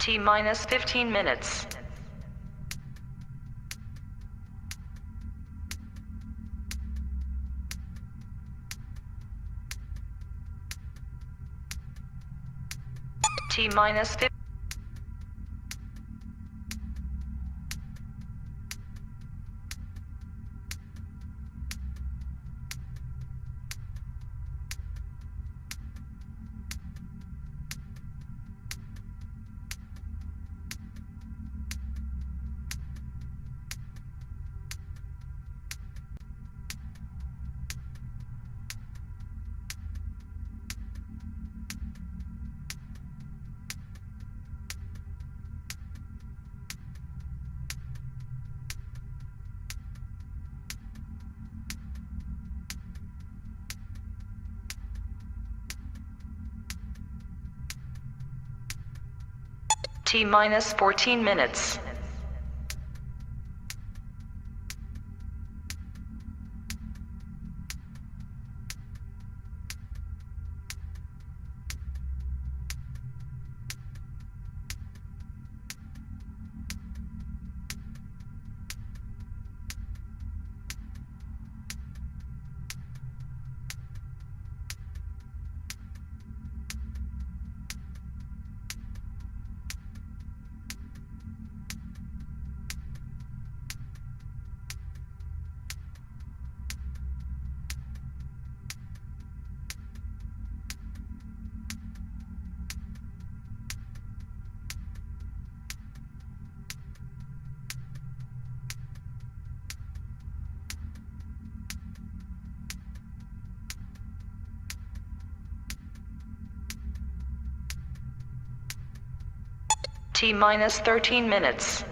T minus 15 minutes. T minus 15. T minus 14 minutes. T minus 13 minutes.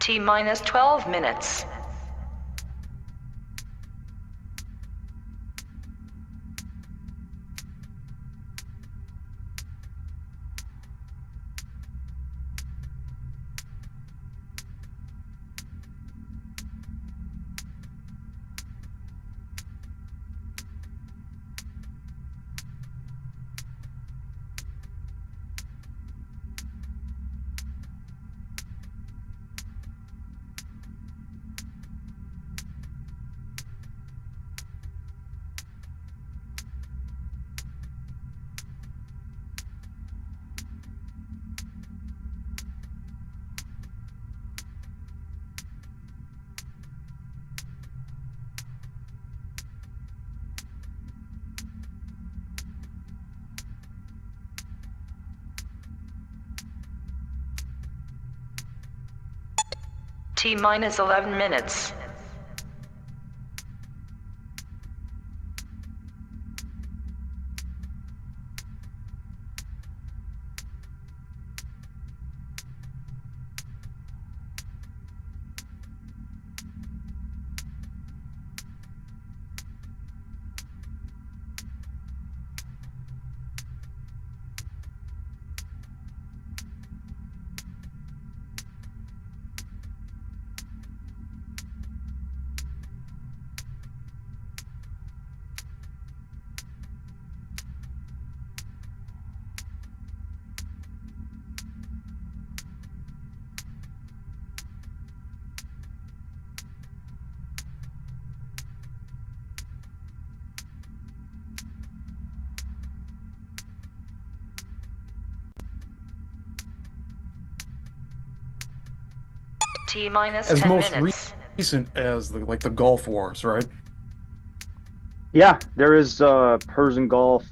T minus 12 minutes. T minus 11 minutes. T minus As 10 most minutes. recent as the Gulf Wars, right? Yeah, there is Persian Gulf.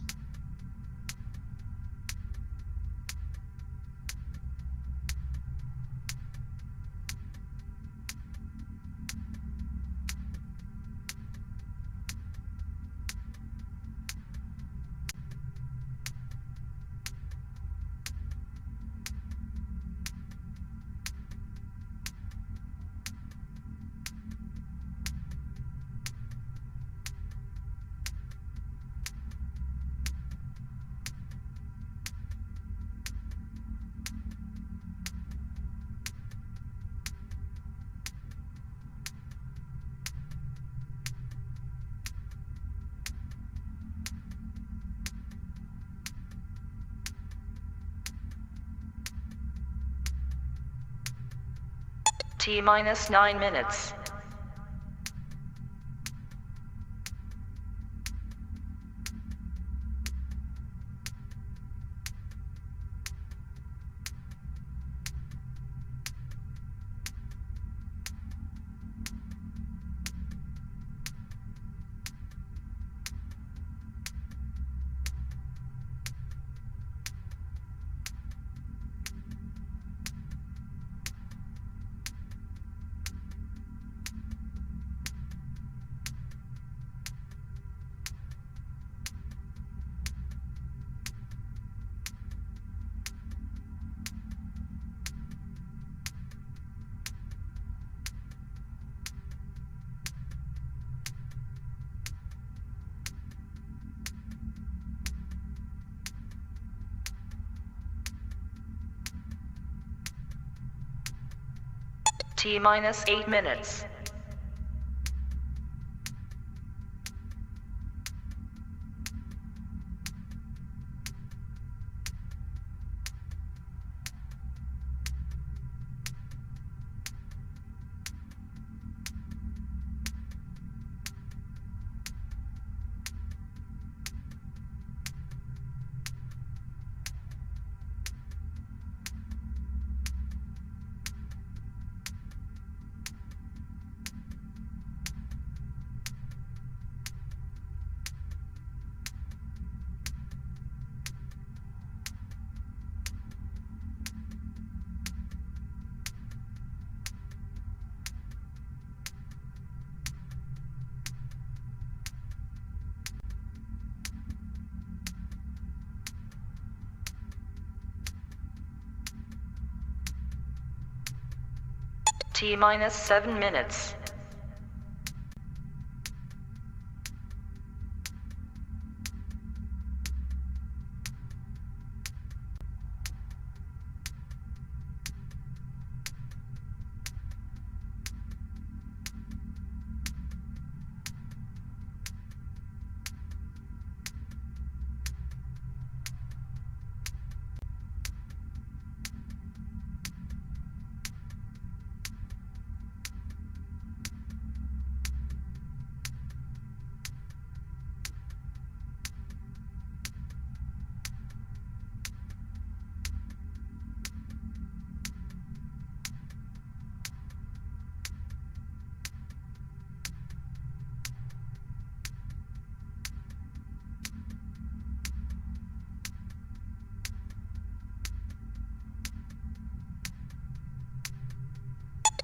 T minus 9 minutes. T minus 8 minutes. T minus 7 minutes.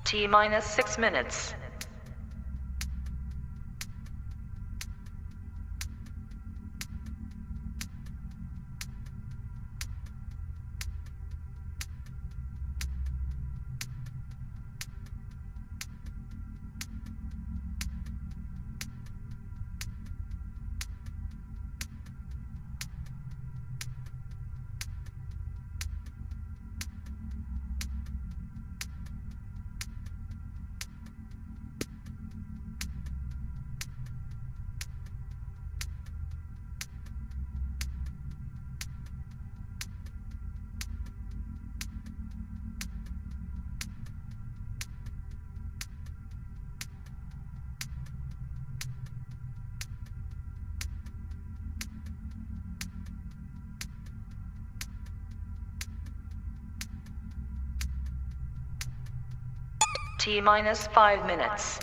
T minus 6 minutes. T minus 5 minutes.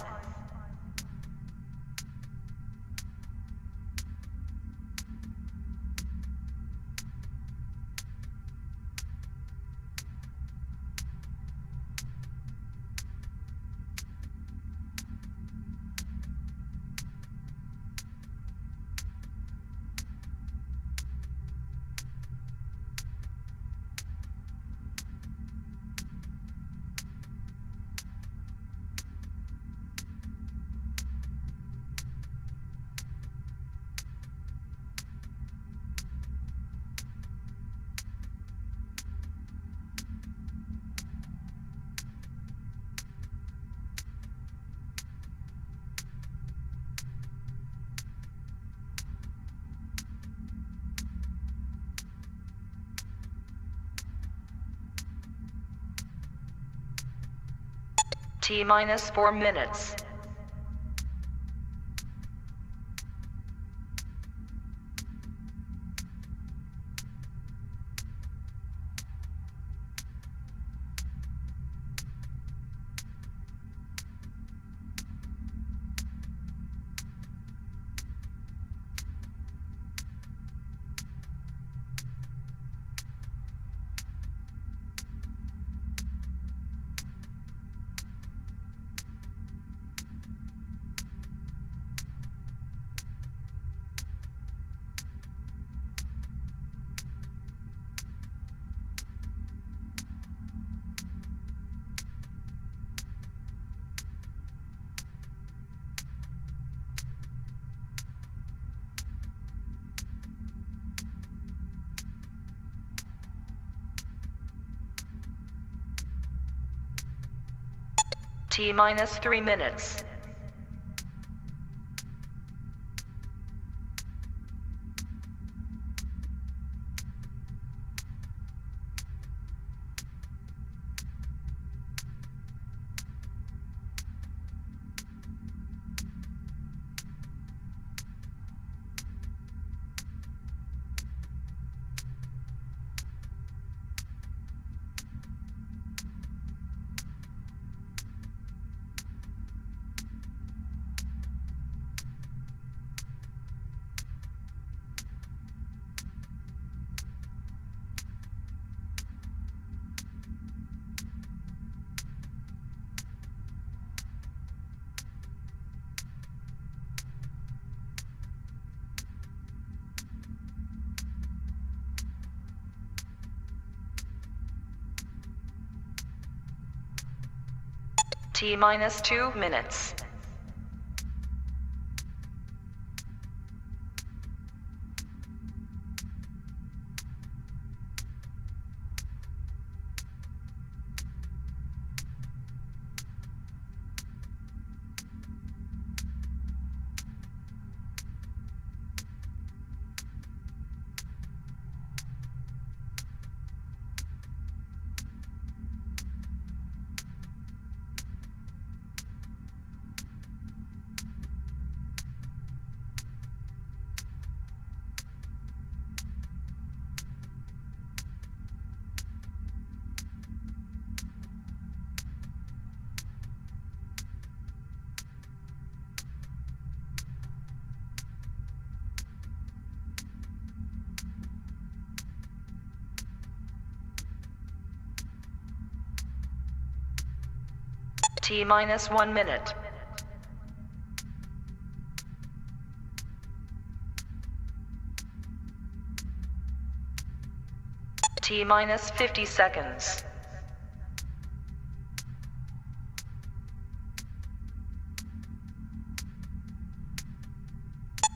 T minus 4 minutes. T minus 3 minutes. T minus 2 minutes. T minus 1 minute. T minus 50 seconds.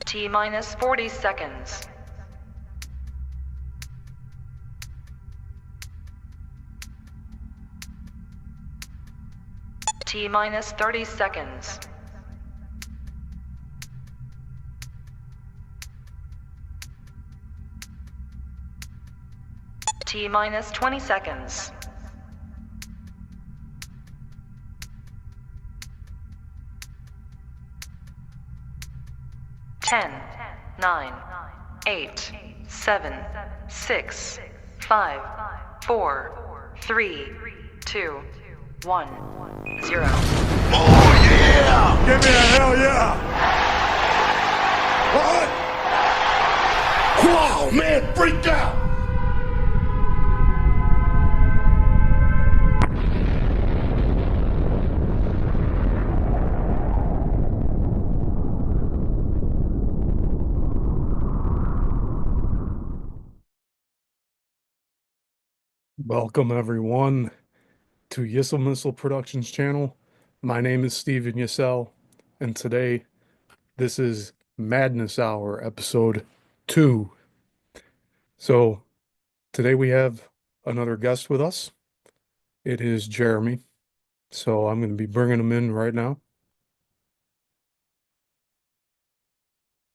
T minus 40 seconds. T minus 30 seconds. T minus 20 seconds. Ten, 9, 8, 7, 6, 5, 4, 3, 2, 1, 0. Oh yeah! Give me a hell yeah! What? Wow, man, freaked out! Welcome everyone to Yissilmissil Productions channel. My name is Steven Yissel, and today this is Madness Hour episode 2. So today we have another guest with us. It is Jeremy. So I'm going to be bringing him in right now.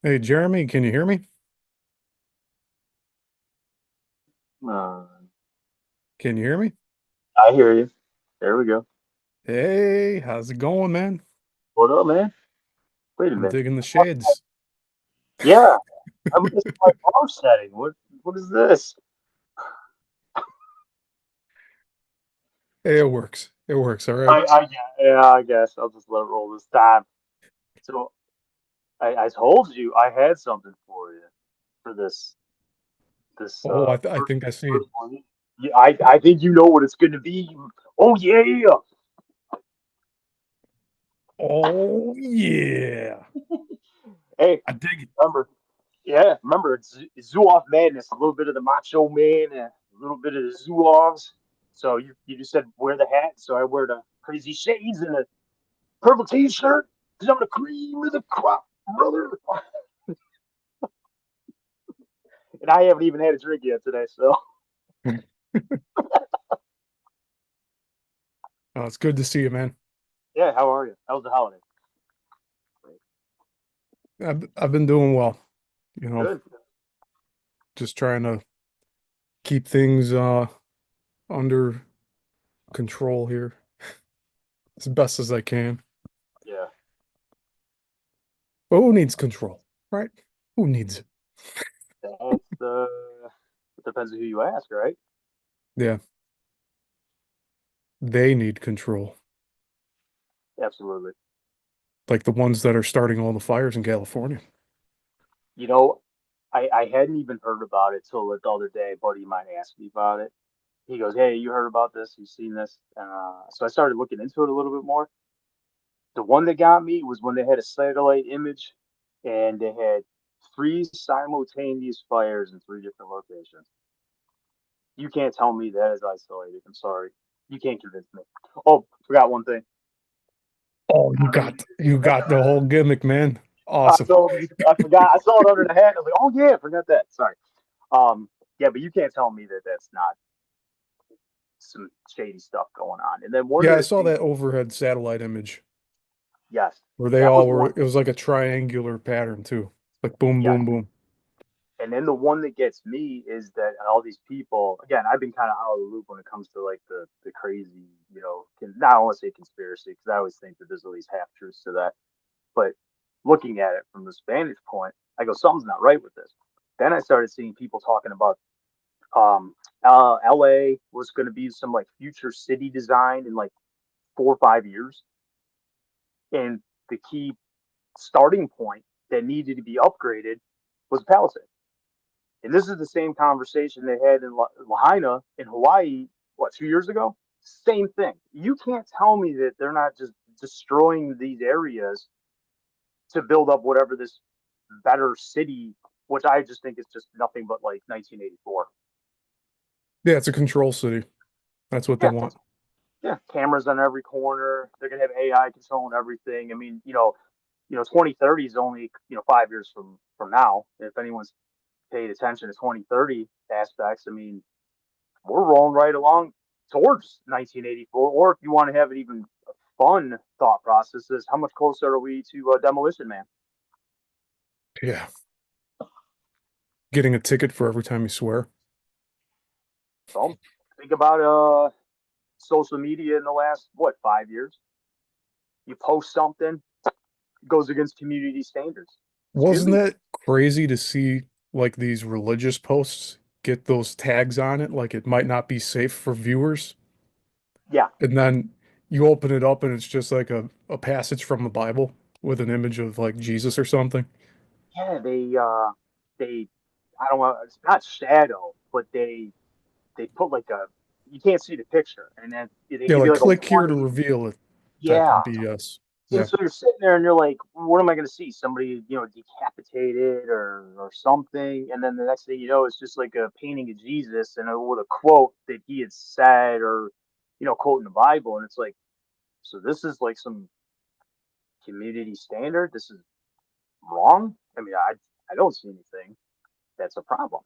Hey Jeremy, can you hear me? Uh, Can you hear me? I hear you. There we go. Hey, how's it going, man? What up, man? Wait a I'm minute. digging the shades. Yeah, I'm missing my bar setting. What is this? Hey, it works. It works, all right. I guess I'll just let it roll this time. So I told you I had something for you for this Oh, I first think I see it. first one. Yeah, I think you know what it's gonna be. Oh yeah. Oh yeah. Hey, I dig it. remember? Yeah, remember it's Zoo Off Madness. A little bit of the Macho Man, and a little bit of the Zoo Offs. So you just said wear the hat, so I wear the crazy shades and the purple T-shirt because I'm the cream of the crop, brother. And I haven't even had a drink yet today. So Oh, it's good to see you, man. yeah, how are you? How's the holiday? I've been doing well, you know, Good. just trying to keep things under control here as best as I can. Yeah, But who needs control, right? Who needs it? that's it depends on who you ask, right? Yeah, they need control, Absolutely. like the ones that are starting all the fires in California. You know, I hadn't even heard about it till the other day. A buddy of mine asked me about it. He goes, "Hey, you heard about this? You seen this?" So I started looking into it a little bit more. The one that got me was when they had a satellite image, and they had three simultaneous fires in three different locations. You can't tell me that is isolated. I'm sorry. You can't convince me. Oh, forgot one thing. Oh, you got the whole gimmick, man. Awesome. I forgot. I saw it under the hat. I was like, oh yeah, I forgot that. Sorry. Um, yeah, but you can't tell me that that's not some shady stuff going on. And then one Yeah, of I the saw things, that overhead satellite image yes, where they that all was were. one. It was like a triangular pattern too, like boom, Yes. boom, boom. And then the one that gets me is that all these people, again, I've been kind of out of the loop when it comes to like the crazy, not want to say conspiracy because I always think that there's at least half truths to that. But looking at it from this vantage point, I go, something's not right with this. Then I started seeing people talking about um, LA was going to be some like future city design in like 4 or 5 years, and the key starting point that needed to be upgraded was Palisade. And this is the same conversation they had in Lahaina in Hawaii, what, 2 years ago? Same thing. You can't tell me that they're not just destroying these areas to build up whatever this better city, which I just think is just nothing but like 1984. Yeah, it's a control city. That's what they Yeah, want. yeah. Cameras on every corner. They're gonna have AI controlling everything. I mean, 2030 is only 5 years from now. If anyone's paid attention to 2030 aspects, I mean, we're rolling right along towards 1984. Or if you want to have it even fun thought processes, how much closer are we to Demolition Man? Yeah. Getting a ticket for every time you swear. Well, think about social media in the last 5 years. You post something, it goes against community standards. Excuse Wasn't me? that crazy to see like these religious posts get those tags on it, like it might not be safe for viewers? Yeah, And then You open it up and it's just like a passage from the Bible with an image of like Jesus or something. Yeah, they I don't know, it's not shadow, but they put like a, you can't see the picture, and then they Yeah, give you like like a click here to warning. reveal it type Yeah. of BS. And Yeah. so you're sitting there and you're like, what am I going to see? Somebody, decapitated or something. And then the next thing you know, it's just like a painting of Jesus and with a quote that he had said or, quoting the Bible. And it's like, so this is like some community standard. This is wrong. I mean, I don't see anything that's a problem.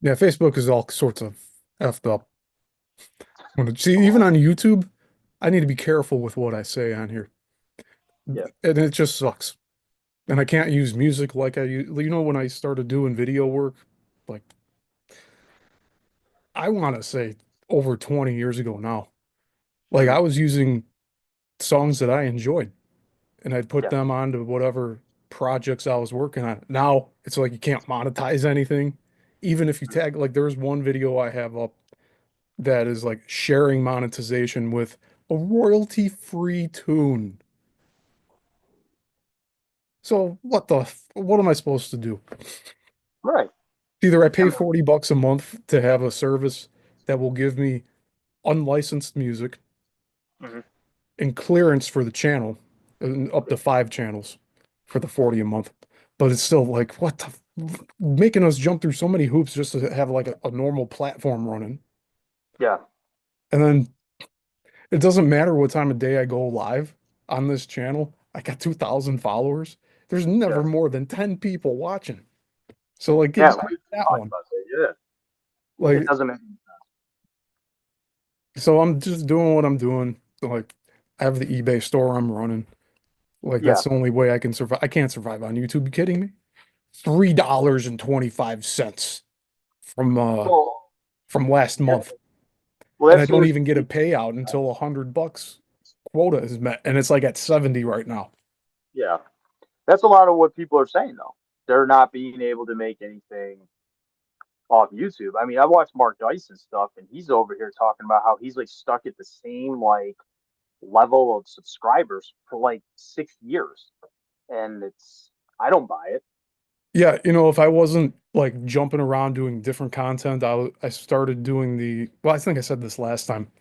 Yeah, Facebook is all sorts of effed up. See, even on YouTube, I need to be careful with what I say on here. Yeah. And it just sucks. And I can't use music like I use, when I started doing video work, like I want to say over 20 years ago now. Like Hmm. I was using songs that I enjoyed and I'd put Yeah. them onto whatever projects I was working on. Now it's like you can't monetize anything. Even if you Mhm. tag, like there's one video I have up that is like sharing monetization with a royalty-free tune. So what am I supposed to do? Right. Either I I pay mean, $40 a month to have a service that will give me unlicensed music mhm. and clearance for the channel, and up Yeah. to 5 channels for the 40 a month. But it's still like, making us jump through so many hoops just to have like a normal platform running. Yeah. And then it doesn't matter what time of day I go live on this channel. I got 2,000 followers. There's never Yeah. more than 10 people watching. So like Yeah. exactly We that talked one. about that. Yeah. It Like, doesn't make any sense. so I'm just doing what I'm doing. So, like, I have the eBay store I'm running. Like Yeah. that's the only way I can survive. I can't survive on YouTube. You kidding me? $3.25 from uh Well, from last yeah. month. Well, And I that's don't here's even get a payout until $100 quota is met. And it's like at 70 right now. yeah. That's a lot of what people are saying though. They're not being able to make anything off YouTube. I mean, I watched Mark Dyson stuff, and he's over here talking about how he's like stuck at the same like level of subscribers for like 6 years, and it's, I don't buy it. Yeah, if I wasn't like jumping around doing different content, I started doing well, I think I said this last time.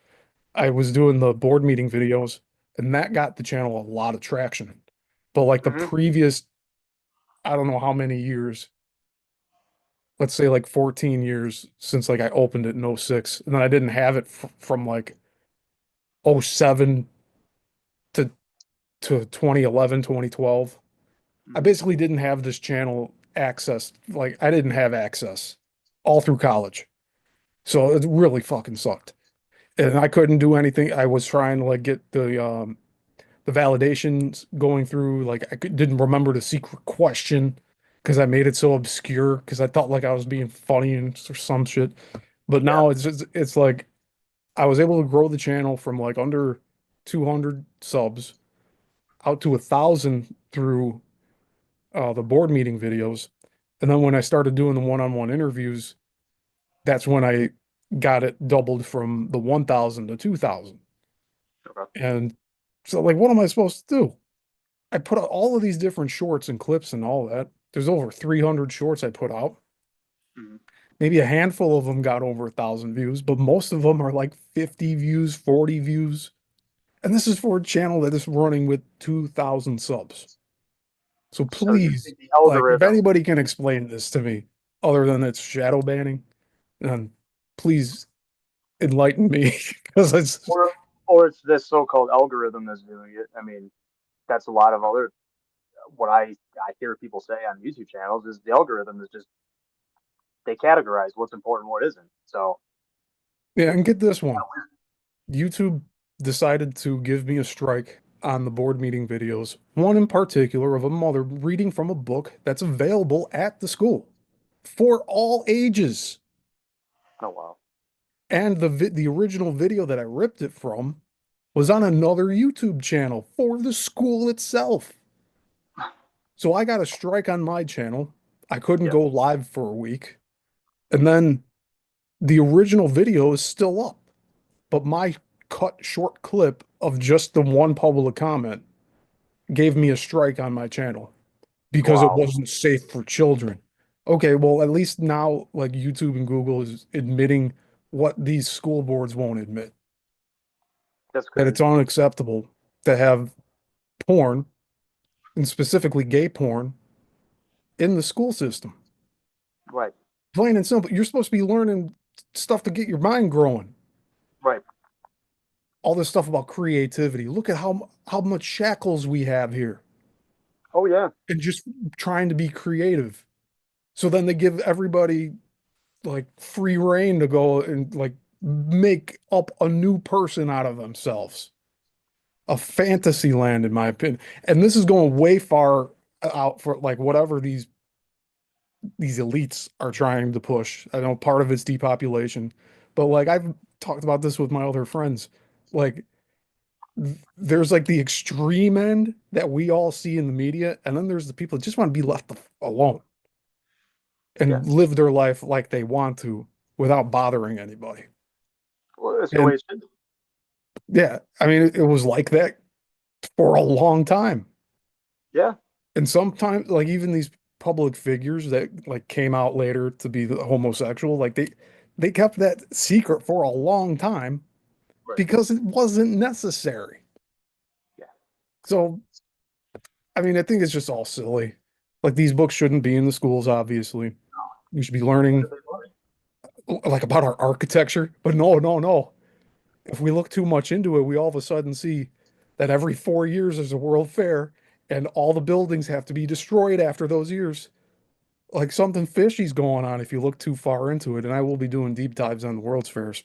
I was doing the board meeting videos, and that got the channel a lot of traction. But like the Hmm. previous, I don't know how many years, let's say like 14 years since like I opened it in '06, and then I didn't have it from like '07 to 2011, 2012. I Hmm. basically didn't have this channel access. Like I didn't have access all through college. So it really fucking sucked. And I couldn't do anything. I was trying to like get the validations going through. Like didn't remember the secret question because I made it so obscure because I thought like I was being funny and or some shit. But Yeah. now it's like I was able to grow the channel from like under 200 subs out to 1,000 through the board meeting videos. And then when I started doing the one-on-one interviews, that's when I got it doubled from the 1,000 to 2,000. Okay. And so, like, what am I supposed to do? I put out all of these different shorts and clips and all that. There's over 300 shorts I put out. Hmm. Maybe a handful of them got over 1,000 views, but most of them are like 50 views, 40 views. And this is for a channel that is running with 2,000 subs. So So you please, think the like, if algorithm, anybody can explain this to me, other than it's shadow banning, then please enlighten me because it's or it's this so-called algorithm that's doing it? I mean, that's a lot of other, what I hear people say on YouTube channels is the algorithm is just, they categorize what's important, what isn't. So yeah. it's And get this kind one, of weird. YouTube decided to give me a strike on the board meeting videos. One in particular of a mother reading from a book that's available at the school for all ages. Oh wow. And the original video that I ripped it from was on another YouTube channel for the school itself. So I got a strike on my channel. I couldn't Yeah. go live for a week. And then the original video is still up, but my cut short clip of just the one public comment gave me a strike on my channel because it Wow, wasn't safe for children. Okay, well, at least now, like YouTube and Google is admitting what these school boards won't admit, that's that it's crazy. unacceptable to have porn, and specifically gay porn, in the school system. Right, Plain and simple. You're supposed to be learning stuff to get your mind growing. right. All this stuff about creativity. Look at how much shackles we have here, Oh yeah, and just trying to be creative. So then they give everybody like free reign to go and like make up a new person out of themselves. A fantasy land, in my opinion. And this is going way far out for like whatever these elites are trying to push. I know part of it's depopulation, but like I've talked about this with my other friends. Like there's like the extreme end that we all see in the media, and then there's the people that just want to be left alone yeah. and live their life like they want to without bothering anybody. Well, that's the way And it should be. yeah, I mean, it was like that for a long time. Yeah, And sometimes, like even these public figures that like came out later to be the homosexual, like they kept that secret for a long time right. because it wasn't necessary. Yeah. So, I mean, I think it's just all silly. Like these books shouldn't be in the schools, obviously. We should be What are learning they learning? like about our architecture, but no, no, no. If we look too much into it, we all of a sudden see that every 4 years there's a world fair and all the buildings have to be destroyed after those years. Like something fishy's going on if you look too far into it. And I will be doing deep dives on the World's Fairs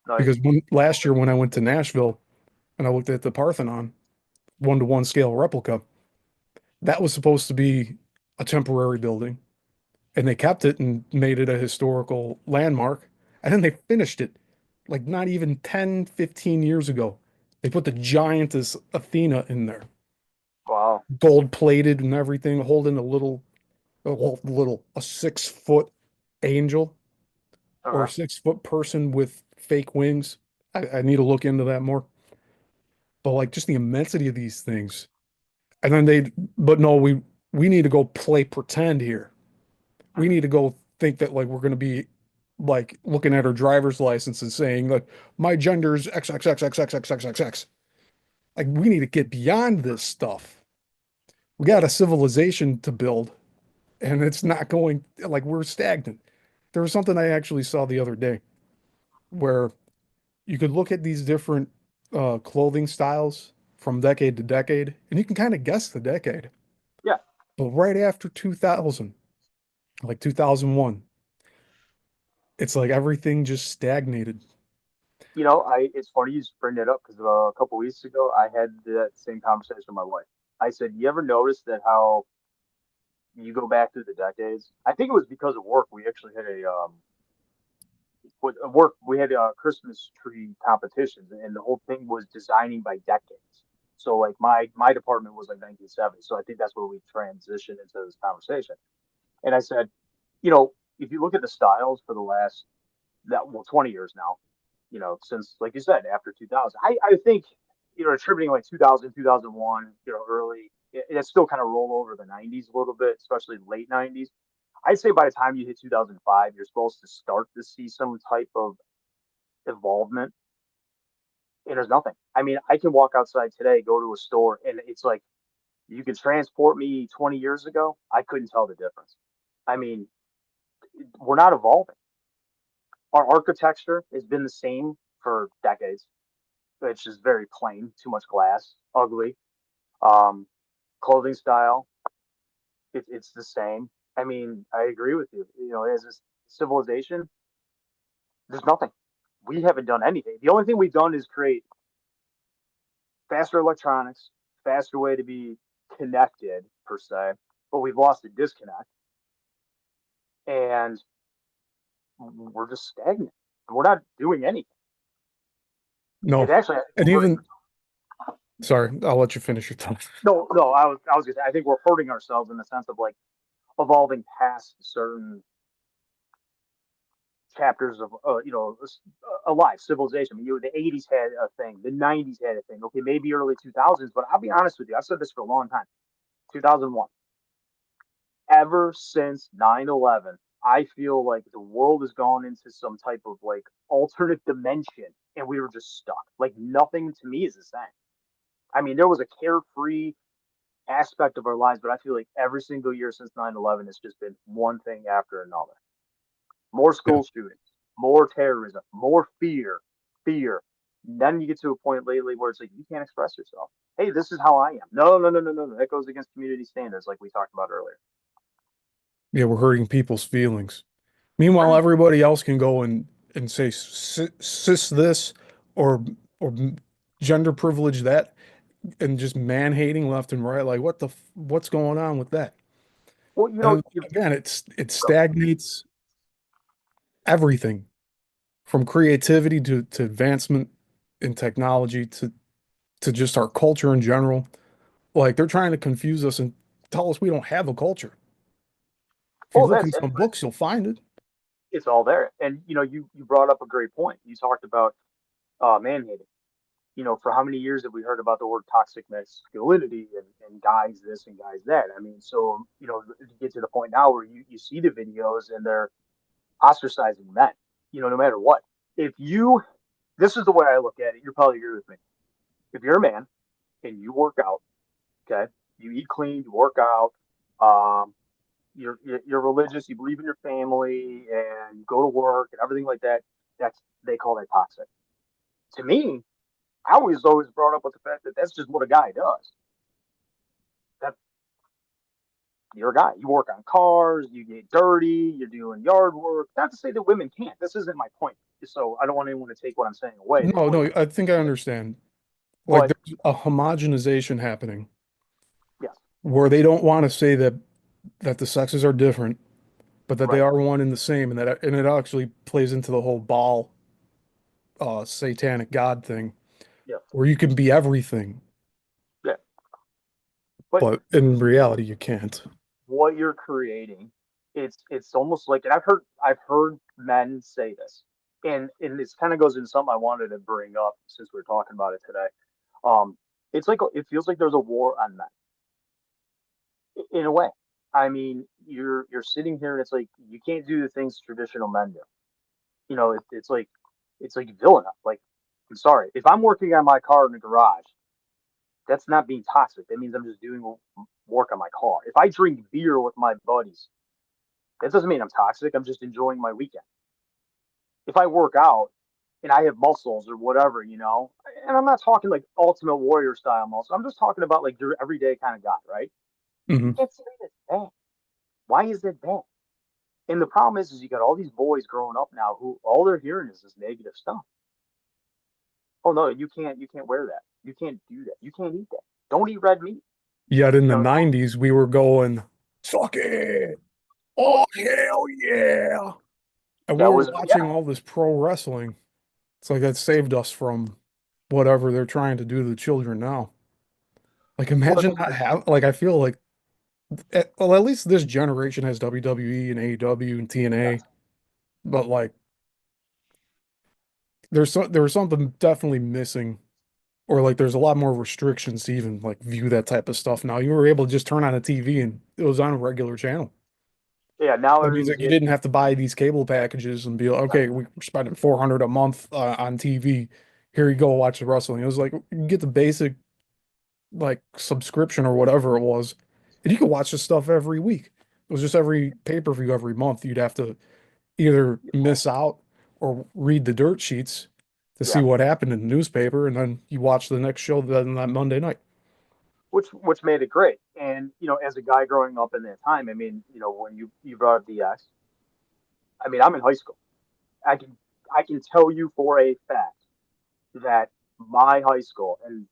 Nice. because last year when I went to Nashville and I looked at the Parthenon, 1-to-1 scale replica, that was supposed to be a temporary building. And they kept it and made it a historical landmark. And then they finished it like not even 10, 15 years ago. They put the giantess Athena in there, Wow. gold plated and everything, holding a 6 foot angel or a Okay. 6 foot person with fake wings. I need to look into that more. But like just the immensity of these things. And then but no, we need to go play pretend here. We Mhm. need to go think that like we're going to be like looking at our driver's license and saying like my gender is XXXXXXXXX. Like we need to get beyond this stuff. We Yeah. got a civilization to build, and it's not going like we're stagnant. There was something I actually saw the other day where you could look at these different clothing styles from decade to decade, and you can kind of guess the decade. Yeah. But right after 2000, like 2001, it's like everything just stagnated. You know, it's funny you bring that up because a couple weeks ago I had that same conversation with my wife. I said, "You ever notice that how you go back through the decades?" I think it was because of work. We actually had we had Christmas tree competitions, and the whole thing was designing by decades. So like my department was like 1970, so I think that's where we transitioned into this conversation. And I said, you know, if you look at the styles for the last 20 years now, since like you said, after 2000, I think attributing like 2000, 2001, early, it still kind of roll over the 90s a little bit, especially late 90s. I'd say by the time you hit 2005, you're supposed to start to see some type of involvement, and there's nothing. I mean, I can walk outside today, go to a store, and it's like you can transport me 20 years ago. I couldn't tell the difference. I mean, we're not evolving. Our architecture has been the same for decades. It's just very plain, too much glass, ugly. Um, Clothing style, it's the same. I mean, I agree with you. As a civilization, there's nothing. We haven't done anything. The only thing we've done is create faster electronics, faster way to be connected per se, but we've lost the disconnect, and we're just stagnant. We're not doing anything. It No. actually, And we're hurting. even, sorry, I'll let you finish your thought. No, no. I was gonna say, I think we're hurting ourselves in the sense of like evolving past certain chapters of alive civilization. I mean, the '80s had a thing, the '90s had a thing. Okay, maybe early 2000s, but I'll be honest with you. I've said this for a long time. 2001. Ever since 9/11, I feel like the world has gone into some type of like alternate dimension, and we were just stuck. Like nothing to me is the same. I mean, there was a carefree aspect of our lives, but I feel like every single year since 9/11, it's just been one thing after another. More Yeah. school shootings, more terrorism, more fear, fear. Then you get to a point lately where it's like you can't express yourself. Hey, this is how I am. No, no, no, no, no, no. That goes against community standards, like we talked about earlier. Yeah, we're hurting people's feelings. Meanwhile, Right. everybody else can go and say cis this or or gender privilege that and just man hating left and right. Like what's going on with that? Well, And you again, it go. stagnates everything from creativity to advancement in technology to just our culture in general. Like they're trying to confuse us and tell us we don't have a culture. If you Well, look that's in it. some books, you'll find it. It's all there. And you brought up a great point. You talked about man hating. For how many years have we heard about the word toxic masculinity and guys this and guys that? I mean, so to get to the point now where you see the videos and they're ostracizing men. No matter what. If you, this is the way I look at it. You probably agree with me. If you're a man and you work out, okay, you eat clean, you work out, um, you're religious, you believe in your family, and you go to work and everything like that. That's they call that toxic. To me, I always brought up with the fact that that's just what a guy does. That you're a guy. You work on cars, you get dirty, you're doing yard work. Not to say that women can't. This isn't my point. So I don't want anyone to take what I'm saying away. The No, point, no, I think I understand. Like but there's a homogenization happening yes, where they don't want to say that the sexes are different, but that they right, are one and the same, and that and it actually plays into the whole Baal satanic god thing, yeah, where you can be everything, yeah. But but in reality you can't. what you're creating, it's almost like, and I've heard men say this, and this kind of goes into something I wanted to bring up since we're talking about it today. Um, it's like it feels like there's a war on men in a way. I mean, you're sitting here and it's like you can't do the things traditional men do. It's like villain up. Like, I'm sorry, if I'm working on my car in the garage, that's not being toxic. That means I'm just doing work on my car. If I drink beer with my buddies, that doesn't mean I'm toxic. I'm just enjoying my weekend. If I work out and I have muscles or whatever, and I'm not talking like Ultimate Warrior style muscle. I'm just talking about like your everyday kind of guy, right? You Hmm. can't say that's bad. Why is that bad? And the problem is you got all these boys growing up now who all they're hearing is this negative stuff. Oh no, you can't wear that. You can't do that. You can't eat that. Don't eat red meat. Yet in the Don't. 90s we were going, suck it. Oh, Oh hell yeah. And we that were was yeah. watching all this pro wrestling. It's like that saved us from whatever they're trying to do to the children now. Like Well, imagine not have like I feel like well at least this generation has WWE and AEW and TNA, yes. but like there was something definitely missing or like there's a lot more restrictions to even like view that type of stuff now. You were able to just turn on a TV and it was on a regular channel. Yeah. Now That means everything's like you didn't have to buy these cable packages and be like, no. okay, we're spending 400 a month on TV. Here you go, watch the wrestling. It was like you get the basic like subscription or whatever it was, and you could watch this stuff every week. It was just every pay-per-view every month. You'd have to either miss out or read the dirt sheets to see Yeah. what happened in the newspaper, and then you watch the next show then that Monday night. Which made it great. And as a guy growing up in that time, I mean, when you brought up DX, I mean, I'm in high school. I can I can tell you for a fact that my high school and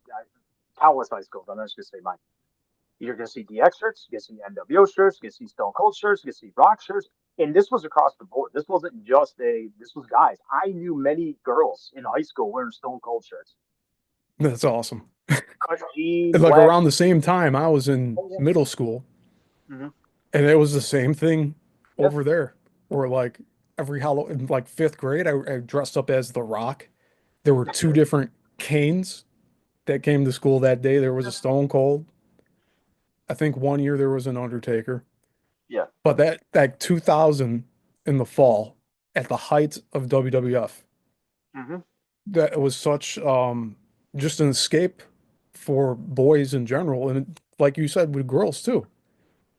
countless high schools, I'm not just gonna say mine. You're gonna see DX shirts, you're gonna see NWO shirts, you're gonna see Stone Cold shirts, you're gonna see Rock shirts, and this was across the board. This wasn't just this was guys. I knew many girls in high school wearing Stone Cold shirts, That's awesome. cut jeans, And like black. around the same time, I was in Oh, middle school, yeah. and it was the same thing Yeah. over there, where like every Halloween, in like fifth grade, I dressed up as The Rock. There were two different Kanes that came to school that day. There was a Stone Cold. I think one year there was an Undertaker. Yeah. But that 2000 in the fall, at the height of WWF, Hmm. that was such just an escape for boys in general, and like you said, with girls too.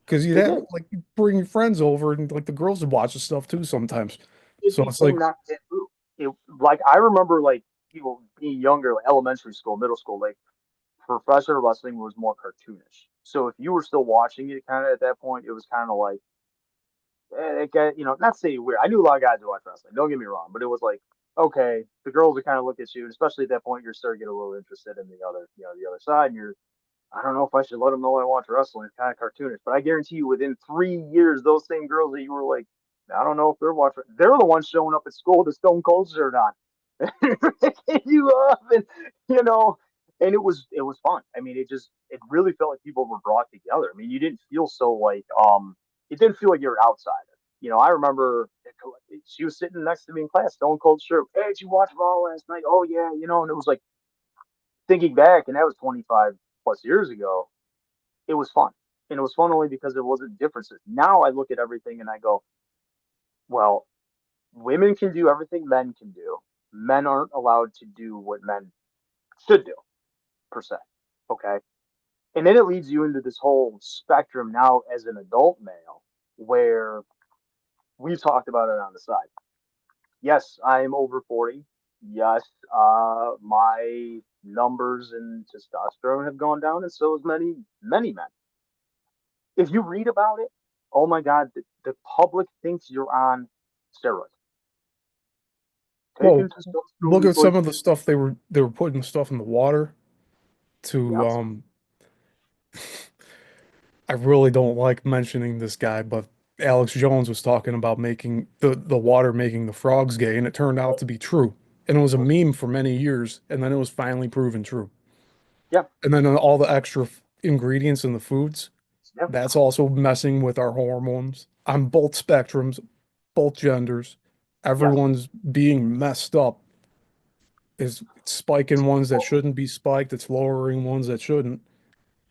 Because you'd It have did. like you bring your friends over, and like the girls would watch the stuff too sometimes. It So it's like, became not taboo. It like I remember like people being younger, like elementary school, middle school, like professional wrestling was more cartoonish. So if you were still watching it, kind of at that point, it was kind of like it got, not to say weird. I knew a lot of guys who watch wrestling. Don't get me wrong, but it was like okay, the girls would kind of look at you, and especially at that point, you're starting to get a little interested in the other, the other side, and you're I don't know if I should let them know I watch wrestling. It's kind of cartoonish, but I guarantee you, within 3 years, those same girls that you were like, I don't know if they're watching, they're the ones showing up at school with a Stone Cold shirt on, you up, and you know, and it was fun. I mean, it really felt like people were brought together. I mean, you didn't feel so like it didn't feel like you were outsider. I remember she was sitting next to me in class, Stone Cold shirt. Hey, did you watch Raw last night? Oh yeah, and it was like thinking back, and that was 25 plus years ago. It was fun. And it was fun only because it wasn't differences. Now I look at everything and I go, well, women can do everything men can do. Men aren't allowed to do what men should do, per se. Okay. And then it leads you into this whole spectrum now as an adult male where we've talked about it on the side. Yes, I'm over 40. Yes, my numbers in testosterone have gone down, and so has many, many men. If you read about it, oh my God, the public thinks you're on steroids. well, Taking look testosterone at some of the replacement. stuff they were putting stuff in the water to Yep. I really don't like mentioning this guy, but Alex Jones was talking about making the water making the frogs gay, and it turned out to be true. And it was a meme for many years, and then it was finally proven true. Yep. And then all the extra ingredients in the foods, Yep. that's also messing with our hormones on both spectrums, both genders. Yes. Everyone's being messed up. Is spiking ones that shouldn't be spiked, it's lowering ones that shouldn't.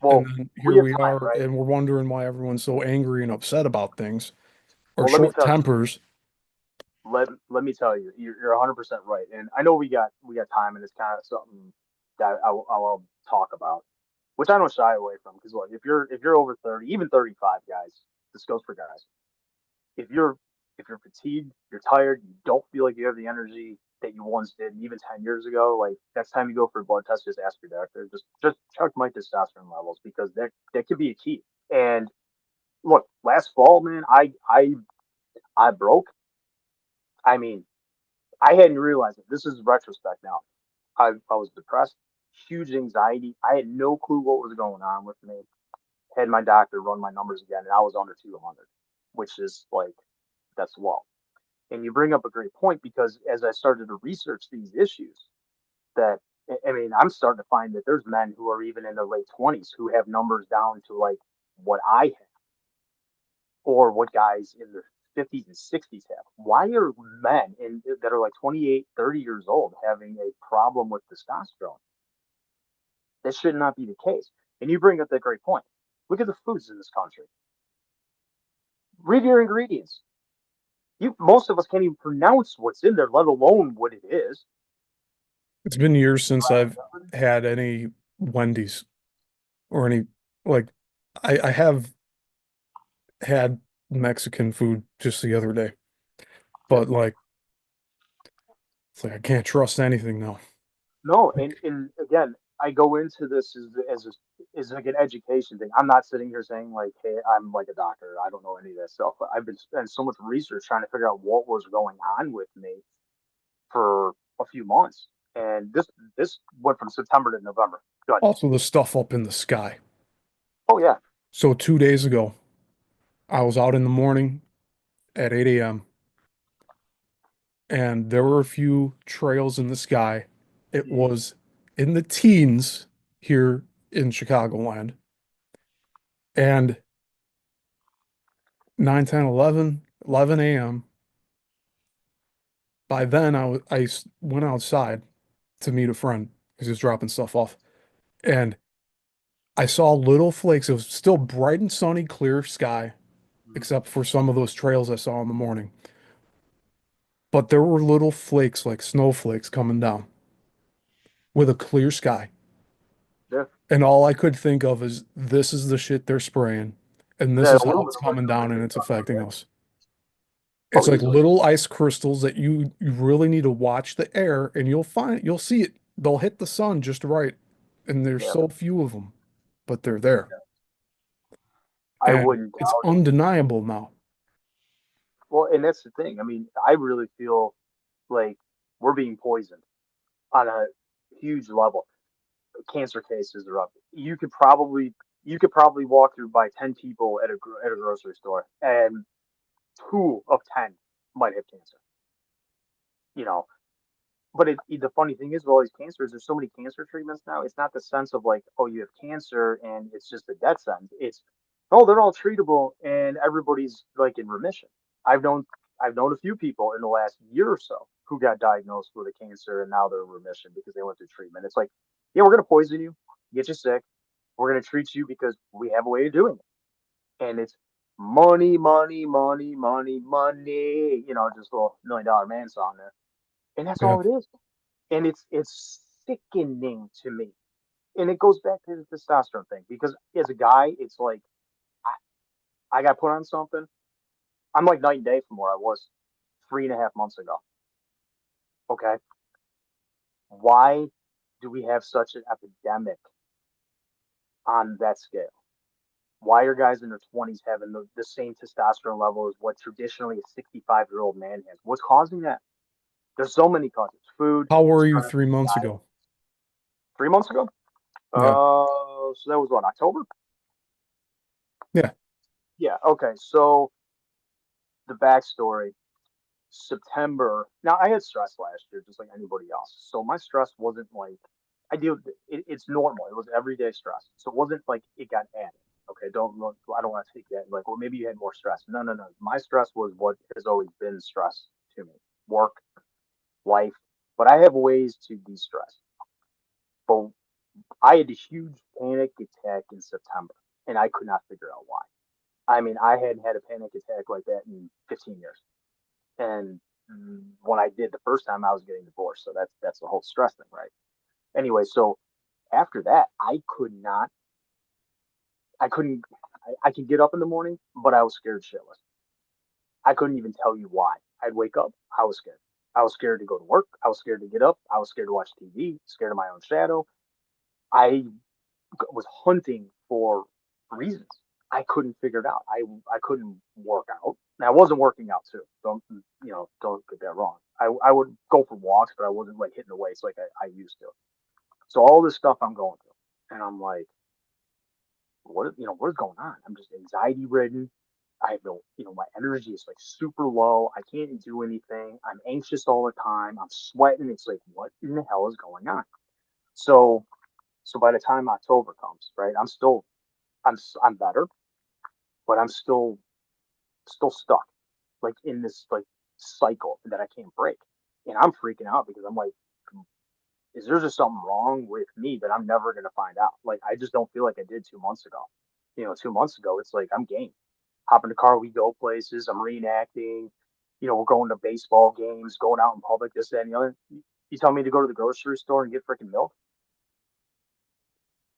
And Well, then here we have we time, are, right? and we're wondering why everyone's so angry and upset about things, or Well, let me short tell you. tempers. Let me tell you, you're 100% right. And I know we got time, and it's kind of something that I'll talk about, which I don't shy away from. Because look, if you're over 30, even 35, guys, this goes for guys. if you're if you're fatigued, you're tired, you don't feel like you have the energy that you once did, even 10 years ago, like next time you go for a blood test, just ask your doctor, just check my testosterone levels because that could be a key. And look, last fall, man, I broke. I mean, I hadn't realized it. This is retrospect now. I was depressed, huge anxiety. I had no clue what was going on with me. Had my doctor run my numbers again, and I was under 200, which is like that's low. And you bring up a great point because as I started to research these issues, that I mean, I'm starting to find that there's men who are even in their late 20s who have numbers down to like what I have or what guys in their 50s and 60s have. Why are men that are like 28, 30 years old having a problem with testosterone? That should not be the case. And you bring up that great point. Look at the foods in this country. Read your ingredients. Most of us can't even pronounce what's in there, let alone what it is. It's been years since I've had any Wendy's or any like I have had Mexican food just the other day, Yeah. but like it's like I can't trust anything now. No, and again, I go into this as like an education thing. I'm not sitting here saying like, hey, I'm like a doctor. I don't know any of that stuff. But I've been spending so much research trying to figure out what was going on with me for a few months, and this went from September to November. Good. Also, the stuff up in the sky. Oh yeah. So 2 days ago, I was out in the morning at 8 a.m. and there were a few trails in the sky. It Mhm. was in the teens here in Chicagoland. And 9, 10, 11 a.m., By then, went outside to meet a friend because he was dropping stuff off, and I saw little flakes. It was still bright and sunny, clear sky, Mhm. except for some of those trails I saw in the morning. But there were little flakes, like snowflakes, coming down with a clear sky. Yeah, And all I could think of is this is the shit they're spraying, and this that is how aluminum it's like coming the down and big it's stuff like affecting that. us. Oh, It's like easily. little ice crystals that you really need to watch the air, and you'll see it. They'll hit the sun just right, and there's Yeah, so few of them, but they're there, I and wouldn't it's doubt it. undeniable now. Well, and that's the thing. I mean, I really feel like we're being poisoned on a huge level. Cancer cases are up. You could probably walk through by 10 people at a grocery store, and 2 of 10 might have cancer. You know, but the funny thing is, with all these cancers, there's so many cancer treatments now. It's not the sense of like, oh, you have cancer and it's just a death sentence. It's, oh, they're all treatable and everybody's like in remission. I've known I've known a few people in the last year or so who got diagnosed with a cancer and now they're in remission because they went through treatment. It's like, yeah, we're gonna poison you, get you sick. We're gonna treat you because we have a way of doing it, and it's money, money, money, money, money. Just a little $1 million man song there, and that's Yeah, all it is. And it's sickening to me. And it goes back to the testosterone thing because as a guy, it's like I got put on something. I'm like night and day from where I was 3.5 months ago. Okay, why do we have such an epidemic on that scale? Why are guys in their 20s having the same testosterone level as what traditionally a 65-year-old man has? What's causing that? There's so many causes. Food, how were you stress, 3 months diet. ago? 3 months ago? Yeah, So that was what, October? yeah, Yeah. Okay. So the backstory. September. Now I had stress last year, just like anybody else. So my stress wasn't like I deal with it. It's normal. It was everyday stress. So it wasn't like it got added. Okay, I don't want to take that like, well, maybe you had more stress. No, no, no. My stress was what has always been stress to me: work, life. But I have ways to de-stress. But I had a huge panic attack in September, and I could not figure out why. I mean, I hadn't had a panic attack like that in 15 years. And when I did the first time, I was getting divorced, so that's the whole stress thing, right? Anyway, so after that, I couldn't, I could get up in the morning, but I was scared shitless. I couldn't even tell you why. I'd wake up, I was scared. I was scared to go to work. I was scared to get up. I was scared to watch TV. Scared of my own shadow. I was hunting for reasons. I couldn't figure it out. I couldn't work out. And I wasn't working out too. Don't get that wrong. I would go for walks, but I wasn't like hitting the weights like I used to. So all this stuff I'm going through, and I'm like, what is going on? I'm just anxiety ridden. I have no, my energy is like super low. I can't do anything. I'm anxious all the time. I'm sweating. It's like, what in the hell is going on? So, so by the time October comes, right, I'm better, but I'm still stuck, like in this like cycle that I can't break, and I'm freaking out because I'm like, is there just something wrong with me that I'm never gonna find out? Like I just don't feel like I did 2 months ago. 2 months ago, it's like I'm game. Hop in the car, we go places. I'm reenacting. We're going to baseball games, going out in public, this, that, and the other. You tell me to go to the grocery store and get freaking milk?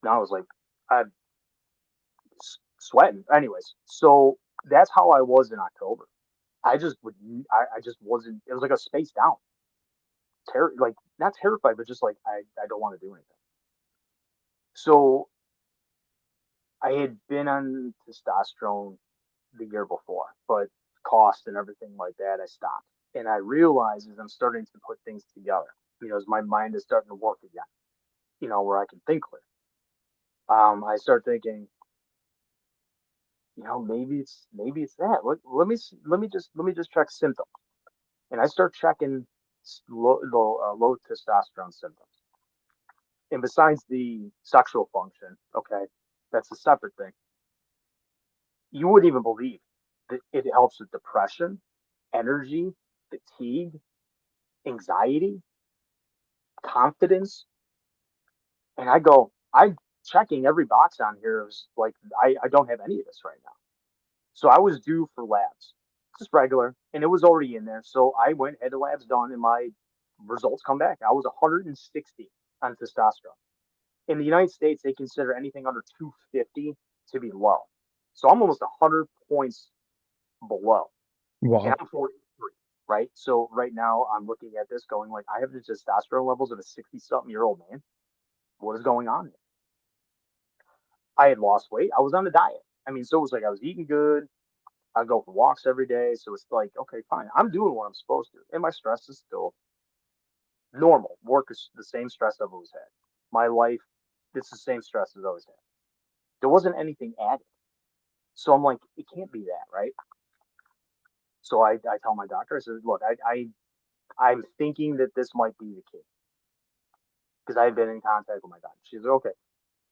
And I was like, I'm sweating. Anyways, so that's how I was in October. I just would, I just wasn't. It was like a space down, like not terrified, but just like I don't want to do anything. So I had been on testosterone the year before, but cost and everything like that, I stopped. And I realized as I'm starting to put things together, as my mind is starting to work again, where I can think clear. I start thinking, maybe it's that. Let me just check symptoms, and I start checking low testosterone symptoms. And besides the sexual function, okay, that's a separate thing. You wouldn't even believe that it helps with depression, energy, fatigue. anxiety, confidence, and I'm checking every box on here. Is like I don't have any of this right now. So I was due for labs, just regular, and it was already in there. So I went, had the labs done, and my results come back. I was 160 on testosterone. In the United States, they consider anything under 250 to be low. So I'm almost 100 points below, and Wow. I'm 43, right? So right now I'm looking at this going like, I have the testosterone levels of a 60-something-year-old man. What is going on here? I had lost weight. I was on a diet. I mean, so it was like I was eating good. I go for walks every day. So it's like, okay, fine. I'm doing what I'm supposed to. And my stress is still normal. Work is the same stress I've always had. My life, it's the same stress as I always had. There wasn't anything added. So I'm like, it can't be that, right? So I tell my doctor, I said, look, I'm thinking that this might be the case because I've been in contact with my doctor. She's like, okay.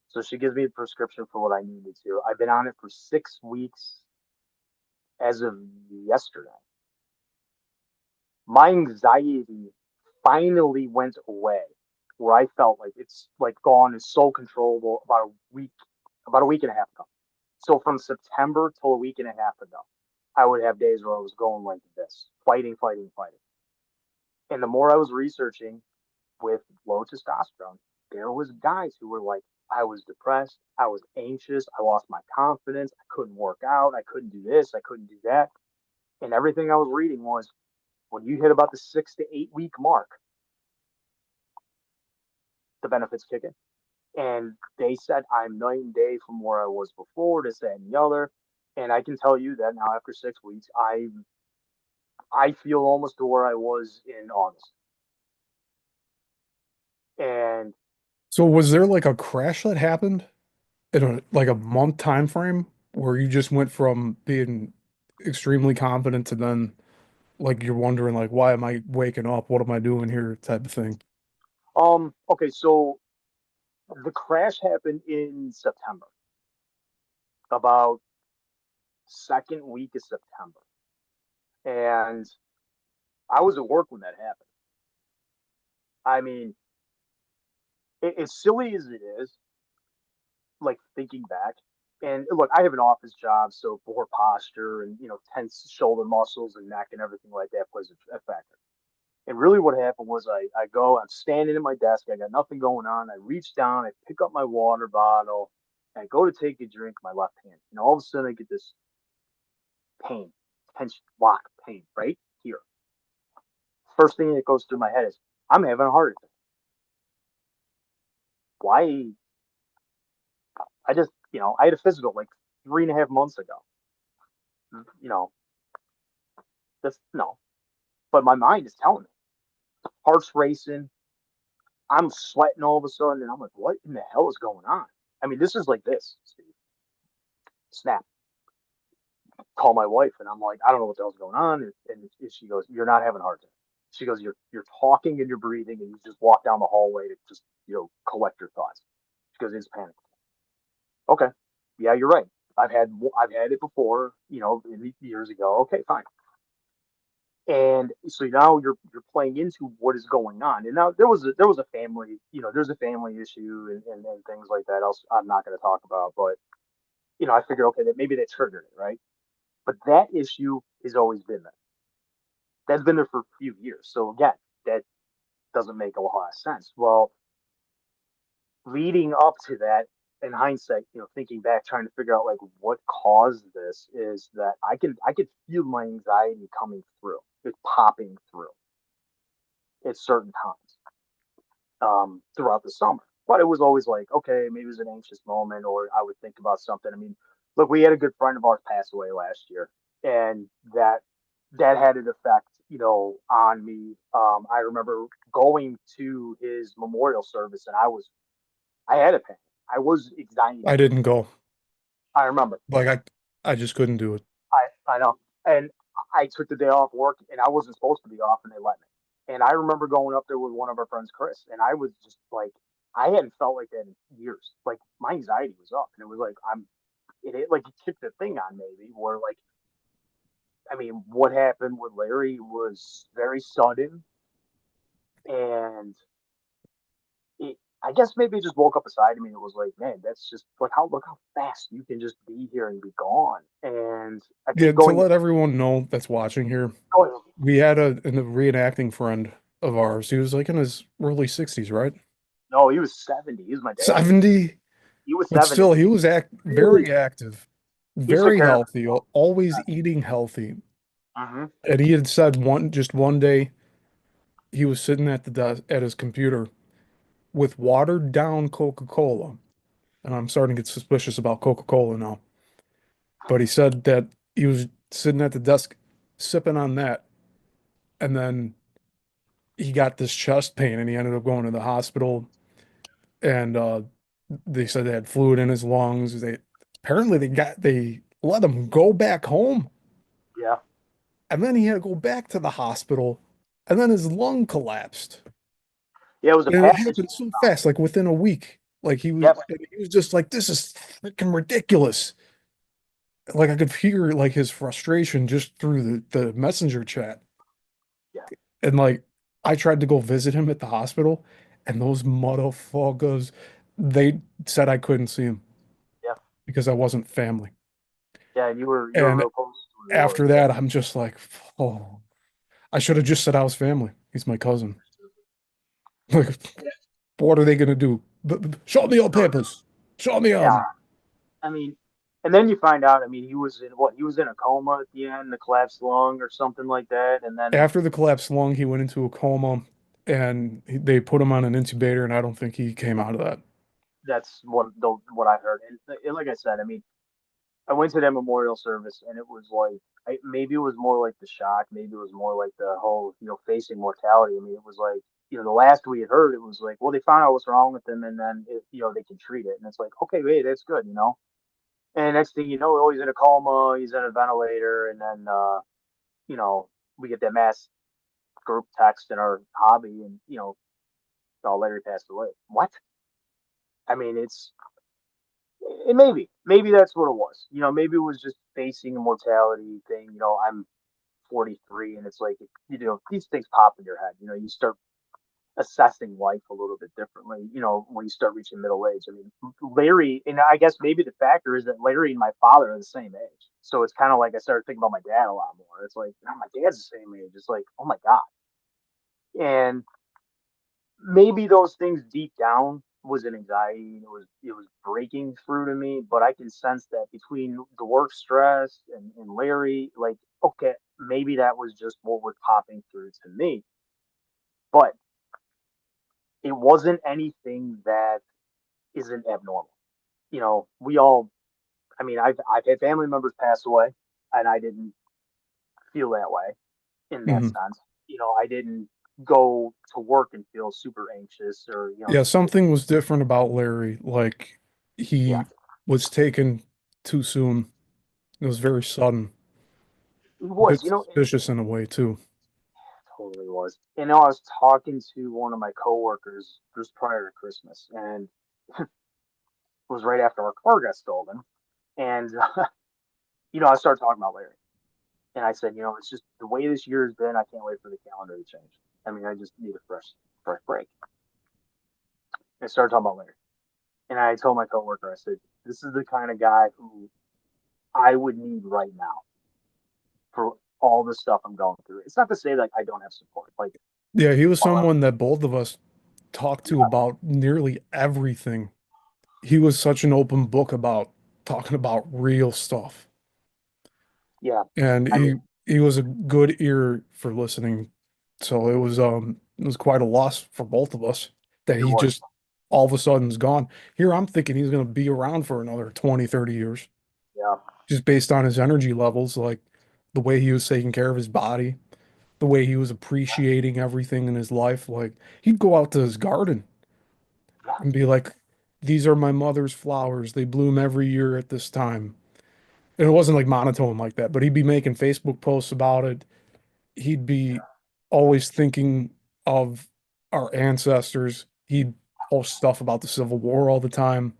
So she gives me a prescription for what I needed to. I've been on it for 6 weeks as of yesterday. My anxiety finally went away where I felt like it's like gone and so controllable about a week and a half ago. So from September till a week and a half ago, I would have days where I was going like this, fighting, fighting, fighting. And the more I was researching with low testosterone, there was guys who were like, I was depressed, I was anxious, I lost my confidence, I couldn't work out, I couldn't do this, I couldn't do that. And everything I was reading was when you hit about the 6 to 8 week mark, the benefits kick in. And they said I'm night and day from where I was before, this, that, and the other. And I can tell you that now after 6 weeks, I feel almost to where I was in August. And So was there like a crash that happened in a like a month time frame where you just went from being extremely confident to then like you're wondering like why am I waking up? What am I doing here? Type of thing. okay, so the crash happened in September, about second week of September, and I was at work when that happened. I mean, as silly as it is, like thinking back, and look, I have an office job, so poor posture and tense shoulder muscles and neck and everything like that plays a factor. And really, what happened was I'm standing at my desk, I got nothing going on. I reach down, I pick up my water bottle, I go to take a drink, my left hand, and all of a sudden I get this pain, tension, lock pain right here. First thing that goes through my head is I'm having a heart attack. Why? I just, I had a physical like 3.5 months ago. You know, that's no, but my mind is telling me, heart's racing, I'm sweating all of a sudden, and I'm like, what in the hell is going on? I mean, this is like this, Steve. Snap. Call my wife, and I'm like, I don't know what the hell's going on. And she goes, you're not having a heart attack. She goes, you're talking and you're breathing, and you just walk down the hallway to just collect your thoughts. She goes, it's panic. Okay, yeah, you're right. I've had it before, years ago. Okay, fine. And so now you're playing into what is going on. And now there was a family, there's a family issue and things like that. Else I'm not going to talk about, but I figured okay that maybe that triggered it, right? But that issue has always been there. That's been there for a few years. So again, that doesn't make a lot of sense. Well, leading up to that, in hindsight, thinking back, trying to figure out like what caused this is that I could feel my anxiety coming through, it's popping through at certain times throughout the summer. But it was always like, okay, maybe it was an anxious moment, or I would think about something. I mean, look, we had a good friend of ours pass away last year, and that had an effect, on me. I remember going to his memorial service, and I had a panic. I was I anxiety. didn't go. I remember. Like I just couldn't do it. I know. And I took the day off work, and I wasn't supposed to be off, and they let me. And I remember going up there with one of our friends, Chris, and I was just like, I hadn't felt like that in years. Like my anxiety was up, and it was like it like it kicked the thing on maybe where like, I mean, what happened with Larry was very sudden, And I guess maybe it just woke up inside of me and it was like, man, that's just like how look how fast you can just be here and be gone. And I Yeah, keep to going. let everyone know that's watching here, Oh, we had a reenacting friend of ours. He was like in his early 60s, right? no, he was 70. He was my dad's age. 70, He was but 70. still he was very active, He took very care of healthy, himself. always eating healthy. Hmm. And he had said one day he was sitting at the desk at his computer with watered down Coca-Cola. And I'm starting to get suspicious about Coca-Cola now. But he said that he was sitting at the desk sipping on that, and then he got this chest pain and he ended up going to the hospital, and they said they had fluid in his lungs. They apparently they let him go back home, Yeah. and then he had to go back to the hospital, and then his lung collapsed. Yeah, it was a And it passage. happened so fast, like within a week. Like Yep. he was just like, this is freaking ridiculous. Like I could hear like his frustration just through the messenger chat. Yeah. And like I tried to go visit him at the hospital, and those motherfuckers, they said I couldn't see him Yeah. because I wasn't family. Yeah. And you were And real close to where he was. after that, I'm just like, oh, I should have just said I was family. He's my cousin. Like, Yeah. what are they gonna do? Show me your papers. Show me Yeah. 'em. I mean, and then you find out. I mean, he was in what? He was in a coma at the end, the collapsed lung or something like that. And then After the collapsed lung, he went into a coma, and they put him on an incubator, and I don't think he came out of that. that's what I heard. And like I said, I mean, I went to that memorial service, and it was like maybe it was more like the shock, maybe it was more like the whole facing mortality. I mean, it was like the last we had heard, it was like, well, they found out what's wrong with him, and then they can treat it, and it's like, okay, wait, that's good. And next thing you know, oh, he's in a coma, he's in a ventilator, and then you know we get that mass group text in our hobby, and oh, Larry passed away. What? I mean, it maybe that's what it was. Maybe it was just facing a mortality thing. I'm 43, and it's like these things pop in your head. You start assessing life a little bit differently. When you start reaching middle age. I mean, Larry, and I guess maybe the factor is that Larry and my father are the same age, so it's kind of like I started thinking about my dad a lot more. It's like, my dad's the same age. It's like, oh my god, and maybe those things deep down was an anxiety, and it was breaking through to me, but I can sense that between the work stress and Larry, like, okay, maybe that was just what was popping through to me, but it wasn't anything that isn't abnormal. We all, I mean, I've had family members pass away, and I didn't feel that way in that Mhm. sense. I didn't go to work and feel super anxious or Yeah, something was different about Larry. Like yeah, he was taken too soon. It was very sudden, it a was. bit suspicious in a way too. Totally was. I was talking to one of my coworkers just prior to Christmas, and it was right after our car got stolen. And I started talking about Larry, and I said, it's just the way this year has been. I can't wait for the calendar to change. I mean, I just need a fresh break. And I started talking about Larry, and I told my coworker, I said, this is the kind of guy who I would need right now for all the stuff I'm going through. It's not to say like I don't have support, like, Yeah, he was uh, someone that both of us talked to yeah, about nearly everything. He was such an open book about talking about real stuff. yeah. And I mean, he was a good ear for listening. So it was quite a loss for both of us that it he was, just all of a sudden is gone. Here I'm thinking he's going to be around for another 20, 30 years yeah, just based on his energy levels, like the way he was taking care of his body, the way he was appreciating everything in his life. Like he'd go out to his garden yeah, and be like, "These are my mother's flowers. They bloom every year at this time." And it wasn't like monotone like that, but he'd be making Facebook posts about it. He'd be always thinking of our ancestors. He'd post stuff about the Civil War all the time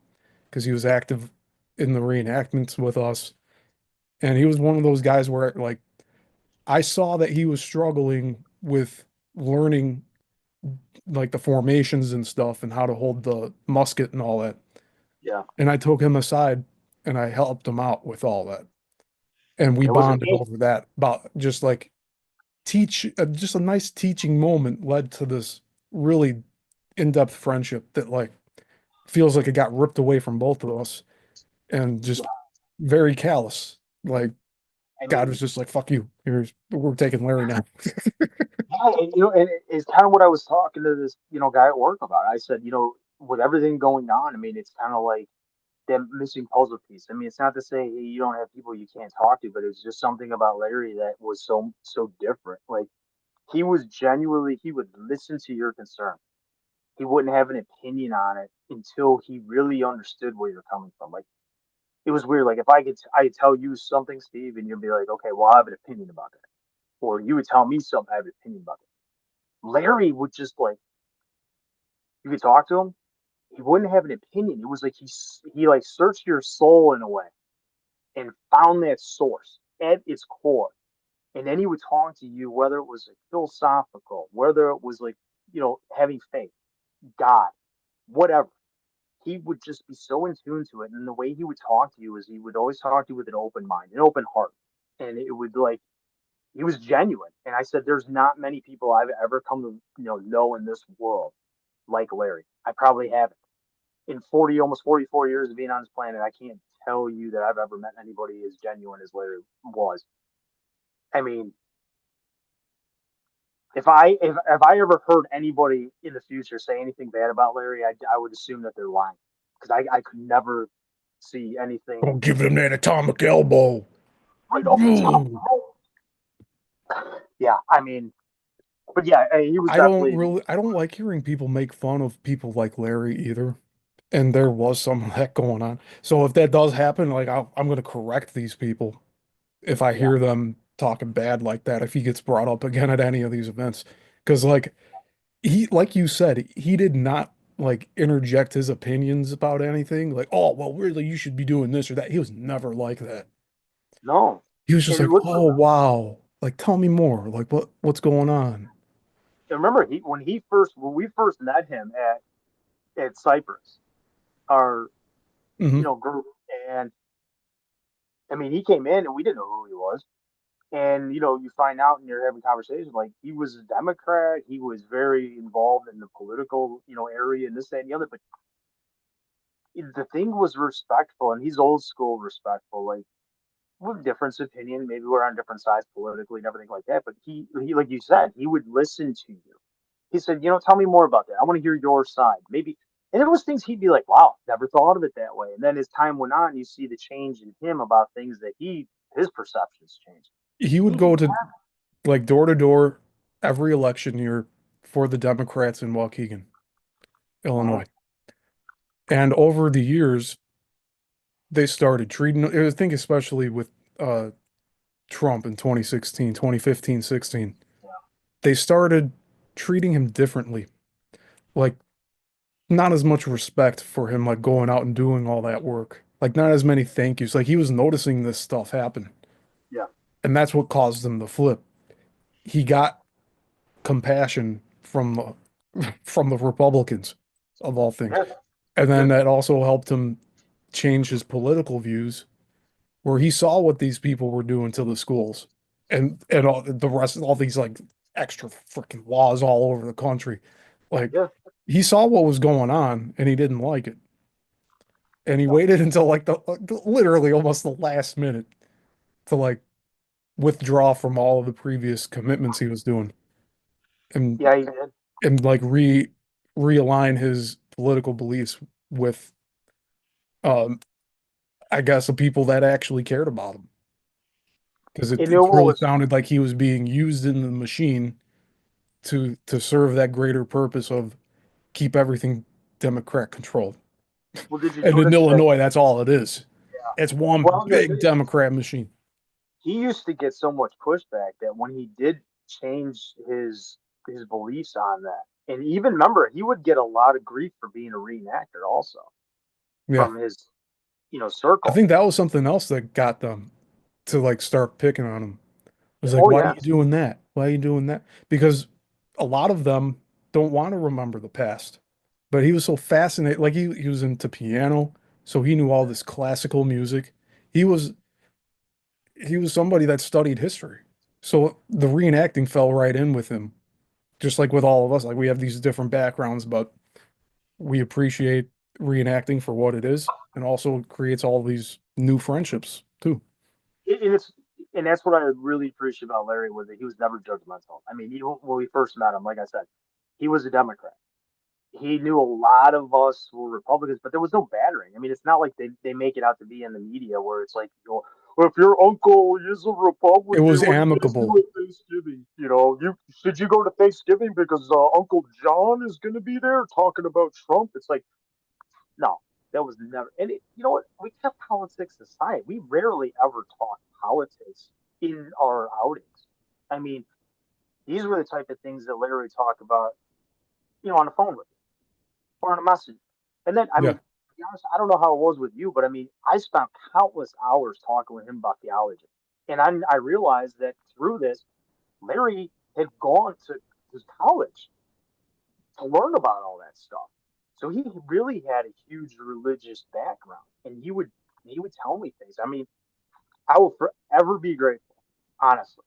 because he was active in the reenactments with us. And he was one of those guys where like I saw that he was struggling with learning like the formations and stuff and how to hold the musket and all that. Yeah. And I took him aside and I helped him out with all that. And we It was a bonded game. over that about just like just a nice teaching moment led to this really in-depth friendship that like feels like it got ripped away from both of us and just very callous. Like I God mean, was just like, fuck you. We're taking Larry now. yeah, and, and it's kind of what I was talking to this, guy at work about. I said, with everything going on, I mean, it's kind of like that missing puzzle piece. I mean, it's not to say hey, you don't have people you can't talk to, but it's just something about Larry that was so different. Like he would listen to your concern. He wouldn't have an opinion on it until he really understood where you're coming from. Like it was weird. Like if I tell you something, Steve, and you'd be like, okay, well, I have an opinion about that, or you would tell me something, I have an opinion about it. Larry would just like you could talk to him, he wouldn't have an opinion. It was like he like searched your soul in a way and found that source at its core. And then he would talk to you, whether it was like philosophical, whether it was like, having faith, God, whatever. He would just be so in tune to it. And the way he would talk to you is he would always talk to you with an open mind, an open heart. And it would like, he was genuine. And I said, there's not many people I've ever come to, know in this world like Larry. I probably haven't. In 40, almost 44 years of being on this planet, I can't tell you that I've ever met anybody as genuine as Larry was. I mean, if I ever heard anybody in the future say anything bad about Larry, I would assume that they're lying because I could never see anything Don't give him that atomic elbow. right off the top. Ooh. Yeah, I mean, but yeah, he was definitely I don't like hearing people make fun of people like Larry either. And there was some of that going on. So if that does happen, like I'm going to correct these people if I yeah. hear them talking bad like that, if he gets brought up again at any of these events. Because like like you said, he did not like interject his opinions about anything. Like, oh, well, really, you should be doing this or that. He was never like that. No, He was just and like, look, oh, wow. Like, tell me more. Like, what's going on? remember when we first met him at Cyprus, our Hmm. group, and I mean he came in and we didn't know who he was. And you find out and you're having conversations like he was a Democrat. He was very involved in the political, area and this, that, and the other. But the thing was respectful, and he's old school respectful. Like with difference of opinion, maybe we're on different sides politically and everything like that. But he, like you said, he would listen to you. He said, tell me more about that. I want to hear your side. Maybe, and there was things he'd be like, wow, never thought of it that way. And then as time went on, you see the change in him about things that his perceptions changed. He would He go didn't to like door to door every election year for the Democrats in Waukegan, have. Illinois. And over the years, they started treating, I think especially with uh, Trump in 2016, 2015, 16, they started treating him differently. Like, not as much respect for him, like going out and doing all that work. Like, not as many thank yous. Like, he was noticing this stuff happen. Yeah. And that's what caused him to flip. He got compassion from from the Republicans, of all things. Yeah. And Yeah. then that also helped him change his political views where he saw what these people were doing to the schools and all the rest of all these like extra freaking laws all over the country. Like Yeah. he saw what was going on and he didn't like it. And he waited until like literally almost the last minute to like withdraw from all of the previous commitments he was doing and Yeah, he did. like realign his political beliefs with um I guess the people that actually cared about him. Because You know it what really was sounded like he was being used in the machine to serve that greater purpose of keep everything Democrat controlled. well? Did you And in notice that? Illinois, that's all it is. It's Well, I one was gonna big say Democrat machine. he used to get so much pushback that when he did change his beliefs on that, and even remember he would get a lot of grief for being a reenactor also Yeah. from his I circle. think that was something else that got them to like start picking on him. It was like, Oh why are yeah, you doing that? Why are you doing that? Because a lot of them don't want to remember the past. But he was so fascinated, like he was into piano, so he knew all this classical music. He was he was somebody that studied history. So the reenacting fell right in with him, just like with all of us. Like we have these different backgrounds, but we appreciate reenacting for what it is, and also creates all these new friendships too. And it's and that's what I really appreciate about Larry was that he was never judgmental. I mean, even when we first met him, like I said, he was a Democrat. He knew a lot of us were Republicans, but there was no battering. I mean, it's not like they make it out to be in the media where it's like, well, if your uncle is a It Republican, was what are you guys do amicable. at Thanksgiving? You should you go to Thanksgiving because Uncle John is going to be there talking about Trump? It's like, no, that was never. And you know what? We kept politics aside. We rarely ever talked politics in our outings. I mean, these were the type of things that Larry would talk about, on the phone with you or on a message. And then, I mean, Yeah, to be honest, I don't know how it was with you, but I mean, I spent countless hours talking with him about theology. And I realized that through this, Larry had gone to his college to learn about all that stuff. So he really had a huge religious background, and he would tell me things. I mean, I will forever be grateful, honestly,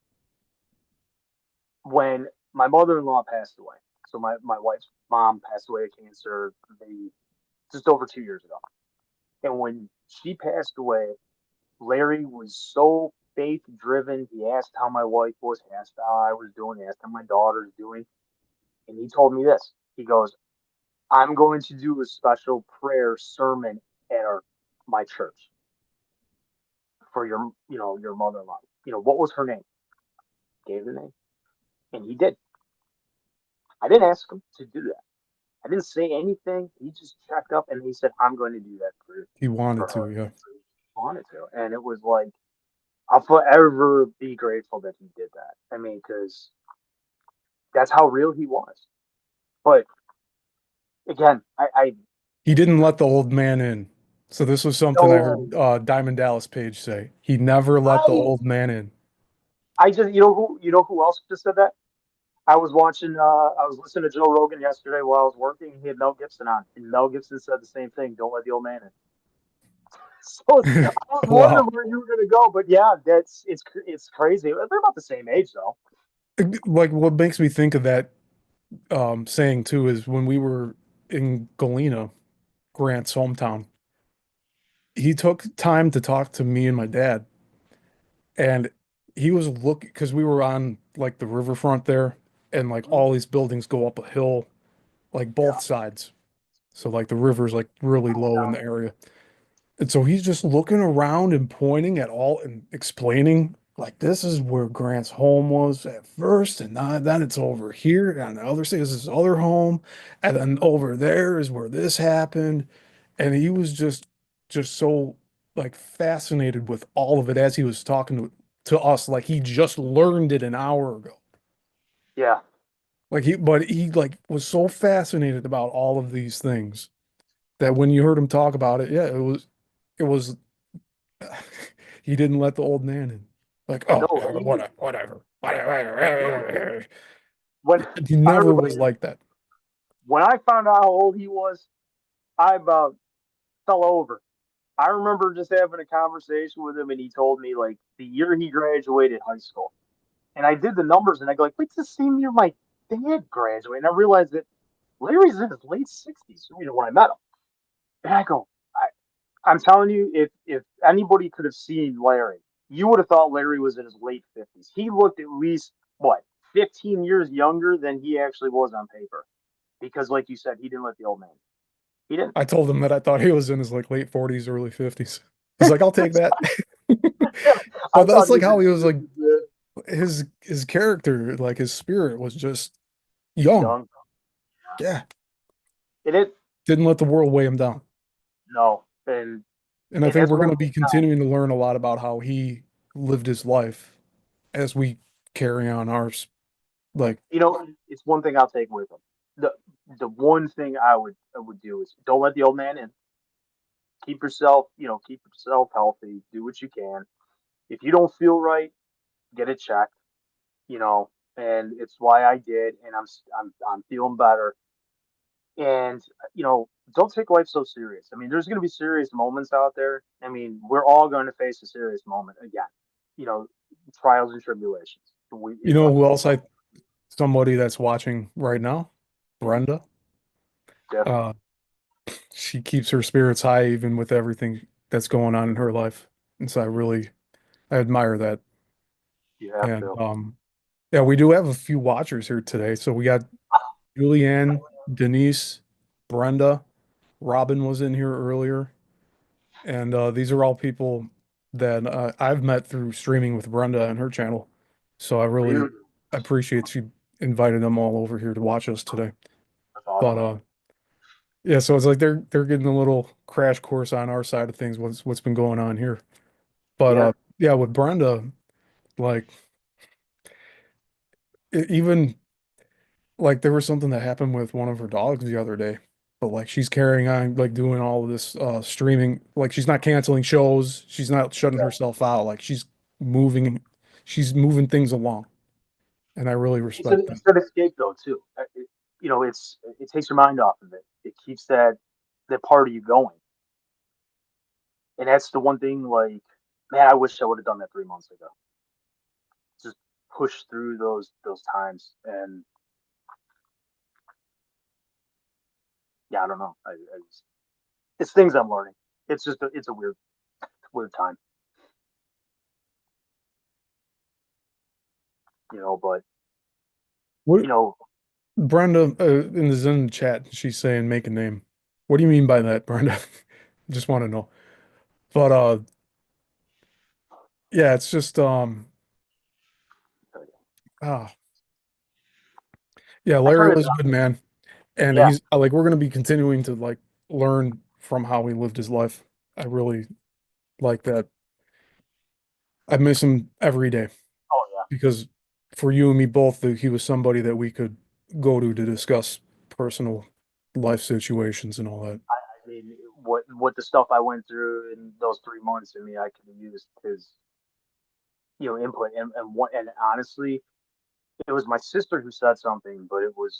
when my mother-in-law passed away. So my wife's mom passed away of cancer just over 2 years ago. And when she passed away, Larry was so faith driven. He asked how my wife was, he asked how I was doing, he asked how my daughter's doing. And he told me this. He goes, I'm going to do a special prayer sermon at my church for your mother-in-law. What was her name? Gave the name. And he did. I didn't ask him to do that. I didn't say anything. He just checked up and he said, I'm going to do that he for wanted her. to. Yeah, He wanted to. And it was like, I'll forever be grateful that he did that. I mean, because that's how real he was. But again, I he didn't let the old man in. So this was something I no, heard Diamond Dallas Page say. He never let the I old man in. I just you know who else just said that? I was listening to Joe Rogan yesterday while I was working. He had Mel Gibson on, and Mel Gibson said the same thing. Don't let the old man in. So I was wondering Wow. where you were going to go, but yeah, it's crazy. They're about the same age though. Like what makes me think of that saying too is when we were in Galena, Grant's hometown, he took time to talk to me and my dad, and he was looking because we were on like the riverfront there, and like Mhm. all these buildings go up a hill, like Yeah, both sides. So like the river's like really low in down. the area. And so he's just looking around and pointing at all and explaining, like, this is where Grant's home was at first, and then it's over here. And on the other side is his other home. And then over there is where this happened. And he was just so like fascinated with all of it as he was talking to us, like he just learned it an hour ago. Yeah, But he like was so fascinated about all of these things that when you heard him talk about it, yeah, it was he didn't let the old man in. Like, oh, no, yeah, no. whatever. When He I never remember was like that. when I found out how old he was, I about fell over. I remember just having a conversation with him, and he told me like the year he graduated high school. And I did the numbers, and I go like, "Wait, the same year my dad graduated." And I realized that Larry's in his late 60s. When I met him, and I go, I'm telling you, if anybody could have seen Larry, you would have thought Larry was in his late 50s. He looked at least what 15 years younger than he actually was on paper, because, like you said, he didn't let the old man. He didn't. I told him that I thought he was in his like late 40s, early 50s. He's like, I'll take that. I But thought that's he like was in how he his was like 50s. Yeah. his character, like his spirit was just young. Young. Yeah. And it Didn't let the world weigh him down. no, and And I and think that's we're one going to be thing. continuing to learn a lot about how he lived his life as we carry on ours. Like, It's one thing I'll take with him. The the one thing I would do is don't let the old man in. Keep yourself healthy. Do what you can. If you don't feel right, get it checked. You know, and it's why I did, and I'm feeling better. And don't take life so serious. I mean, there's going to be serious moments out there. I mean, we're all going to face a serious moment again. You know, trials and tribulations. You know who else somebody that's watching right now? Mhm. Brenda. Definitely, Uh, she keeps her spirits high even with everything that's going on in her life. And so I admire that. you have And to. yeah, we do have a few watchers here today. So we got Julianne, Denise, Brenda, Robin was in here earlier. And these are all people that I've met through streaming with Brenda and her channel. So I really Dude, appreciate she invited them all over here to watch us today. that's But awesome. yeah, so it's like they're getting a little crash course on our side of things, what's been going on here. But Yeah. yeah, with Brenda, like even like there was something that happened with one of her dogs the other day. But like she's carrying on like doing all of this streaming, like she's not canceling shows, she's not shutting Yeah. herself out, like moving she's moving things along. And I really respect that. It's an escape though too. It takes your mind off of it. It keeps that part of you going, and that's the one thing. Like, man, I wish I would have done that 3 months ago. Just push through those times, and yeah, I don't know. It's things I'm learning. It's a weird time, but What you know, Brenda in the Zen chat, she's saying make a name. What do you mean by that, Brenda? Just want to know. But yeah, it's just ah yeah, I Larry try to was a good man. And yeah. he's like we're gonna be continuing to like learn from how he lived his life. I really like that. I miss him every day Oh yeah. because for you and me both, he was somebody that we could go to discuss personal life situations and all that. I mean, what the stuff I went through in those 3 months. I mean, I could have used his input, and honestly, it was my sister who said something, but it was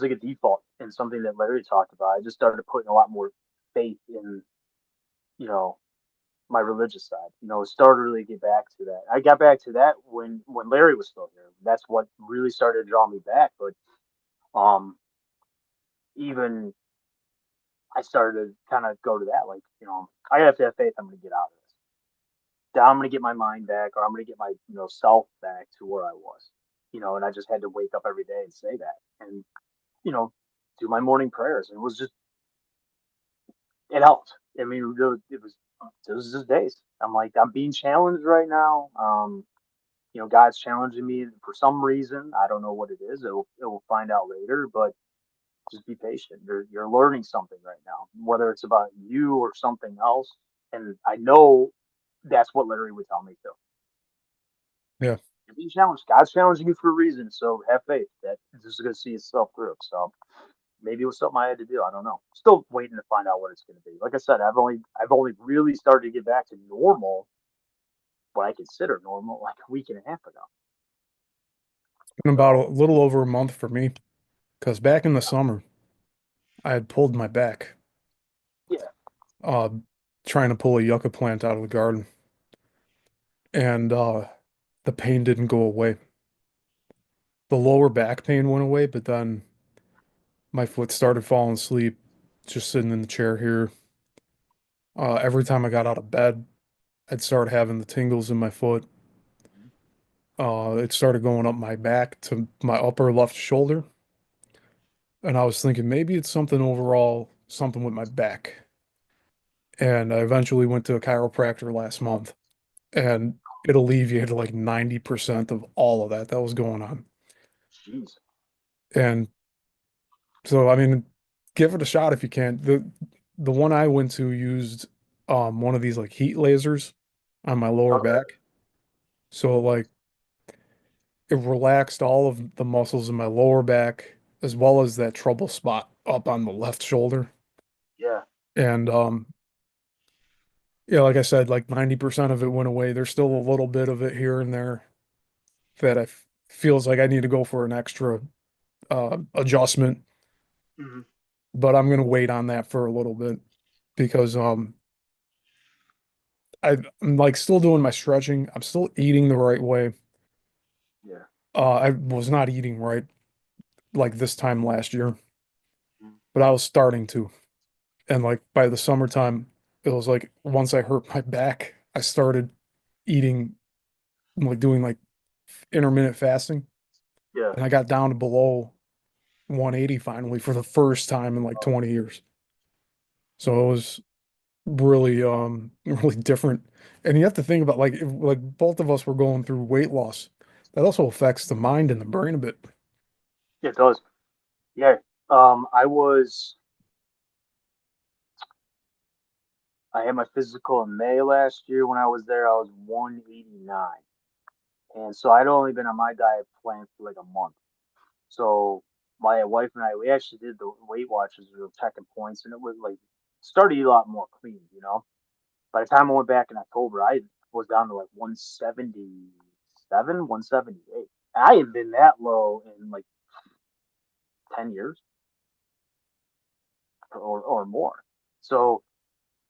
like a default and something that Larry talked about. I just started putting a lot more faith in you know my religious side. It started to really get back to that. I got back to that when Larry was still here. That's what really started to draw me back. But um, even I started to kind of go to that, like I have to have faith. I'm going to get out of this. That I'm going to get my mind back, or I'm going to get my self back to where I was. And I just had to wake up every day and say that, and you know do my morning prayers. And it helped. I mean, it was just days. I'm like, I'm being challenged right now. God's challenging me for some reason. I don't know what it is. It will find out later, but just be patient. You're learning something right now, whether it's about you or something else. And I know that's what Larry would tell me too. Yeah. You're being challenged. God's challenging you for a reason, so have faith that this is going to see itself through. So maybe it was something I had to do. I don't know. Still waiting to find out what it's going to be. Like I said, I've only really started to get back to normal, what I consider normal, like a week and a half ago. Been about a So little over a month for me because back in the summer I had pulled my back yeah, uh trying to pull a yucca plant out of the garden and the pain didn't go away. The lower back pain went away, but then my foot started falling asleep just sitting in the chair here. Every time I got out of bed, I'd start having the tingles in my foot. It started going up my back to my upper left shoulder. And I was thinking maybe it's something overall, something with my back. And I eventually went to a chiropractor last month and it alleviated like 90% of all of that was going on. jeez. And so, I mean, give it a shot if you can. The one I went to used one of these like heat lasers on my lower Okay. back. So like it relaxed all of the muscles in my lower back as well as that trouble spot up on the left shoulder. Yeah. And yeah, like I said, like 90% of it went away. There's still a little bit of it here and there that feels like I need to go for an extra adjustment, Hmm. but I'm gonna wait on that for a little bit because I'm like still doing my stretching. I'm still eating the right way. Yeah. I was not eating right like this time last year, Mhm. but I was starting to. And like by the summertime, it was like once I hurt my back, I started eating like doing like intermittent fasting, Yeah. and I got down to below 180 finally for the first time in like 20 years. So it was really really different. And you have to think about like if like both of us were going through weight loss, that also affects the mind and the brain a bit. Yeah, it does. Yeah. I was. I had my physical in May last year. When I was there, I was 189, and so I'd only been on my diet plan for like a month. So my wife and I, we actually did the Weight Watchers. We were checking points, and it was like started to eat a lot more clean. By the time I went back in October, I was down to like 177, 178. I had been that low in like 10 years or more. So,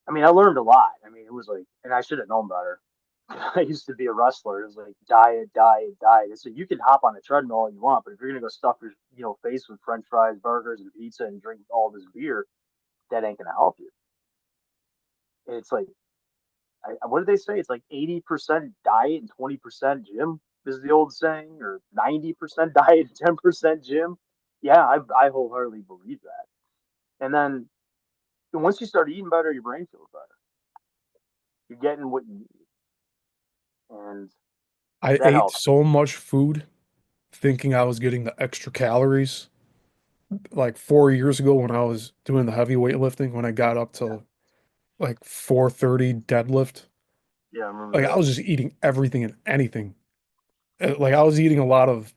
I mean, I learned a lot. I mean, it was like, and I should have known better. I used to be a wrestler. It was like diet, diet, diet. So you can hop on a treadmill all you want, but if you're gonna go stuff your face with French fries, burgers, and pizza, and drink all this beer, that ain't gonna help you. It's like, what did they say? It's like 80% diet and 20% gym is the old saying, or 90% diet, 10% gym. Yeah, I wholeheartedly believe that. And then once you start eating better, your brain feels better. You're getting what you need, and I that ate helps. so much food thinking I was getting the extra calories like 4 years ago when I was doing the heavy weightlifting when I got up Yeah, to like 430 deadlift. yeah, I remember Like I that. was just eating everything and anything. Like I was eating a lot of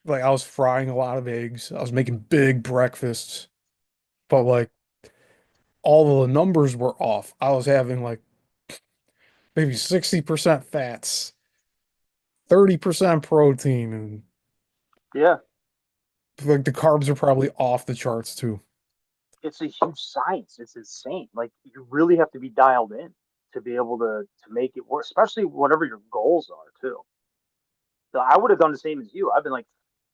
like I was frying a lot of eggs. I was making big breakfasts, but like all of the numbers were off. I was having like maybe 60% fats, 30% protein, and Yeah, like the carbs are probably off the charts too. it's a huge science. It's insane. Like you really have to be dialed in to be able to make it work, especially whatever your goals are too. So I would have done the same as you. I've been like,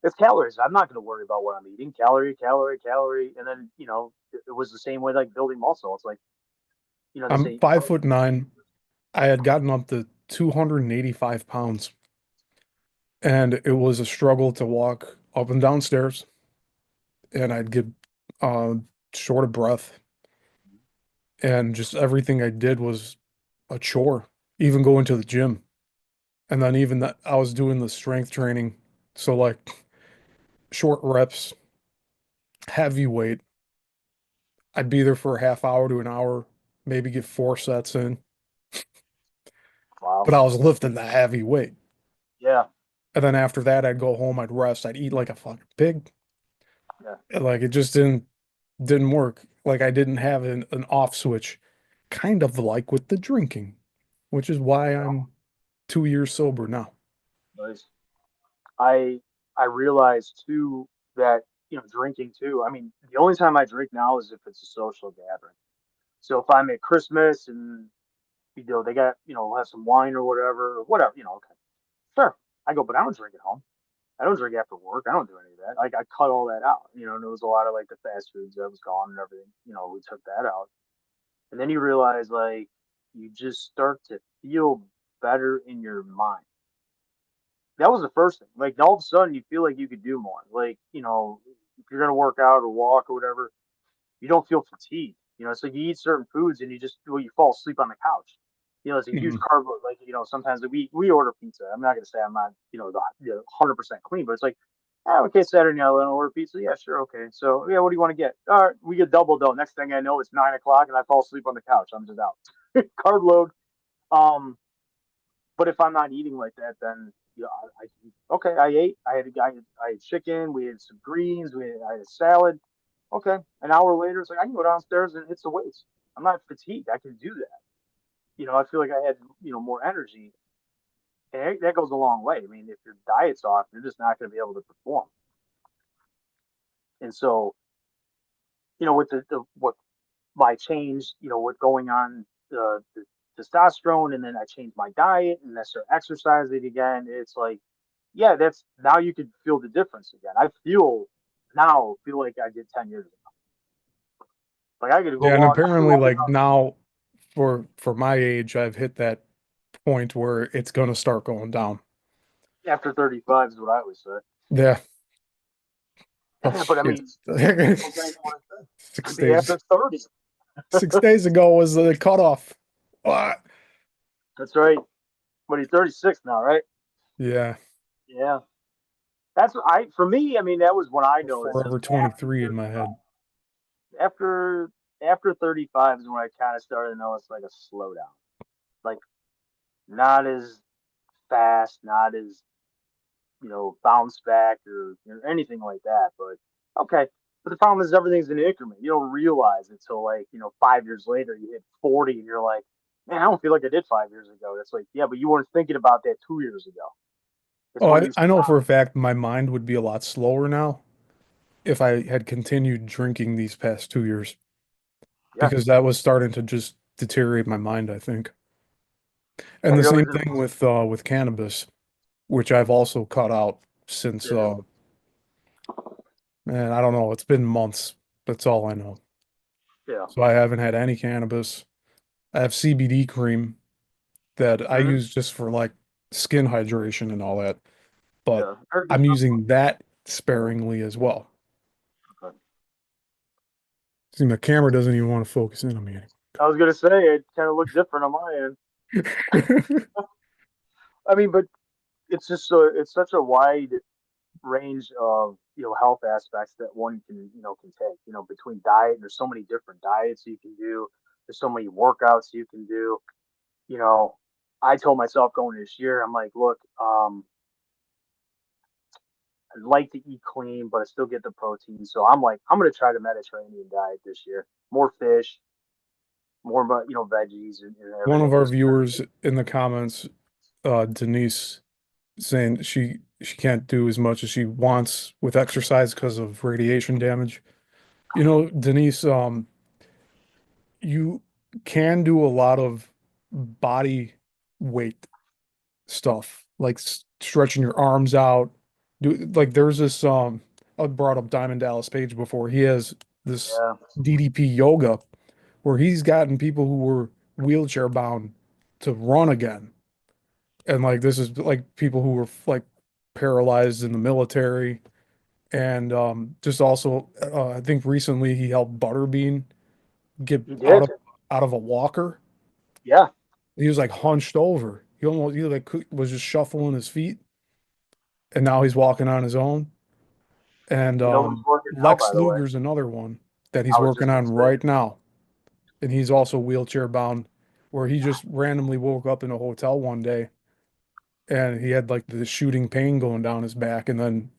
it's calories. I'm not going to worry about what I'm eating. Calorie, calorie, calorie, and then it was the same way like building muscle. It's like they I'm say, 5'9". I had gotten up to 285 pounds, and it was a struggle to walk up and down stairs, and I'd get uh, short of breath, and just everything I did was a chore, even going to the gym. And then even that I was doing the strength training, so like short reps, heavy weight. I'd be there for a half hour to an hour, maybe get 4 sets in, wow, but I was lifting the heavy weight. yeah, And then after that, I'd go home, I'd rest, I'd eat like a fucking pig. yeah, And like it just didn't work. Like I didn't have an off switch, kind of like with the drinking, which is why I'm 2 years sober now. nice. I I realized too that drinking too. I mean, the only time I drink now is if it's a social gathering. So if I'm at Christmas and they got have some wine or whatever, okay, sure, I go, but I don't drink at home. I don't drink after work. I don't do any of that. Like I cut all that out. And there was a lot of like the fast foods that was gone and everything. We took that out, and then you realize like you just start to feel better in your mind. That was the first thing. Like all of a sudden, you feel like you could do more. Like if you're gonna work out or walk or whatever, you don't feel fatigued. So you eat certain foods and you fall asleep on the couch. It's a huge Mhm. carb load. Like sometimes we order pizza. I'm not gonna say I'm not 100% clean, but it's like, okay, Saturday night I want to order pizza. Yeah, sure, okay. So yeah, what do you want to get? All right, we get double dough. Next thing I know, it's 9 o'clock and I fall asleep on the couch. I'm just out. Carb load. Um, but if I'm not eating like that, then okay, I ate. I had chicken. We had some greens. I had a salad. Okay, an hour later, it's like I can go downstairs and hit the weights. I'm not fatigued. I can do that. I feel like I had more energy. And that goes a long way. I mean, if your diet's off, you're just not going to be able to perform. And so, with the what my change, with going on the testosterone, and then I changed my diet, and I start exercising again. It's like, yeah, that's now you can feel the difference again. I feel like I did 10 years ago. Like I could go Yeah, and walk. I could apparently walk like now for my age, I've hit that point where it's gonna start going down. after 35 is what I always say. Yeah. Oh But I shit. mean, okay, what I say. I Six mean, days. after 30. 6 days ago was the cutoff. What? That's right. But he's 36 now, right? Yeah. Yeah. That's what for me, I mean, that was when I noticed Forever is 23 in my head. after after 35 is when I kind of started to notice like a slowdown. Like not as fast, not as, bounce back or anything like that. But okay. But the problem is everything's in an increment. You don't realize it till like, 5 years later you hit 40 and you're like, man, I don't feel like I did 5 years ago. It's like, yeah, but you weren't thinking about that 2 years ago. It's Oh, when I, you I know stop. for a fact my mind would be a lot slower now if I had continued drinking these past 2 years Yeah. because that was starting to just deteriorate my mind, I think. Yeah, And the you're same always thing with cannabis, which I've also cut out since yeah, man, I don't know, it's been months. That's all I know. yeah. So I haven't had any cannabis. I have CBD cream that I Hmm. use just for like skin hydration and all that, but Yeah. Very good I'm stuff. using that sparingly as well. Okay. See, my camera doesn't even want to focus in on me I was gonna say it kind of looked different on my end. anymore. I mean, but it's such a wide range of health aspects that one can take between diet. There's so many different diets you can do. There's so many workouts you can do. You know, I told myself going this year, I'm like, look, I like to eat clean, but I still get the protein. So I'm like, I'm gonna try the Mediterranean diet this year. More fish, more veggies and One everything. of our Just viewers in the comments, Denise, saying she can't do as much as she wants with exercise because of radiation damage. You know, Denise, you can do a lot of body weight stuff, like stretching your arms out. Do like there's this I brought up Diamond Dallas Page before. He has this yeah, DDP yoga where he's gotten people who were wheelchair bound to run again. And like this is like people who were like paralyzed in the military and just also I think recently he helped Butterbean get he did. out of a walker. Yeah, He was like hunched over. He like was just shuffling his feet, and now he's walking on his own. And you know who's working now, by Lex the way. Luger's another one that I he's was working just gonna on say, right now, and he's also wheelchair bound, where he just randomly woke up in a hotel one day, and he had like the shooting pain going down his back, and then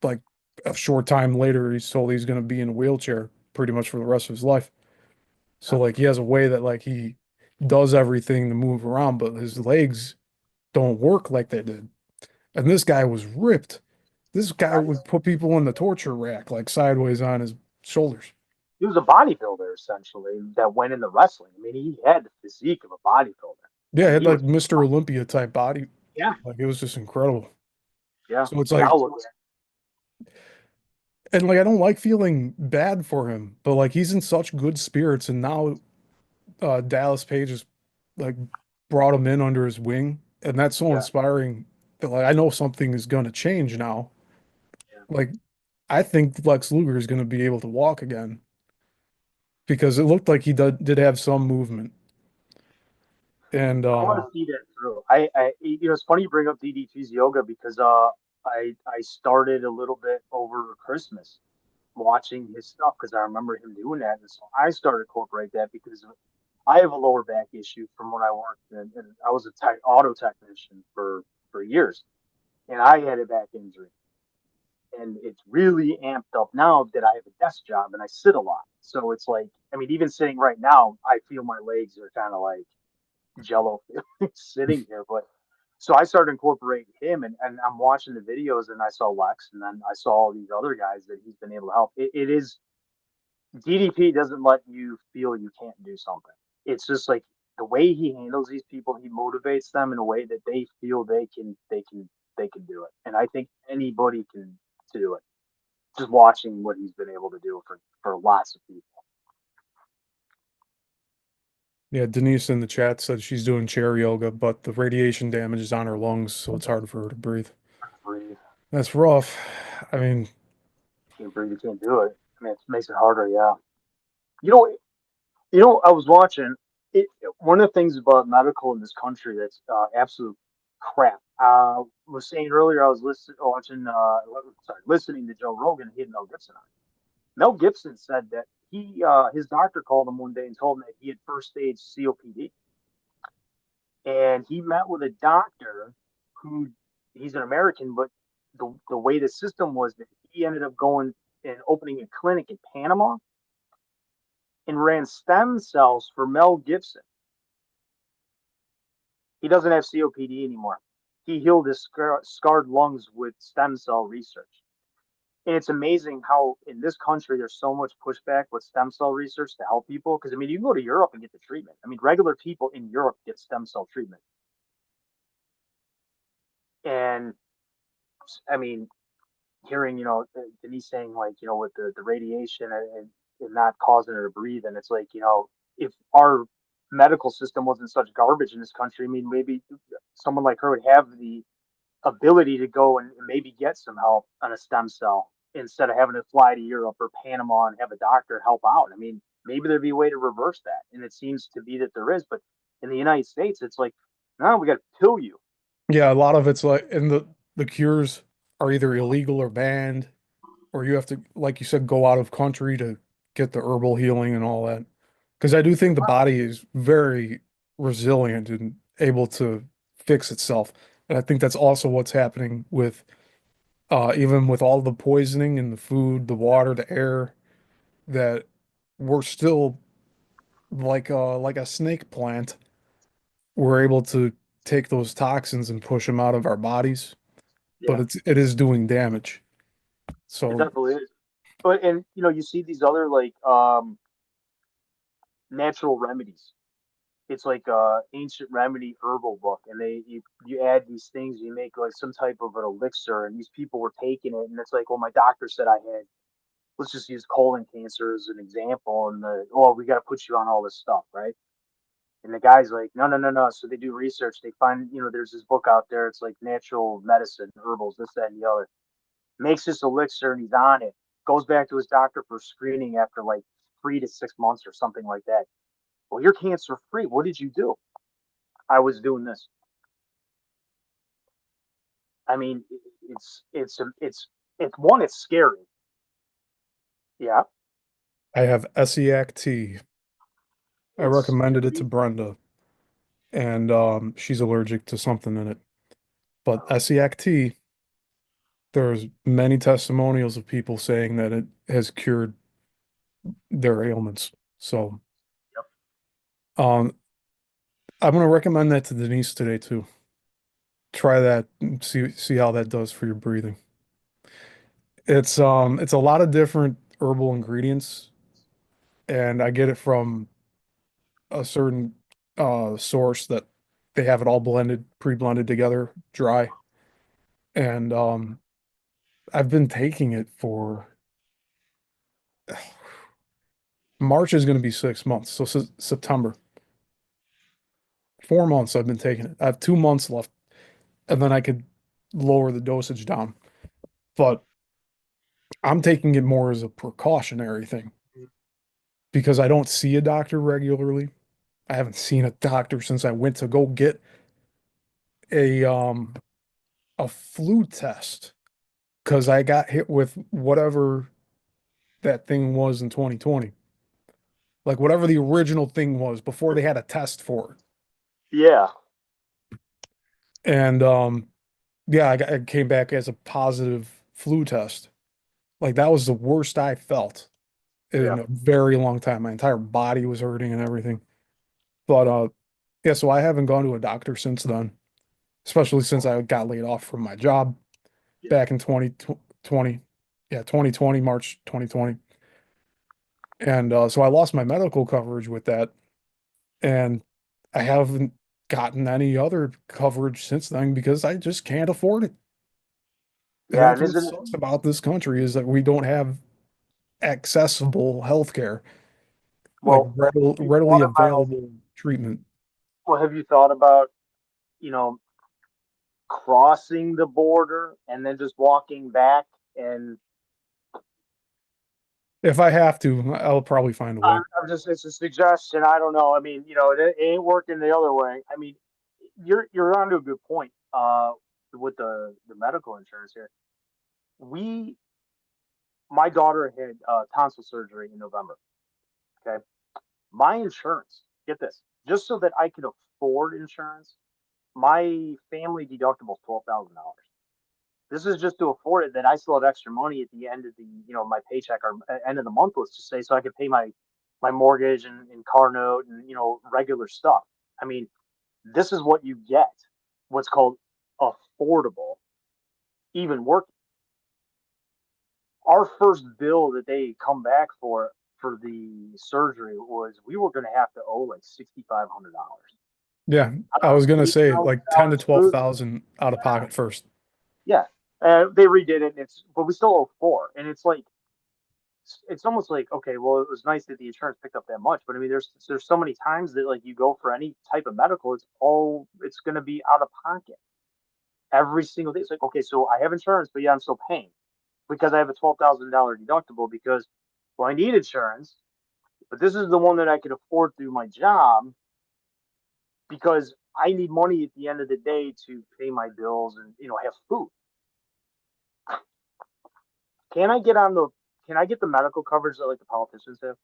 like a short time later, he's told he's going to be in a wheelchair pretty much for the rest of his life. So like he has a way that like he does everything to move around, but his legs don't work like they did. And this guy was ripped. This guy nice. would put people in the torture rack like sideways on his shoulders. He was a bodybuilder essentially that went into wrestling. I mean, he had the physique of a bodybuilder. I Yeah, he mean, had he like was Mr. Olympia type body. yeah, Like it was just incredible. yeah. So it's Now like, look, and like I don't like feeling bad for him, but like he's in such good spirits, and now Dallas Page has like brought him in under his wing, and that's so yeah, inspiring that like I know something is going to change now. yeah. Like I think Lex Luger is going to be able to walk again because it looked like he did have some movement. And I want to see that through. It's funny you bring up DDT's yoga because I started a little bit over Christmas watching his stuff because I remember him doing that, and so I started to incorporate that because I have a lower back issue from when I worked and I was a auto technician for years, and I had a back injury, and it's really amped up now that I have a desk job and I sit a lot. So it's like, I mean, even sitting right now, I feel my legs are kind of like jello sitting here, but So I started incorporating him, and I'm watching the videos, and I saw Lex, and then I saw all these other guys that he's been able to help. It is DDP doesn't let you feel you can't do something. It's just like the way he handles these people, he motivates them in a way that they feel they can do it. And I think anybody can do it. Just watching what he's been able to do for lots of people. Yeah, Denise in the chat said she's doing chair yoga, but the radiation damage is on her lungs, so it's hard for her to breathe. Breathe. That's rough. I mean, Can't breathe, you can't do it. I mean, it makes it harder. Yeah. You know, I was watching it. One of the things about medical in this country that's absolute crap. Was saying earlier, I was listening to Joe Rogan. He had Mel Gibson on. Mel Gibson said that his doctor called him one day and told him that he had first stage COPD, and he met with a doctor who he's an American, but the way the system was that he ended up going and opening a clinic in Panama and ran stem cells for Mel Gibson. He doesn't have COPD anymore. He healed his scarred lungs with stem cell research. And it's amazing how in this country there's so much pushback with stem cell research to help people. Because I mean, you can go to Europe and get the treatment. I mean, regular people in Europe get stem cell treatment. And I mean, hearing Denise saying like with the radiation and not causing her to breathe, and it's like if our medical system wasn't such garbage in this country, I mean maybe someone like her would have the ability to go and maybe get some help on a stem cell instead of having to fly to Europe or Panama and have a doctor help out. I mean, maybe there'd be a way to reverse that. And it seems to be that there is, but in the United States, it's like, no, we got to kill you. yeah, a lot of it's like, and the cures are either illegal or banned, or you have to, like you said, go out of country to get the herbal healing and all that. Because I do think the body is very resilient and able to fix itself. And I think that's also what's happening with even with all the poisoning in the food, the water, the air, that we're still like a snake plant. We're able to take those toxins and push them out of our bodies, but Yeah, it is doing damage. it So definitely is. But, and, you see these other like natural remedies. It's like ancient remedy herbal book, and you add these things, you make like some type of an elixir, and these people were taking it, and it's like, well, my doctor said I had, let's just use colon cancer as an example, and we got to put you on all this stuff, right? And the guy's like, no, no, no, no. So they do research. They find, there's this book out there. It's like natural medicine, herbals, this, that, and the other. Makes this elixir, and he's on it. Goes back to his doctor for screening after like 3 to 6 months or something like that. Well, you're cancer free. What did you do? I was doing this. I mean, it's scary. Yeah, I have Essiac tea. I it's recommended it to scary. Brenda, and she's allergic to something in it. But Oh, Essiac tea, there's many testimonials of people saying that it has cured their ailments. So yep. um, I'm gonna recommend that to Denise today too. Try that and see how that does for your breathing. It's a lot of different herbal ingredients, and I get it from a certain source that they have it all blended, pre-blended together, dry. And I've been taking it for March is going to be 6 months, so September. 4 months I've been taking it. I have 2 months left, and then I could lower the dosage down. But I'm taking it more as a precautionary thing because I don't see a doctor regularly. I haven't seen a doctor since I went to go get a um a flu test because I got hit with whatever that thing was in 2020. Like whatever the original thing was before they had a test for Yeah, it. And yeah, I came back as a positive flu test. Like that was the worst I felt yeah. in a very long time. My entire body was hurting and everything. But yeah, so I haven't gone to a doctor since then. especially since I got laid off from my job back in 2020. Yeah, 2020, March 2020. And so I lost my medical coverage with that. And I haven't gotten any other coverage since then because I just can't afford it. And Yeah, that's and what isn't it? sucks about this country is that we don't have accessible healthcare, like Well, have you readily thought about? available treatment. Well, have you thought about, you know, crossing the border and then just walking back? And If I have to, I'll probably find a way. I'm just, it's a suggestion. I don't know. I mean, it ain't working the other way. I mean, you're onto a good point. With the medical insurance here, we my daughter had tonsil surgery in November. Okay, my insurance. Get this, just so that I could afford insurance, my family deductible is $12,000. This is just to afford it. That I still have extra money at the end of the my paycheck or end of the month, let's just say, so I could pay my mortgage and car note and regular stuff. I mean, this is what you get. What's called affordable, even working. Our first bill that they come back for the surgery was we were going to have to owe like $6,500. Yeah, I I was don't know, gonna eight say thousand like 10 to dollars. 12,000 out of pocket first. Yeah, they redid it. And but we still owe four, and it's like it's almost like, okay, well, it was nice that the insurance picked up that much, but I mean, there's so many times that like you go for any type of medical, it's going to be out of pocket every single day. It's like, okay, so I have insurance, but yeah, I'm still paying because I have a $12,000 deductible because, well, I need insurance, but this is the one that I could afford through my job because I need money at the end of the day to pay my bills and have food. Can I get on the? Can I get the medical coverage that like the politicians have?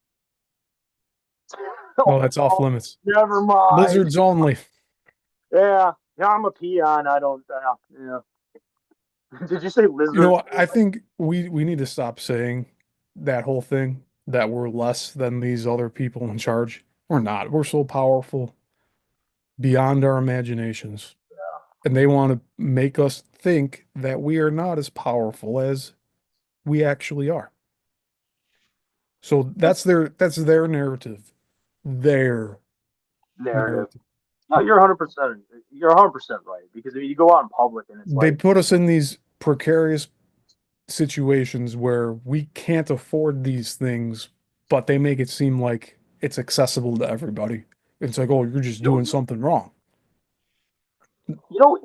No, that's off Oh, limits. never mind. Lizards only. Yeah, yeah, I'm a peon. I don't. Yeah. Did you say You lizard? know, I think we need to stop saying that whole thing that we're less than these other people in charge. We're not. We're so powerful beyond our imaginations. And they want to make us think that we are not as powerful as we actually are. So that's their narrative. Their Narrative. narrative. No, you're 100%. You're 100% right because I mean, you go out in public and it's They like, put us in these precarious situations where we can't afford these things, but they make it seem like it's accessible to everybody. It's like, oh, you're just you know, doing something wrong. you know.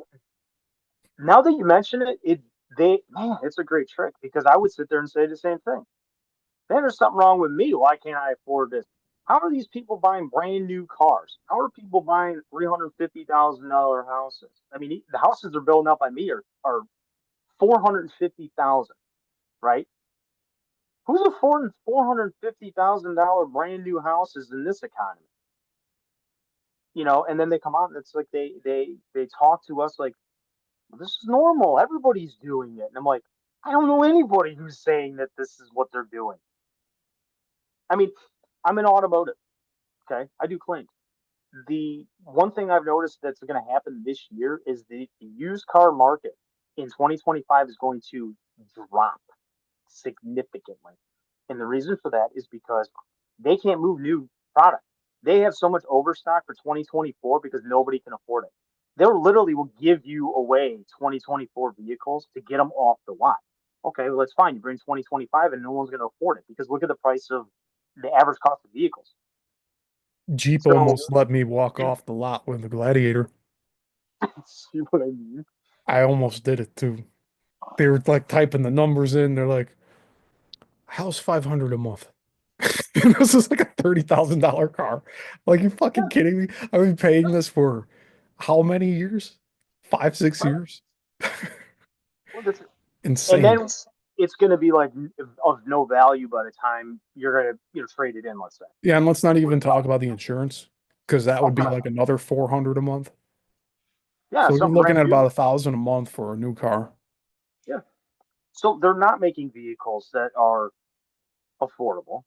Now that you mention it, it's a great trick because I would sit there and say the same thing. Man, there's something wrong with me. Why can't I afford this? How are these people buying brand new cars? How are people buying $350,000 houses? I mean, the houses they're building up by me are 450,000, right? Who's affording $450,000 brand new houses in this economy? And then they come out and it's like they talk to us like, well, this is normal. Everybody's doing it. And I'm like, I don't know anybody who's saying that this is what they're doing. I mean, I'm in automotive. Okay, I do claims. The one thing I've noticed that's going to happen this year is the used car market in 2025 is going to drop significantly. And the reason for that is because they can't move new product. They have so much overstock for 2024 because nobody can afford it. They literally will give you away 2024 vehicles to get them off the lot. Okay, well, that's fine. You bring 2025 and no one's going to afford it because look at the price of the average cost of vehicles. Jeep So, almost let me walk off the lot with the Gladiator. see what I mean? I almost did it too. They were like typing the numbers in. They're like, how's 500 a month? And this is like a $30,000 car. Like, you fucking kidding me? I've been paying this for how many years? 5, 6 Right. years? Well, that's, and Insane. then it's going to be like of no value by the time you're going to trade it in. Let's say. Yeah, and let's not even talk about the insurance because that would be Okay. like another 400 a month. Yeah, So you're something looking brand at about new. 1,000 a month for a new car. Yeah. So they're not making vehicles that are affordable.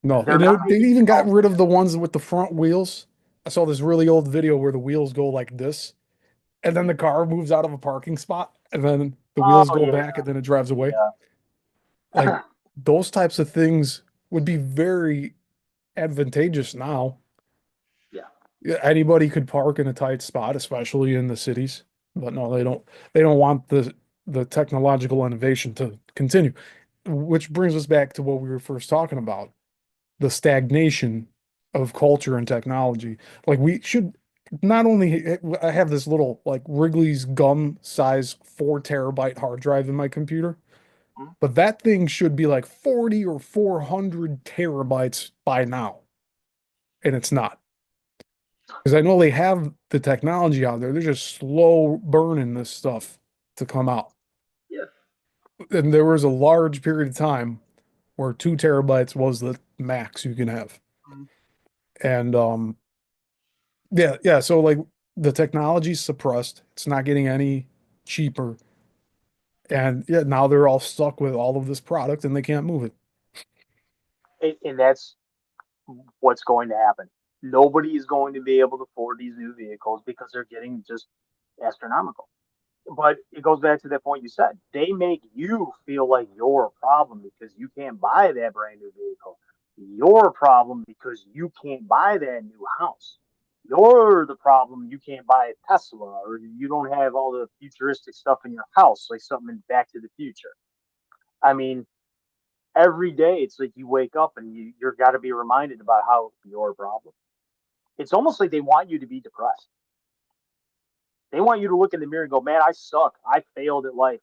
No, They're and not they making even got vehicles. rid of the ones with the front wheels. I saw this really old video where the wheels go like this, and then the car moves out of a parking spot, and then the wheels Oh go yeah, back, and then it drives away. Like yeah. those types of things would be very advantageous now. Yeah. Yeah, anybody could park in a tight spot, especially in the cities. But no, they don't. They don't want the technological innovation to continue. Which brings us back to what we were first talking about, the stagnation of culture and technology. Like we should not only I have this little like Wrigley's gum size 4 terabyte hard drive in my computer, Mhm. but that thing should be like 40 or 400 terabytes by now, and it's not. Because I know they have the technology out there. They're just slow burning this stuff to come out. Yeah. And there was a large period of time where 2 terabytes was the max you can have. Mhm. And yeah, yeah. So like the technology's suppressed. It's not getting any cheaper. And yeah, now they're all stuck with all of this product and they can't move it. And that's what's going to happen. Nobody is going to be able to afford these new vehicles because they're getting just astronomical. But it goes back to that point you said. They make you feel like you're a problem because you can't buy that brand new vehicle. You're a problem because you can't buy that new house. You're the problem. You can't buy a Tesla or you don't have all the futuristic stuff in your house, like something in Back to the Future. I mean, every day it's like you wake up and you're got to be reminded about how you're a problem. It's almost like they want you to be depressed. They want you to look in the mirror and go, man, I suck. I failed at life.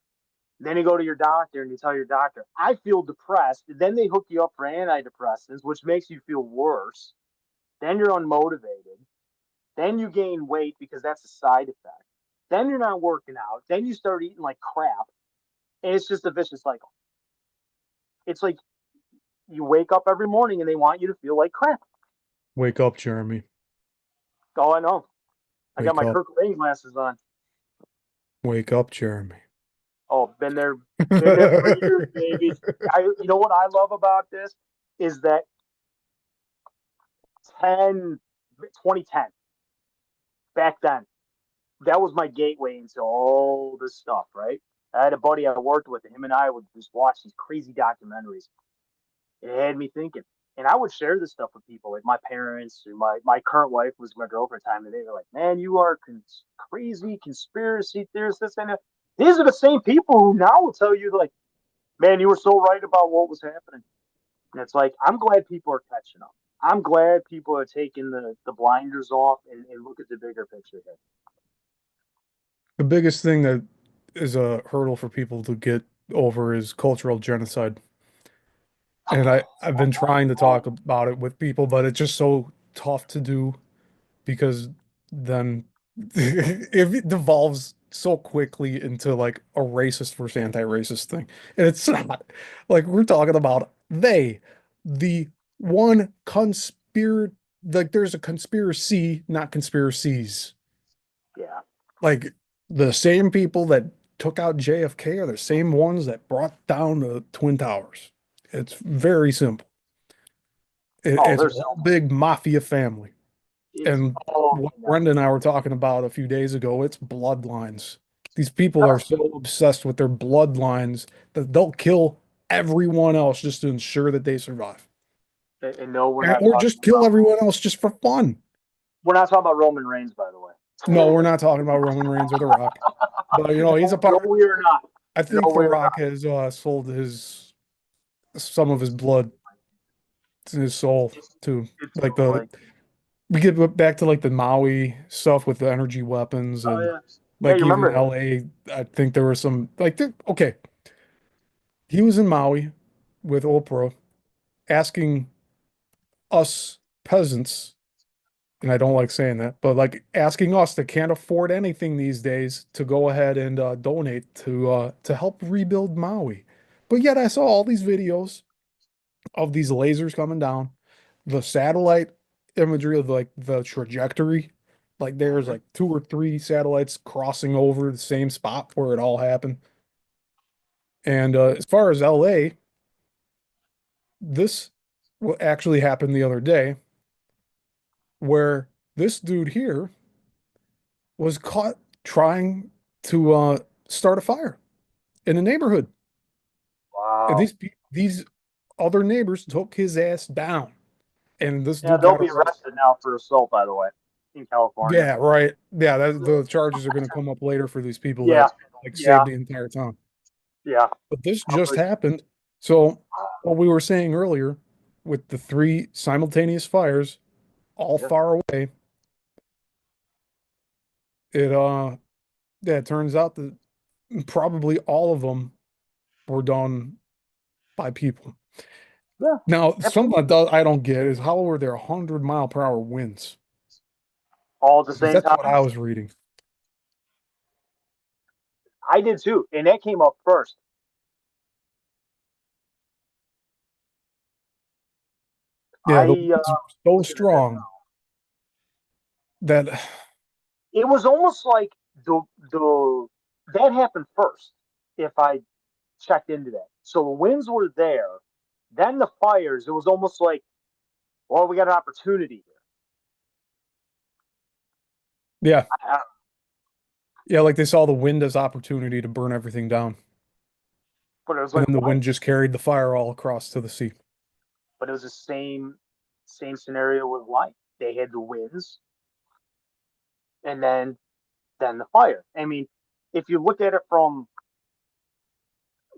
Then you go to your doctor and you tell your doctor, I feel depressed. Then they hook you up for antidepressants, which makes you feel worse. Then you're unmotivated. Then you gain weight because that's a side effect. Then you're not working out. Then you start eating like crap. And it's just a vicious cycle. It's like you wake up every morning and they want you to feel like crap. Wake up, Jeremy. Oh, I know. I got Wake my up. Kirk Cobain glasses on. Wake up, Jeremy. Oh, been there for years, baby. You know what I love about this is that 2010, back then, that was my gateway into all this stuff, right? I had a buddy I worked with, and him and I would just watch these crazy documentaries. It had me thinking. And I would share this stuff with people, like my parents, or my current wife was my girlfriend at the time, and they were like, man, you are crazy conspiracy theorists, this and that. These are the same people who now will tell you, like, man, you were so right about what was happening. And it's like, I'm glad people are catching up. I'm glad people are taking the blinders off and look at the bigger picture here. The biggest thing that is a hurdle for people to get over is cultural genocide. And I've been trying to talk Oh, about it with people, but it's just so tough to do because then it devolves so quickly into like a racist versus anti-racist thing. And it's not like we're talking about the one like there's a conspiracy, not conspiracies. yeah. Like the same people that took out JFK are the same ones that brought down the Twin Towers. It's very simple. Oh, It's there's one so much. big mafia family. It's And oh what my Brenda and I were talking about a few days ago, it's bloodlines. These people are god. so obsessed with their bloodlines that they'll kill everyone else just to ensure that they survive. And no, we're not Or talking just kill about everyone else just for fun. we're not talking about Roman Reigns, by the way. No, we're not talking about Roman Reigns or The Rock. But you know, he's a No, no, part. we are not. I No, think The we're Rock not. has sold his some of his blood, his soul to It's like so the like, we get back to like the Maui stuff with the energy weapons oh and yeah, yeah. like You even remember him? LA. I think there were some like okay, he was in Maui with Oprah asking us peasants, and I don't like saying that, but like asking us that can't afford anything these days to go ahead and donate to help rebuild Maui. But yet I saw all these videos of these lasers coming down, the satellite imagery of like the trajectory. Like there's Hmm. like 2 or 3 satellites crossing over the same spot where it all happened. And as far as LA, this what actually happened the other day, where this dude here was caught. trying to start a fire in a neighborhood. And Wow. these other neighbors took his ass down. And this Yeah, dude they'll got be arrested. arrested now for assault, by the way, in California. Yeah, right. Yeah, the charges are going to come up later for these people Yeah, that like yeah, saved the entire town. yeah. But this How just could happened. So what we were saying earlier with the three simultaneous fires all yeah. far away, it yeah, it turns out that probably all of them were done by people. Yeah, Now, something absolutely. I don't get is how were there 100-mile-per-hour winds? All at the Because same that's time. what I was reading. I did too, and that came up first. Yeah, the I winds were so looking at this strong now. that It was almost like the that happened first. If I checked into that, so the winds were there, then the fires. It was almost like, well, we got an opportunity here. yeah, I, yeah, like they saw the wind as opportunity to burn everything down. but it was And like, then the why? wind just carried the fire all across to the sea. But it was the same scenario with life. They had the winds, and then the fire. I mean, if you look at it from,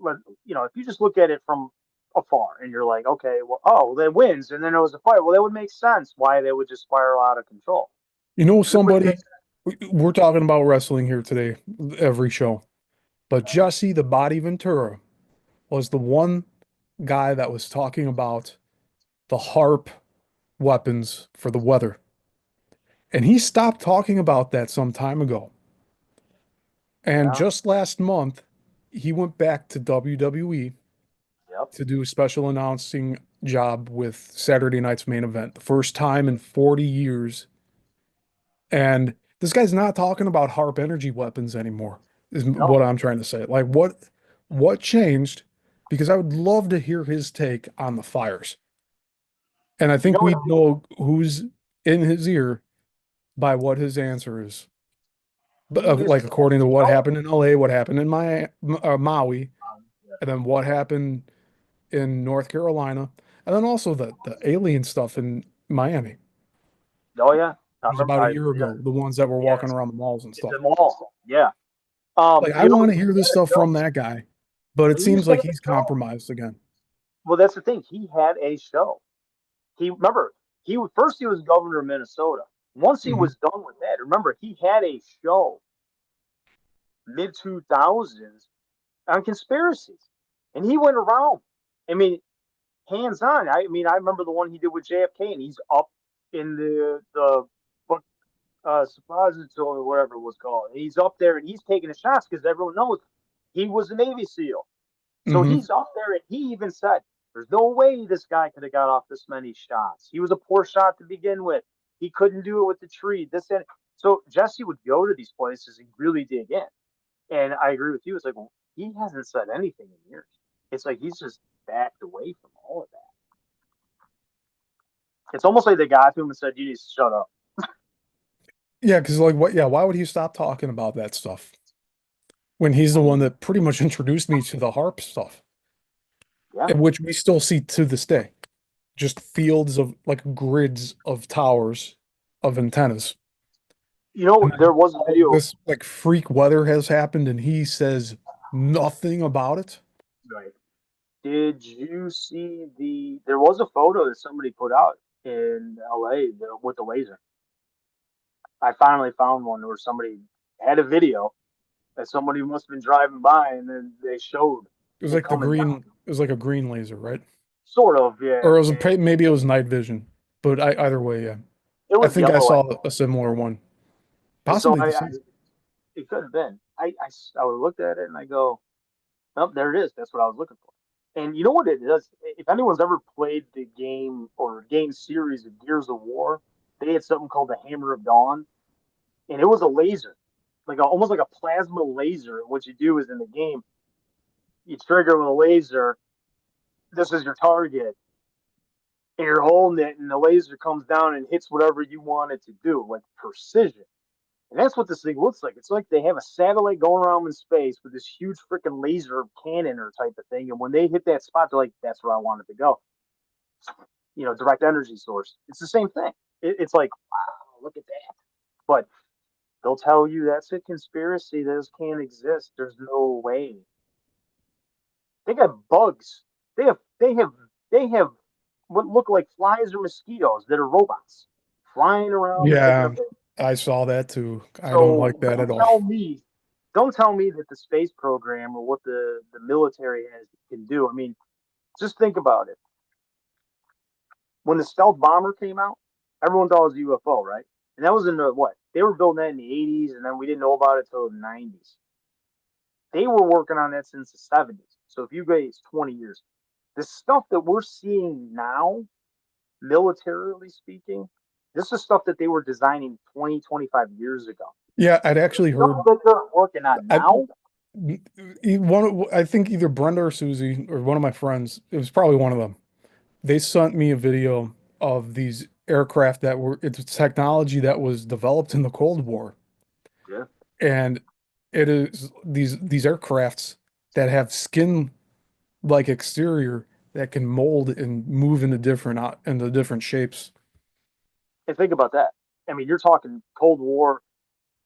if you just look at it from afar, and you're like, okay, well, oh, the winds, and then there was a fire. Well, that would make sense why they would just spiral out of control. You know, It would make somebody, we're talking about wrestling here today, every show, but Jesse the Body Ventura was the one guy that was talking about the HARP weapons for the weather. And he stopped talking about that some time ago. And Yeah. just last month, he went back to WWE Yep. to do a special announcing job with Saturday night's main event, the first time in 40 years. And this guy's not talking about HARP energy weapons anymore, is No. what I'm trying to say. Like what changed? Because I would love to hear his take on the fires. And I You think know what? we'd know who's in his ear by what his answer is. But He used like to. according to You what know. happened in LA, what happened in Maui, Yeah. and then what happened in North Carolina, and then also the alien stuff in Miami. It Oh yeah. I was remember. about a year ago, the ones that were Yeah. walking around the malls and It's stuff. a mall. Yeah. Like I You know, want to he hear this had a stuff show. from that guy, but it He used seems to like have a he's show. compromised again. Well, that's the thing. He had a show. He remember first he was governor of Minnesota. Once he Hmm. was done with that, remember he had a show mid 2000s on conspiracies, and he went around. I mean, hands on. I mean, I remember the one he did with JFK, and he's up in the book suppository or whatever it was called. And he's up there and he's taking the shots because everyone knows he was a Navy SEAL. So Hmm. he's up there and he even said, "There's no way this guy could have got off this many shots. He was a poor shot to begin with. He couldn't do it with the tree. This and so Jesse would go to these places and really dig in. And I agree with you. It's like, well, he hasn't said anything in years. It's like he's just backed away from all of that. It's almost like they got to him and said, "You need to shut up." Yeah, because like what? Yeah, why would he stop talking about that stuff when he's the one that pretty much introduced me to the harp stuff, Yeah. and which we still see to this day, just fields of like grids of towers of antennas. You know, And then there was a all video. this like freak weather has happened, and he says nothing about it. Right. Did you see there was a photo that somebody put out in LA with the laser. I finally found one where somebody had a video that somebody must have been driving by and then they showed It was it like the coming green. down. It was like a green laser, right? Sort of, yeah. Or it was And maybe it was night vision, but either way, yeah. it I was think I yellow, I saw think. a similar one, And so possibly the same. it could have been. I would looked at it and I go, oh, there it is. That's what I was looking for. And you know what it is? If anyone's ever played the game or game series of Gears of War, they had something called the Hammer of Dawn, and it was a laser, almost like a plasma laser. What you do is in the game, you trigger with a laser. This is your target, and you're holding it, and the laser comes down and hits whatever you want it to do, like precision. And that's what this thing looks like. It's like they have a satellite going around in space with this huge freaking laser cannon or type of thing. And when they hit that spot, they're like, that's where I want it to go. Direct energy source. It's the same thing. It's like, wow, look at that. But they'll tell you that's a conspiracy. Those can't exist. There's no way. They got bugs. They have they have they have what look like flies or mosquitoes that are robots flying around the freaking Yeah, thing. I saw that too. I don't like So that at all. don't tell me that the space program or what the military can do. I mean, just think about it. When the stealth bomber came out, everyone thought it was a UFO, right? And that was in the what? They were building that in the 80s, and then we didn't know about it until the 90s. They were working on that since the 70s. So if you guys 20 years, the stuff that we're seeing now, militarily speaking, this is stuff that they were designing 20, 25 years ago. Yeah, I'd The actually stuff heard that they're working on I now, I think either Brenda or Susie or one of my friends, it was probably one of them. They sent me a video of these aircraft that were it's technology that was developed in the Cold War. yeah, And it is these aircrafts that have skin like exterior that can mold and move into different shapes. and think about that. I mean, you're talking Cold War,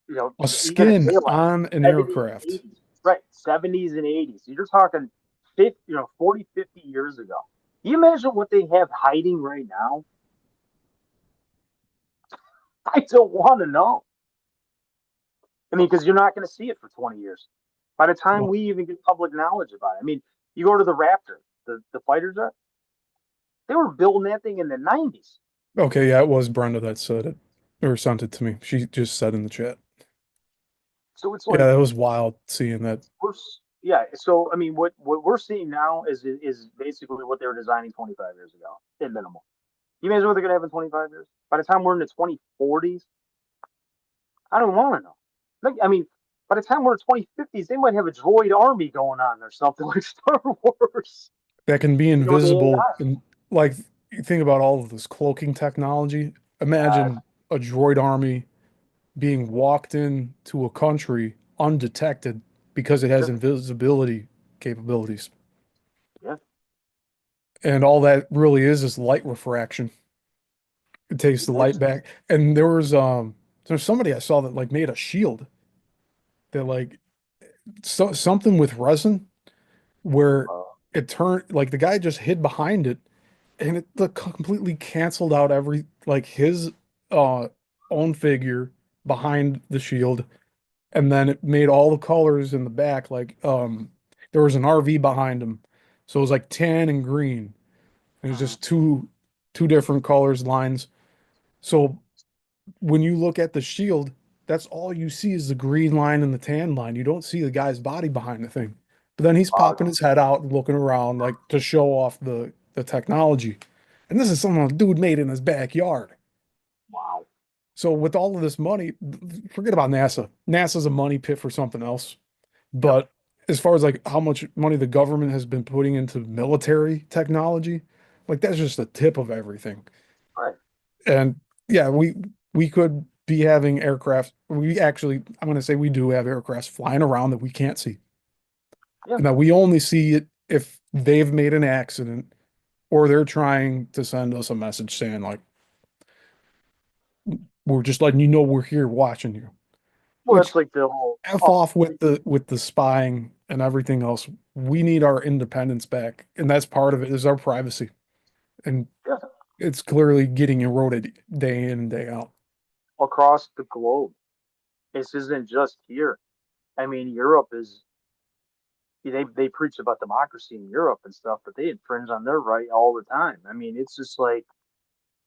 A even a skin day like on an 70s and aircraft. 80s, right? 70s and 80s. So you're talking 50, 40, 50 years ago. Can you imagine what they have hiding right now? I don't want to know. I mean, because you're not going to see it for 20 years. By the time Well, we even get public knowledge about it, I mean, you go to the Raptor, the fighter jet, they were building that thing in the 90s. okay, yeah, it was Brenda that said it or sent it to me. She just said in the chat. So it's Yeah, like, that was wild seeing that. yeah. So, I mean, what we're seeing now is basically what they were designing 25 years ago, at minimum. You imagine what they're going to have in 25 years? By the time we're in the 2040s, I don't want to know. Like, I mean, by the time we're in 2050s, they might have a droid army going on or something like Star Wars. That can be The invisible AI. and like you think about all of this cloaking technology. Uh, Imagine a droid army being walked into a country undetected because it has yeah, invisibility capabilities. yeah, And all that really is light refraction. It takes the light back. And there's somebody I saw that like made a shield that like something with resin where uh, it turned like the guy just hid behind it and it like, completely canceled out every like his uh own figure behind the shield, and then it made all the colors in the back like there was an RV behind him, so it was like tan and green, and it's uh, just two different colors lines. So when you look at the shield, that's all you see is the green line and the tan line. You don't see the guy's body behind the thing. But then he's uh, popping his head out and looking around like to show off the technology. And this is something a dude made in his backyard. wow. So with all of this money, forget about NASA. NASA's a money pit for something else. Yep. But as far as like how much money the government has been putting into military technology, like that's just the tip of everything. Right. And yeah, we could be having aircraft. We actually, I'm going to say we do have aircrafts flying around that we can't see, Yeah. and that we only see it if they've made an accident or they're trying to send us a message saying like we're just letting you know we're here watching you. Well, Which that's like the whole. F Oh, off with the spying and everything else. We need our independence back, and that's part of it is our privacy, and yeah. it's clearly getting eroded day in and day out. Across the globe. This isn't just here. I mean, Europe is. They preach about democracy in Europe and stuff, but they infringe on their right all the time. I mean, it's just like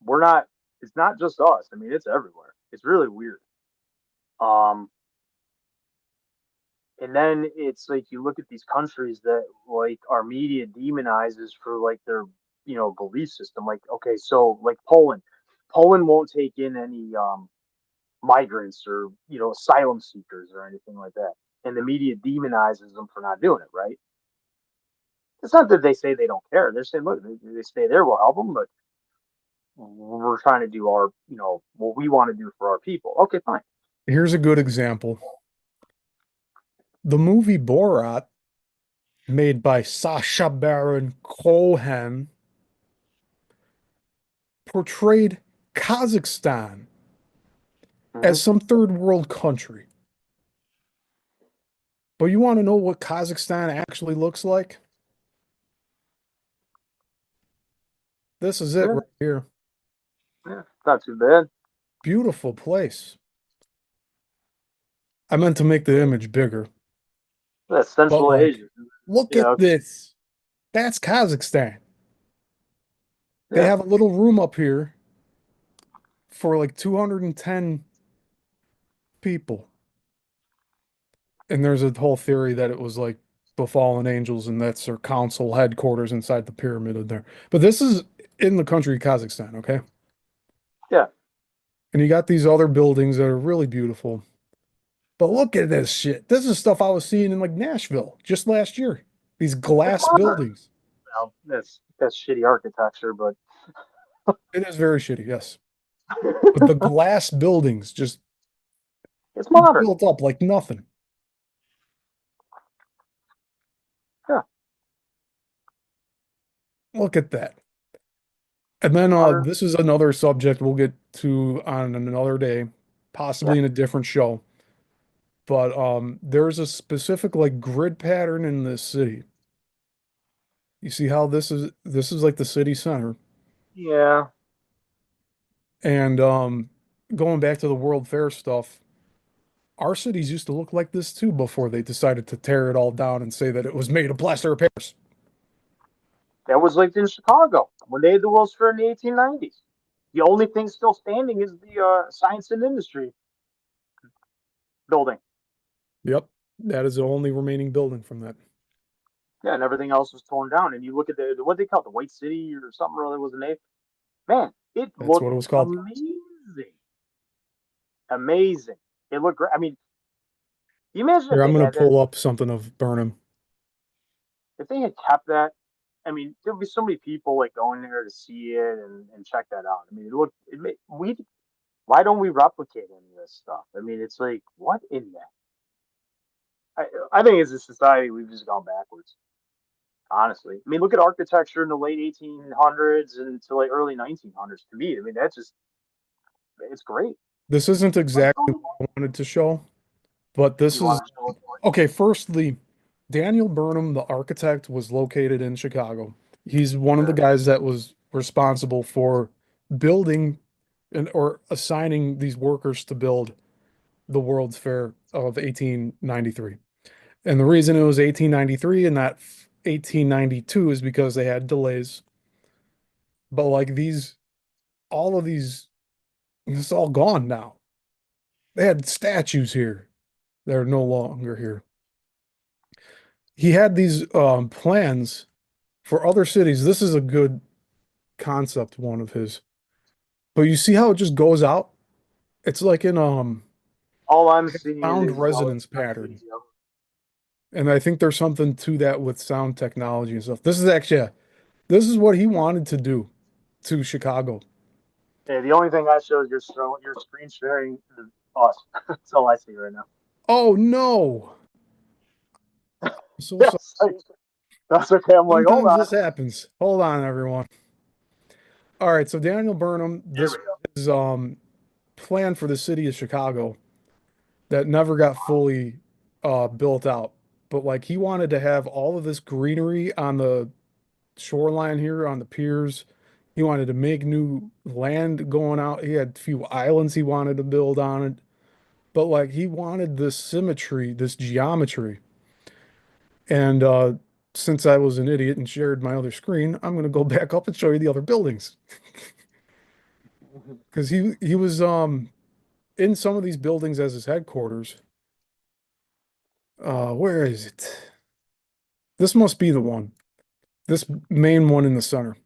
we're not. It's not just us. I mean, it's everywhere. It's really weird. Um, and then it's like you look at these countries that like our media demonizes for like their belief system. Like okay, so like Poland won't take in any migrants or asylum seekers or anything like that, and the media demonizes them for not doing it. Right? It's not that they say they don't care. They're saying, look, they stay there, we'll help them, but we're trying to do our what we want to do for our people. Okay, fine. Here's a good example. The movie Borat, made by Sacha Baron Cohen, portrayed Kazakhstan as Hmm. some third world country. But you want to know what Kazakhstan actually looks like? This is it Yeah, right here. yeah, not too bad. Beautiful place. I meant to make the image bigger, That's but Central like, Asia. look You at know, this. That's Kazakhstan. They yeah. have a little room up here for like 210 people. And there's a whole theory that it was like the fallen angels, and that's their council headquarters inside the pyramid in there. But this is in the country of Kazakhstan, okay? Yeah. And you got these other buildings that are really beautiful. But look at this shit. This is stuff I was seeing in like Nashville just last year. These It's glass modern. buildings. Well, that's shitty architecture, but It is very shitty, yes. But the glass buildings just it's modern. built up like nothing. Yeah, Look at that. And then modern. this is another subject we'll get to on another day, Yeah. possibly in a different show. But there's a specific like grid pattern in this city. You see how this is like the city center. Yeah. And going back to the World Fair stuff, our cities used to look like this too before they decided to tear it all down and say that it was made of plaster of Paris. That was like in Chicago when they had the World's Fair in the 1890s. The only thing still standing is the Science and Industry building. Yep, that is the only remaining building from that. Yeah, and everything else was torn down. And you look at what they call it, the White City or something or other was the name. Man, it That's looked what it was called. amazing. Amazing. It looked great. I mean, you imagine Here, if I'm they gonna had that, pull up something of Burnham. if they had kept that. I mean, there'd be so many people like going there to see it and check that out. I mean, it looked, it made, we, why don't we replicate any of this stuff? I mean, it's like, what in that? I think as a society, we've just gone backwards. Honestly, I mean, look at architecture in the late 1800s and to like early 1900s. To me, I mean, that's just it's great. This isn't What's exactly going what on? I wanted to show, but this You is want to show it? okay. Firstly, Daniel Burnham, the architect, was located in Chicago. He's one of the Sure. guys that was responsible for building and or assigning these workers to build the World's Fair of 1893. And the reason it was 1893 and not 1892 is because they had delays. But like all of these, it's all gone now. They had statues here. They're no longer here. He had these plans for other cities. This is a good concept one of his. But you see how it just goes out? It's like in All I'm like a seeing sound is resonance pattern. And I think there's something to that with sound technology and stuff. This is actually this is what he wanted to do to Chicago. yeah, the only thing I show is your screen sharing us. That's all I see right now. Oh no. So sorry. Yes, that's okay. I'm like, hold Sometimes on. this happens. Hold on, everyone. All right, so Daniel Burnham, There this we go. is plan for the city of Chicago that never got fully built out. But like he wanted to have all of this greenery on the shoreline here on the piers. He wanted to make new land going out. He had a few islands he wanted to build on it. But like he wanted this symmetry, this geometry. And since I was an idiot and shared my other screen, I'm going to go back up and show you the other buildings. Because he was in some of these buildings as his headquarters. Where is it? This must be the one. This main one in the center.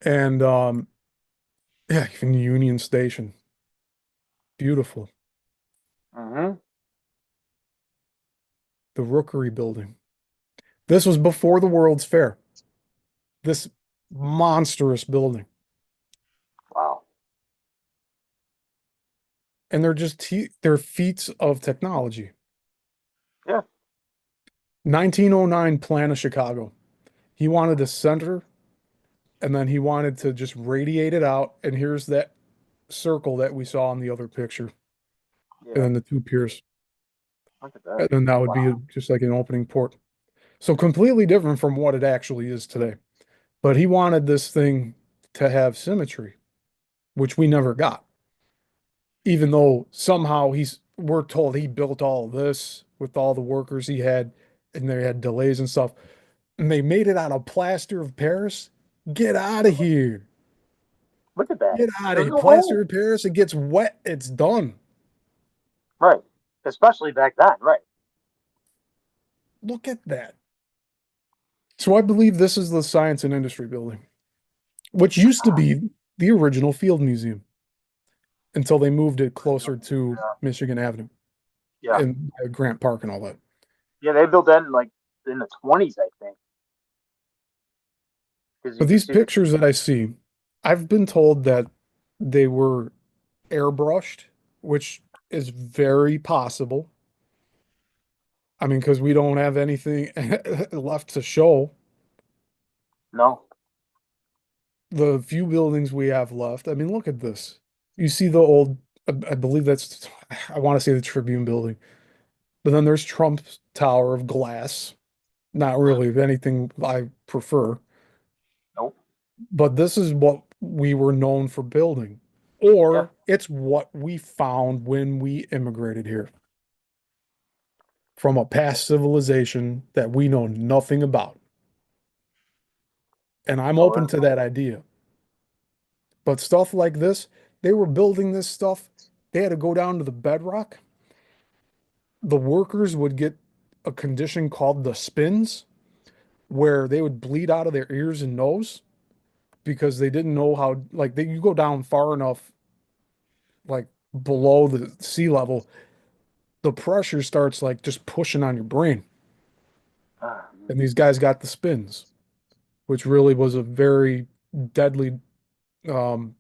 And yeah, in Union Station. Beautiful. Mm-hmm. The Rookery Building. This was before the World's Fair. This monstrous building. Wow. and they're feats of technology. Yeah. 1909 plan of Chicago. He wanted a center, and then he wanted to just radiate it out. And here's that circle that we saw in the other picture, and Yeah. then the two piers, Look at that. and then that would be Wow. just like an opening port. So completely different from what it actually is today. But he wanted this thing to have symmetry, which we never got. Even though somehow we're told he built all of this with all the workers he had, and they had delays and stuff, and they made it out of plaster of Paris. Get out of here. Look at that. Get out of There's here. no Plaster hole. of Paris, it gets wet, it's done. Right. Especially back then. Right. Look at that. So I believe this is the Science and Industry Building, which used to be the original Field Museum until they moved it closer to Yeah. Michigan Avenue Yeah. and Grant Park and all that. Yeah. They built that in like in the 20s, I think, because you But can these see the. pictures that I see, I've been told that they were airbrushed, which is very possible. I mean, because we don't have anything left to show. No. The few buildings we have left. I mean, look at this. You see the old, I believe I want to say the Tribune building, but then there's Trump's Tower of Glass. Not really anything I prefer, Nope. but this is what we were known for building, Yeah. or it's what we found when we immigrated here from a past civilization that we know nothing about. And I'm Oh, open to that idea. But stuff like this, they were building this stuff. They had to go down to the bedrock. The workers would get a condition called the spins, where they would bleed out of their ears and nose because they didn't know how, like, you go down far enough, like below the sea level, the pressure starts like just pushing on your brain. ah, And these guys got the spins, which really was a very deadly um,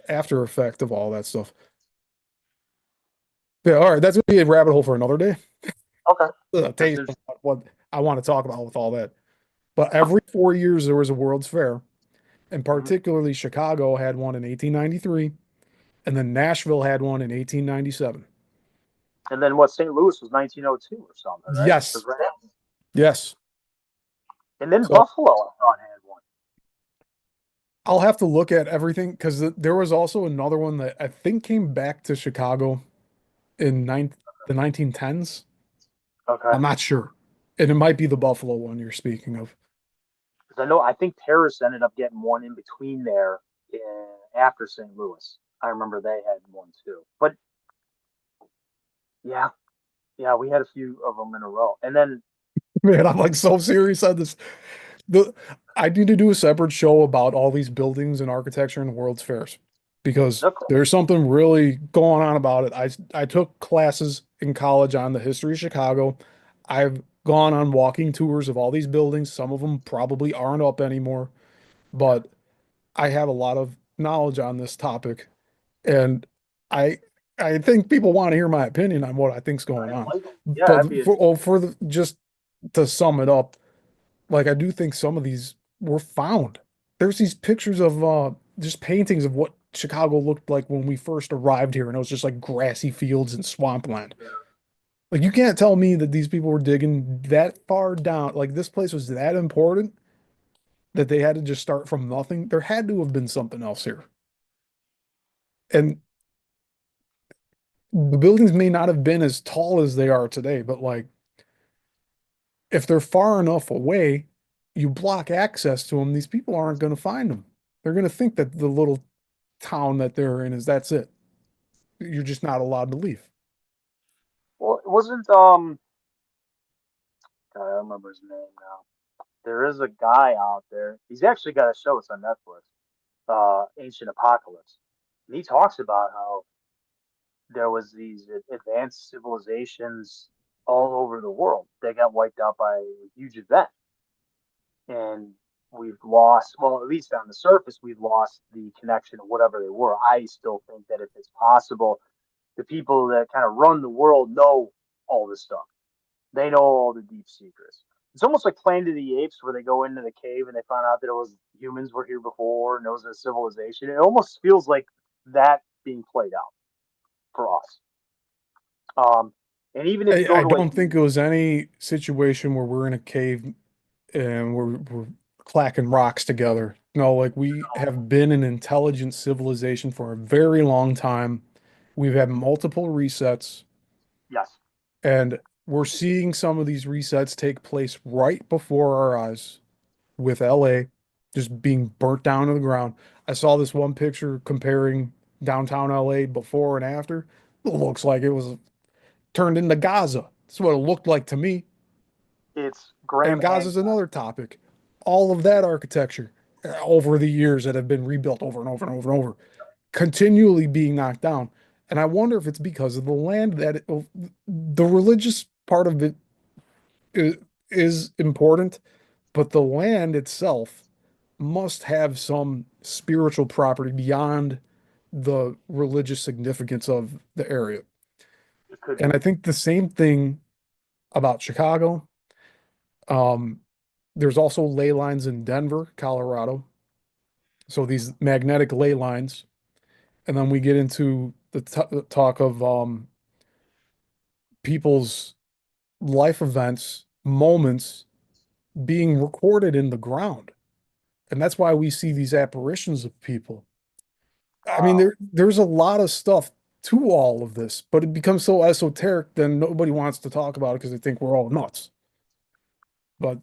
after effect of all that stuff. Yeah, all right, that's gonna be a rabbit hole for another day. okay. A That's taste of interesting. what I want to talk about with all that. But every 4 years there was a World's Fair, and Hmm. particularly Chicago had one in 1893, and then Nashville had one in 1897. And then what? St. Louis was 1902 or something, right? Yes, Was right after. yes. And then So Buffalo, I thought had one. I'll have to look at everything because there was also another one that I think came back to Chicago in the 1910s. Okay. I'm not sure. And it might be the Buffalo one you're speaking of. Because I think Paris ended up getting one in between there after St. Louis. I remember they had one too. But yeah, yeah, we had a few of them in a row. And then, Man, I'm like so serious on this. The I need to do a separate show about all these buildings and architecture and World's Fairs because okay, there's something really going on about it. I took classes in college on the history of Chicago. I've gone on walking tours of all these buildings. Some of them probably aren't up anymore, but I have a lot of knowledge on this topic, and I I think people want to hear my opinion on what I think's going I on. like them. Yeah, that'd But be just to sum it up, like I do think some of these were found. There's these pictures of just paintings of what Chicago looked like when we first arrived here, and it was just like grassy fields and swampland. Like you can't tell me that these people were digging that far down. Like this place was that important that they had to just start from nothing. There had to have been something else here. And the buildings may not have been as tall as they are today, but like if they're far enough away, you block access to them, these people aren't going to find them. They're going to think that the little town that they're in is that's it. You're just not allowed to leave. well, it wasn't God, I don't remember his name now. There is a guy out there. He's actually got a show. It's on Netflix. Ancient Apocalypse. And he talks about how there was these advanced civilizations all over the world that got wiped out by a huge event, and we've lost. Well, at least on the surface, we've lost the connection of whatever they were. I still think that if it's possible, the people that kind of run the world know all this stuff. They know all the deep secrets. It's almost like Planet of the Apes, where they go into the cave and they find out that it was humans were here before and it was a civilization. It almost feels like that being played out for us. Um, and even if you go I to like, don't think it was any situation where we're in a cave and we're clacking rocks together. No, like we have been an intelligent civilization for a very long time. We've had multiple resets, yes, and we're seeing some of these resets take place right before our eyes with LA just being burnt down to the ground. I saw this one picture comparing downtown LA before and after. It looks like it was turned into Gaza. That's what it looked like to me. it's And Graham Gaza's Hancock. another topic. All of that architecture over the years that have been rebuilt over and over and over and over, continually being knocked down. And I wonder if it's because of the land the religious part of it is important, but the land itself must have some spiritual property beyond the religious significance of the area. It could And be. I think the same thing about Chicago. Um, there's also ley lines in Denver, Colorado. So these magnetic ley lines, and then we get into the talk of people's life events, moments being recorded in the ground, and that's why we see these apparitions of people. I mean, Wow. there's a lot of stuff to all of this, but it becomes so esoteric, then nobody wants to talk about it because they think we're all nuts. But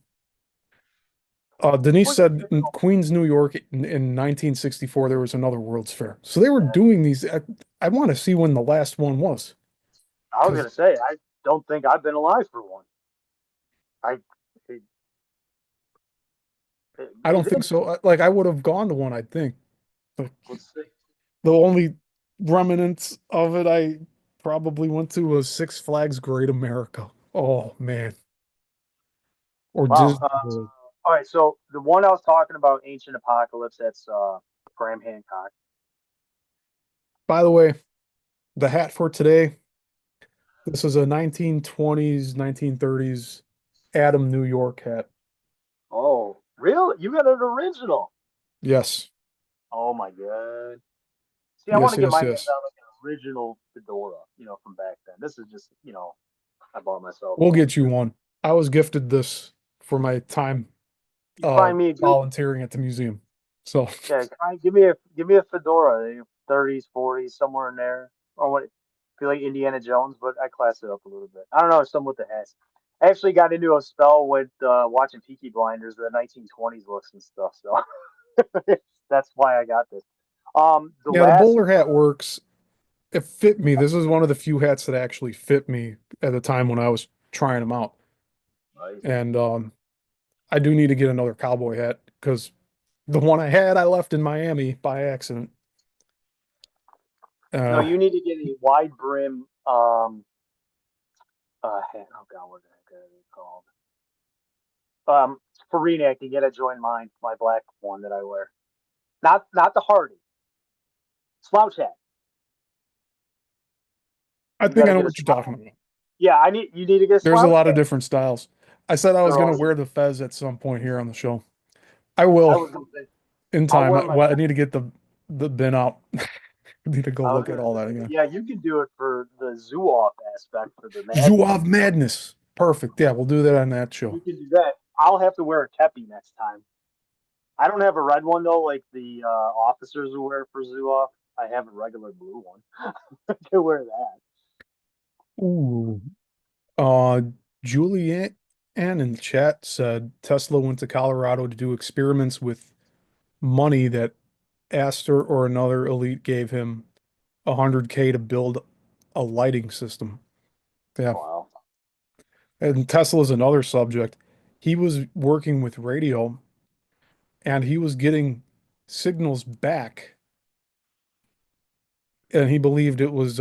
Denise Well, said in Queens, New York in 1964, there was another World's Fair. So they were doing these. I want to see when the last one was I was because gonna say I don't think I've been alive for one. I it, I don't it's think so. interesting. Like I would have gone to one, I think. But Let's see. the only remnants of it I probably went to was Six Flags Great America. Oh man. Or Wow. Disney World. All right. So the one I was talking about, Ancient Apocalypse, that's Graham Hancock. By the way, the hat for today, this is a 1920s, 1930s Adam, New York hat. Oh, really? You got an original? Yes. Oh my god. See, I want Yes, to get yes, my hands yes. on like an original fedora, from back then. This is just, I bought myself We'll one. get you one. I was gifted this for my time You find me a good, volunteering at the museum. So yeah. Give me a fedora, 30s, 40s, somewhere in there. Or what? Feel like Indiana Jones, but I class it up a little bit. I don't know, some with the hats. I actually got into a spell with watching Peaky Blinders, the 1920s looks and stuff. So that's why I got this. The yeah, the last, bowler hat works. It fit me. This is one of the few hats that actually fit me at the time when I was trying them out. nice. And I do need to get another cowboy hat because the one I had I left in Miami by accident. No, Uh, you need to get a wide brim hat. Oh god, what the heck are they called? For reenacting, get a join mine, my black one that I wear. Not the Hardy slouch hat. I You think got I to know get a what you're slouch. talking about. Yeah, you need to get a There's a slouch lot of hat. different styles. I said I was They're going to all. wear the fez at some point here on the show. I I will was gonna say in I'll time. wear my. Well, I need to get the bin out. I need to go I was look at gonna all say that again. yeah, you can do it for the zoo off aspect for the madness. Zouave Madness. Perfect. Yeah, we'll do that on that show. You can do that. I'll have to wear a kepi next time. I don't have a red one though, like the officers who wear for zoo off. I have a regular blue one. I can wear that. Ooh. Uh, Julianne Ann in the chat said Tesla went to Colorado to do experiments with money that Astor or another elite gave him 100K to build a lighting system. Yeah. Wow. And Tesla's another subject. He was working with radio and he was getting signals back and he believed it was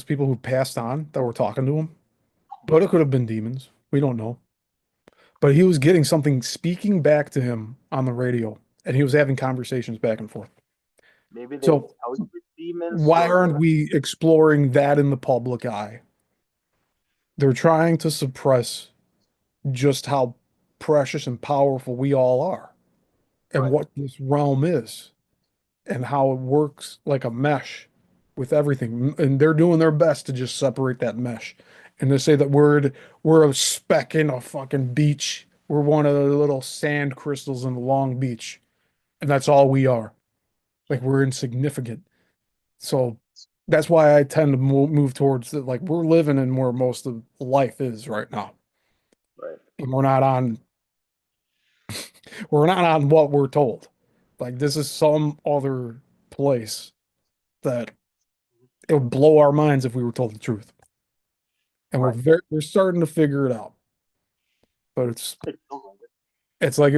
people who passed on that were talking to him, but it could have been demons. We don't know. But he was getting something speaking back to him on the radio, and he was having conversations back and forth. Maybe they So tell you it's demons, why aren't or we exploring that in the public eye? They're trying to suppress just how precious and powerful we all are and right, what this realm is and how it works like a mesh with everything. And they're doing their best to just separate that mesh. And to say that we're a speck in a fucking beach. We're one of the little sand crystals in the long beach. And that's all we are. Like we're insignificant. So that's why I tend to move towards the, like we're living in where most of life is right now. right. And we're not on what we're told. Like this is some other place that it would blow our minds if we were told the truth. And Right. we're starting to figure it out. But It feels like it. it's like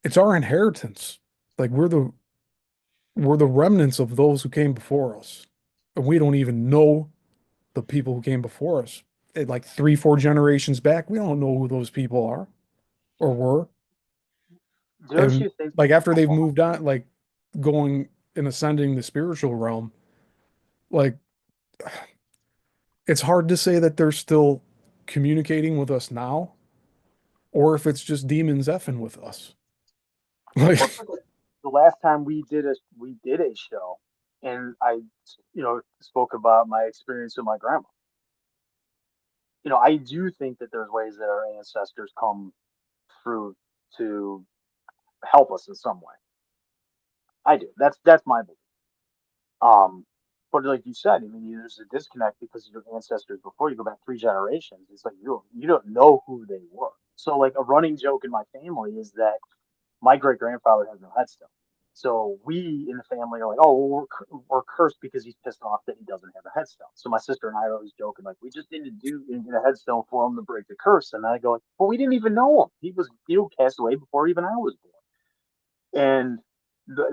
it's our inheritance. Like we're the remnants of those who came before us. And we don't even know the people who came before us. Like 3, 4 generations back, we don't know who those people are or were. Don't And you think like after a they've lot? moved on, like going and ascending the spiritual realm, like it's hard to say that they're still communicating with us now, or if it's just demons effing with us. Like, Well, it's like the last time we did a show, and I, spoke about my experience with my grandma. I do think that there's ways that our ancestors come through to help us in some way. I do. That's my belief. Um, but like you said, I mean, there's a disconnect because your ancestors before you go back 3 generations. It's like you don't know who they were. So like a running joke in my family is that my great grandfather has no headstone. So we in the family are like, oh, well, we're cursed because he's pissed off that he doesn't have a headstone. So my sister and I are always joking like, we just didn't get a headstone for him to break the curse. And I go, like, well, we didn't even know him. He passed away before even I was born. And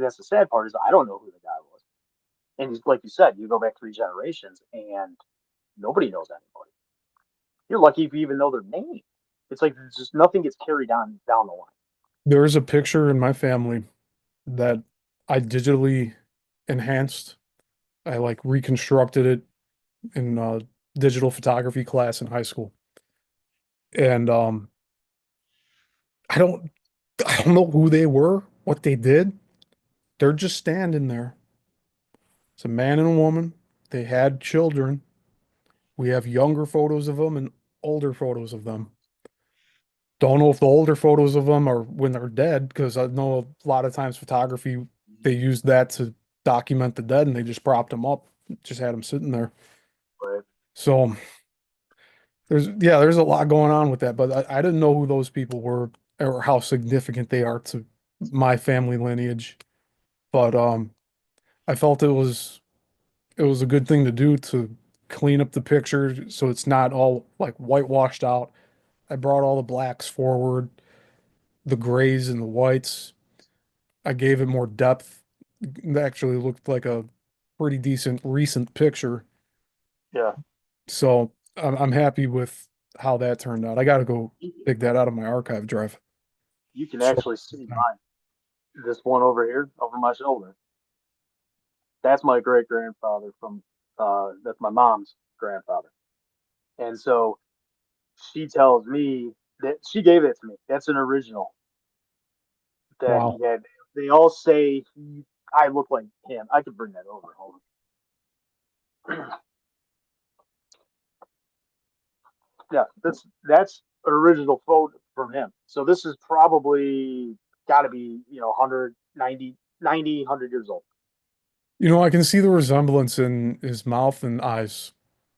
that's the sad part is I don't know who the guy was. And like you said, you go back 3 generations and nobody knows anybody. You're lucky if you even know their name. It's like there's just nothing gets carried on down the line. there's a picture in my family that I digitally enhanced. I like reconstructed it in digital photography class in high school. And I don't I don't know who they were, what they did. They're just standing there. It's a man and a woman. They had children. We have younger photos of them and older photos of them. Don't know if the older photos of them are when they're dead, because I know a lot of times photography, they use that to document the dead and they just propped them up, just had them sitting there. Right. So there's a lot going on with that, but I didn't know who those people were or how significant they are to my family lineage. But I felt it was a good thing to do to clean up the picture so it's not all like whitewashed out. I brought all the blacks forward, the grays and the whites. I gave it more depth. It actually looked like a pretty decent recent picture. Yeah. So I'm happy with how that turned out. I got to go You, dig that out of my archive drive. you can Show actually see mine. This one over here, over my shoulder. That's my great grandfather from. That's my mom's grandfather. And so she tells me that she gave it to me. That's an original that he Wow. had. They all say I look like him. I could bring that over. Hold on. Yeah, that's an original photo from him. So this is probably got to be 190, 100 years old. I can see the resemblance in his mouth and eyes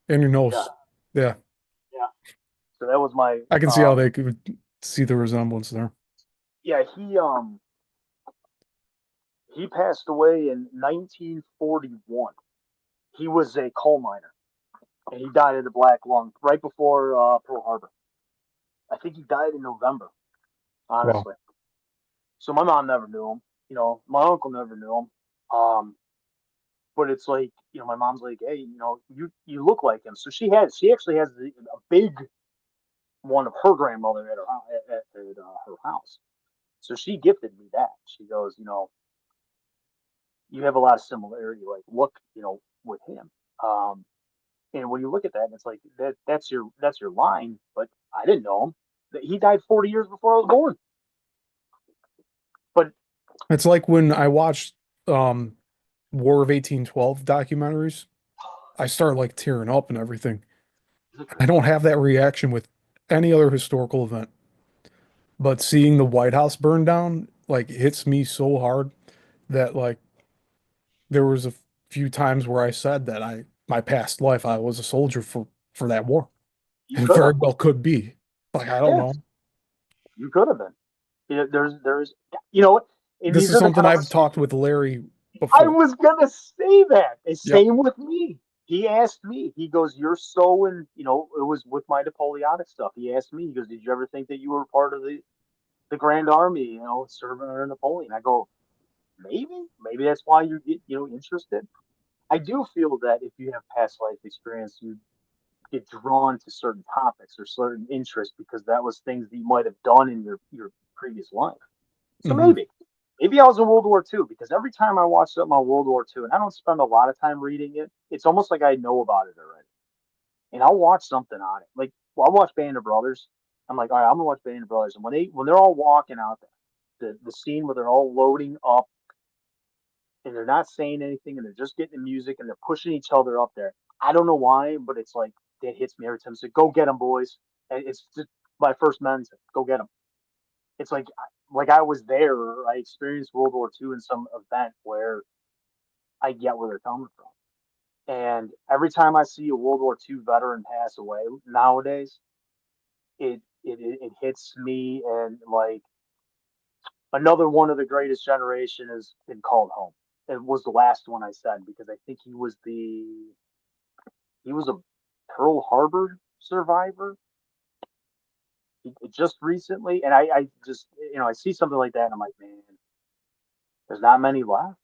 and your Yeah, nose. Yeah, yeah. So that was my I can see how they could see the resemblance there. yeah. He passed away in 1941. He was a coal miner and he died of the black lung right before Pearl Harbor. I think he died in November, Wow. honestly. So my mom never knew him. My uncle never knew him. Um, but it's like my mom's like, hey, you look like him. So she actually has a big one of her grandmother at her house. So she gifted me that. She goes, you have a lot of similarity. Like, look, with him. And when you look at that, it's like that's your line. But I didn't know him. That he died 40 years before I was born. But It's like when I watched War of 1812 documentaries, I started like tearing up and everything. I don't have that reaction with any other historical event. But seeing the White House burn down like hits me so hard that like there was a few times where I said that my past life I was a soldier for that war. you And could very have, well could be. Like I don't yeah, know. you could have been. There's, you know what? And This these is are the something I've talked conversations. with Larry I before. was gonna say that. It's Yep. same with me. He asked me. He goes, "You're so in." It was with my Napoleonic stuff. He asked me. He goes, "Did you ever think that you were part of the Grand Army? Serving under Napoleon?" I go, maybe that's why you get interested. I do feel that if you have past life experience, you get drawn to certain topics or certain interests because that was things that you might have done in your previous life. So Hmm. maybe I was in World War II because every time I watch something on World War II, and I don't spend a lot of time reading it, it's almost like I know about it already. And I'll watch something on it. Like, well, I'll watch Band of Brothers. I'm like, all right, I'm gonna watch Band of Brothers. And when they're all walking out there, the scene where they're all loading up and they're not saying anything and they're just getting the music and they're pushing each other up there. I don't know why, but it's like that hits me every time. It's like, go get them, boys. And it's just my first mention. Go get them. It's like I was there. Or I experienced World War II in some event where I get where they're coming from. And every time I see a World War II veteran pass away nowadays, it hits me, and like another one of the greatest generation has been called home. It was the last one I said because I think he was a Pearl Harbor survivor just recently, and I just I see something like that and I'm like, man, there's not many left.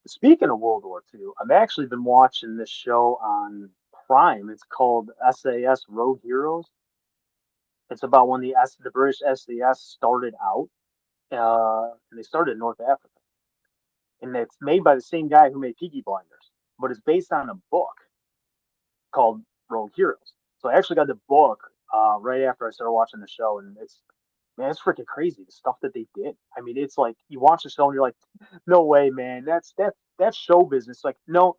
Speaking of World War II, I've actually been watching this show on Prime. It's called SAS Rogue Heroes. It's about when the British SAS started out, and they started in North Africa, and it's made by the same guy who made Peaky Blinders, but it's based on a book called Rogue Heroes. So I actually got the book right after I started watching the show, and it's freaking crazy the stuff that they did. I mean, it's like you watch the show and you're like, no way, man, that's show business. Like, no,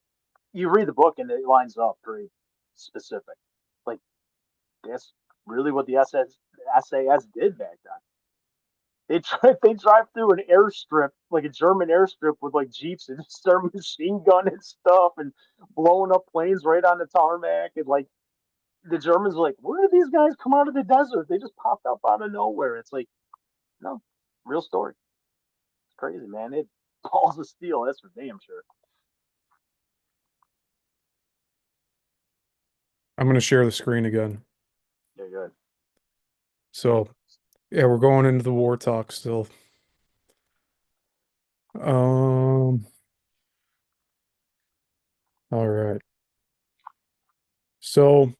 you read the book and it lines up pretty specific. Like that's really what the SAS did back then. They drive through an airstrip, like a German airstrip, with like jeeps and start machine gun and stuff and blowing up planes right on the tarmac. And like the Germans are like, where did these guys come out of the desert? They just popped up out of nowhere. It's like, no, real story. It's crazy, man. It balls of steel. That's for damn sure. I'm gonna share the screen again. Yeah, good. So yeah, we're going into the war talk still. Um, all right. So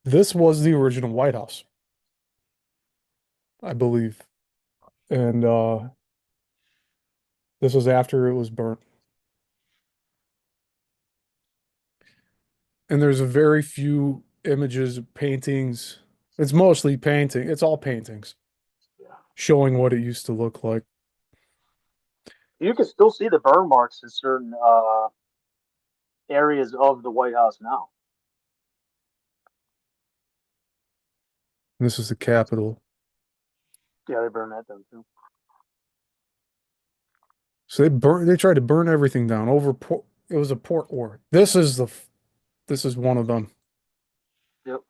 this was the original White House, I believe. And this was after it was burnt. And there's a very few images, paintings. It's mostly painting. It's all paintings Yeah. showing what it used to look like. You can still see the burn marks in certain areas of the White House now. This is the Capitol. Yeah, they burn that down too. So they tried to burn everything down over port. It was a port war. This is one of them. Yep.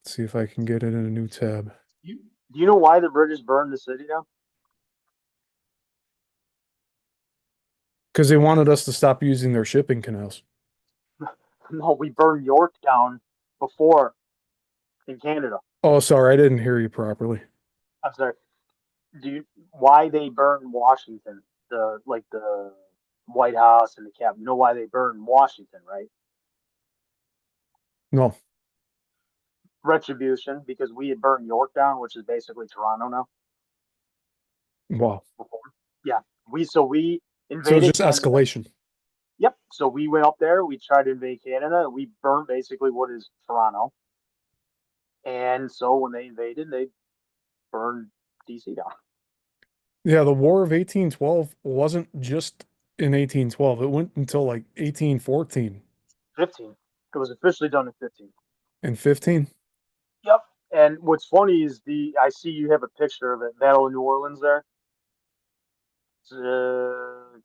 Let's see if I can get it in a new tab. Do you know why the British burned the city down? Because they wanted us to stop using their shipping canals. No, we burned York down before in Canada. Oh, sorry, I didn't hear you properly. I'm sorry. Why they burned Washington? The White House and the Capitol. You know why they burned Washington, right? No. retribution because we had burnt York down, which is basically Toronto now. Wow. Before. Yeah, we So it's invaded just Canada. escalation. Yep. So we went up there. We tried to invade Canada. We burnt basically what is Toronto. And so when they invaded, they burned DC down. Yeah, the War of 1812 wasn't just in 1812. It went until like 1814 15. It was officially done in 15. and 15. Yep. And what's funny is I see you have a picture of it, Battle of New Orleans there.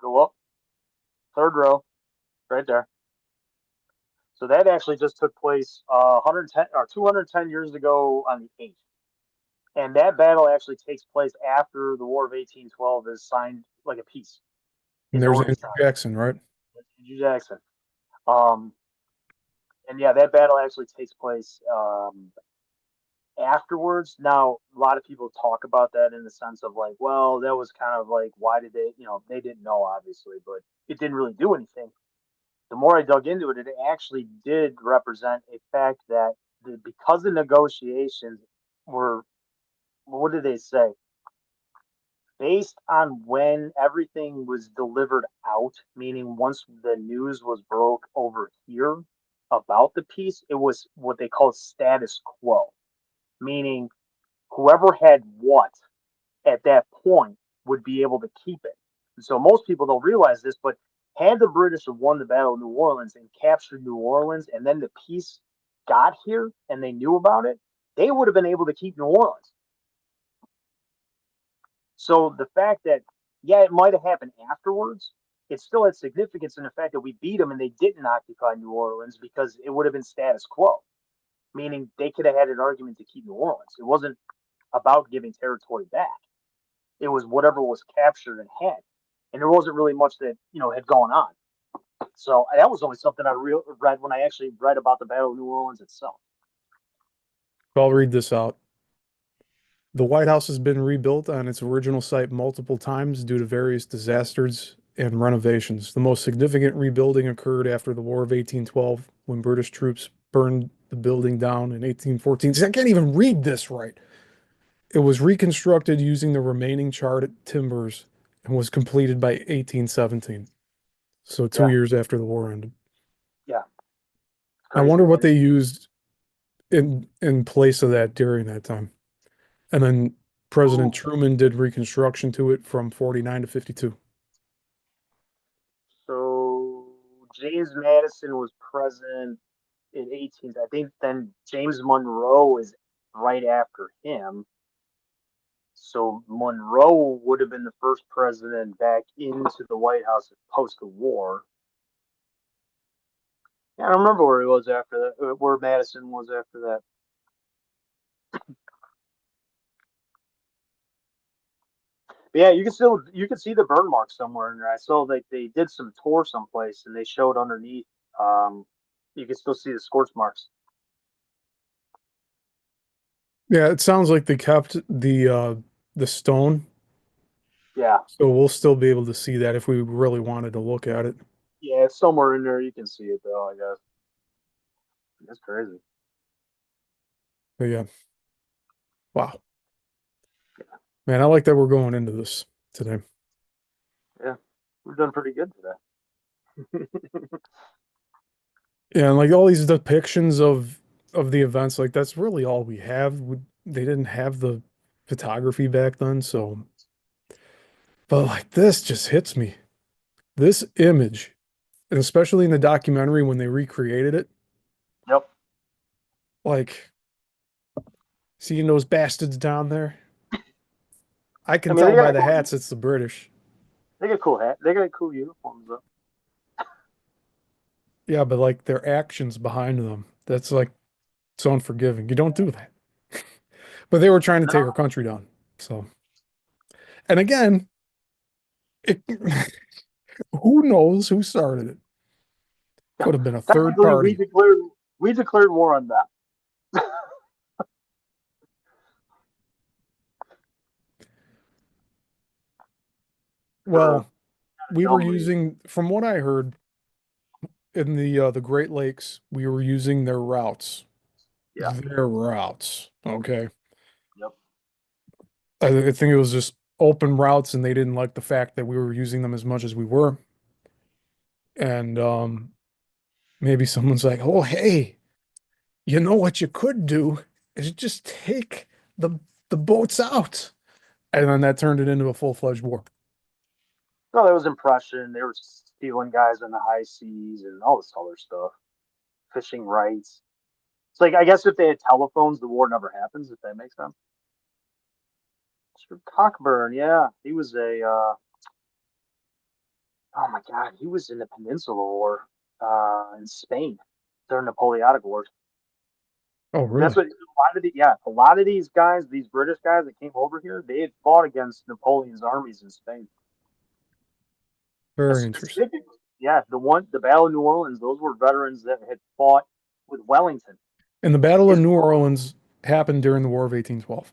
Go up, third row, right there. So that actually just took place 110 or 210 years ago on the 8th. And that battle actually takes place after the War of 1812 is signed like a peace. And Is there's already Andrew signed. Jackson, right? Andrew Jackson. Um, and yeah, that battle actually takes place afterwards. Now, a lot of people talk about that in the sense of like, well, that was kind of like, why did they, they didn't know, obviously, but it didn't really do anything. The more I dug into it, it actually did represent a fact that because the negotiations were, what did they say? Based on when everything was delivered out, meaning once the news was broke over here about the peace, it was what they call status quo, meaning whoever had what at that point would be able to keep it. And so most people don't realize this, but had the British have won the Battle of New Orleans and captured New Orleans, and then the peace got here and they knew about it, they would have been able to keep New Orleans. So the fact that, yeah, it might have happened afterwards, it still had significance in the fact that we beat them and they didn't occupy New Orleans because it would have been status quo, meaning they could have had an argument to keep New Orleans. It wasn't about giving territory back. It was whatever was captured and had. And there wasn't really much that, had gone on. So that was only something I read when I actually read about the Battle of New Orleans itself. I'll read this out. The White House has been rebuilt on its original site multiple times due to various disasters and renovations. The most significant rebuilding occurred after the War of 1812 when British troops burned the building down in 1814. See, I can't even read this right. It was reconstructed using the remaining charred timbers and was completed by 1817. So 2 years after the war ended. Yeah. I Crazy. wonder what they used in place of that during that time. And then President Truman did reconstruction to it from 49 to 52. So James Madison was president in 18th. I think then James Monroe is right after him. So Monroe would have been the first president back into the White House post the war. Yeah, I don't remember where he was after that, where Madison was after that. But yeah, you can see the burn marks somewhere in there. I saw like they did some tour someplace and they showed underneath. You can still see the scorch marks. Yeah, it sounds like they kept the stone, Yeah, so we'll still be able to see that if we really wanted to look at it. yeah, it's somewhere in there. You can see it though. I guess that's crazy. But yeah, wow. Man, I like that we're going into this today. Yeah, we've done pretty good today. Yeah, and like all these depictions of the events, like that's really all we have. They didn't have the photography back then, so but like this just hits me. This image, and especially in the documentary when they recreated it, Yep. like seeing those bastards down there, I I can mean, tell by the hats it's the British. they got cool hat. They got cool uniforms though. Yeah, but like their actions behind them, that's like it's unforgiving. You don't do that. But they were trying to take our No, country down. So, and again, it, who knows who started it? Could have been a third technically, party. we declared war on them. Well, we were Dumb reason. using, from what I heard, in the Great Lakes, we were using their routes. Yeah. their routes. Okay. Yep. I think it was just open routes and they didn't like the fact that we were using them as much as we were. And maybe someone's like, "Oh, hey, you know what you could do is just take the the boats out." And then that turned it into a full-fledged war. No, that was impression. They were stealing guys in the high seas and all this other stuff. Fishing rights. It's like I guess if they had telephones, the war never happens. If that makes sense. Mr. Cockburn, yeah, he was a. Oh my God, he was in the Peninsula War, in Spain during Napoleonic Wars. Oh, That's really? what a lot of these guys, these British guys that came over here, they had fought against Napoleon's armies in Spain. Very interesting. Specifically, yeah, the Battle of New Orleans, those were veterans that had fought with Wellington. And the Battle of His, New Orleans happened during the War of 1812.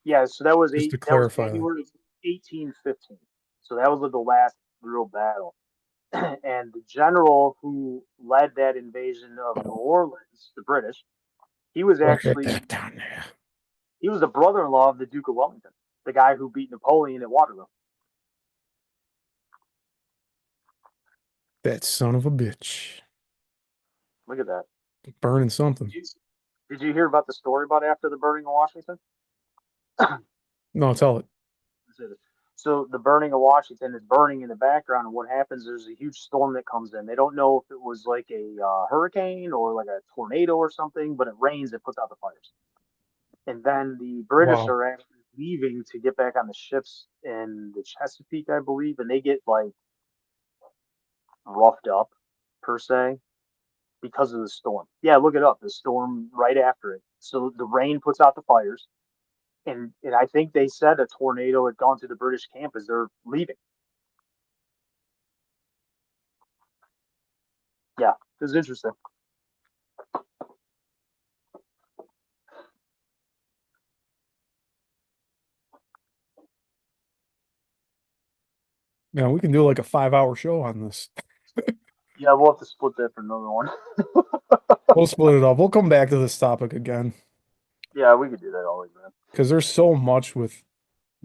yeah, so that was Just to that was clarify that. January 1815. So that was like the last real battle. And the general who led that invasion of New Oh, Orleans, the British, he was I'll get actually that down there. he was the brother-in-law of the Duke of Wellington, the guy who beat Napoleon at Waterloo. That son of a bitch. Look at that. Burning something. Did you hear about the story about after the burning of Washington? No, tell it. So the burning of Washington is burning in the background, and what happens? There's a huge storm that comes in. They don't know if it was like a hurricane or like a tornado or something, but it rains. It puts out the fires, and then the British Wow. are actually leaving to get back on the ships in the Chesapeake, I believe, and they get like roughed up per se because of the storm. Yeah, look it up. The storm right after it. So the rain puts out the fires, and I think they said a tornado had gone to the British camp as they're leaving. Yeah, it was interesting. Yeah, we can do like a 5-hour show on this. Yeah, we'll have to split that for another one. We'll split it up. We'll come back to this topic again Yeah, we could do that always, man. because there's so much with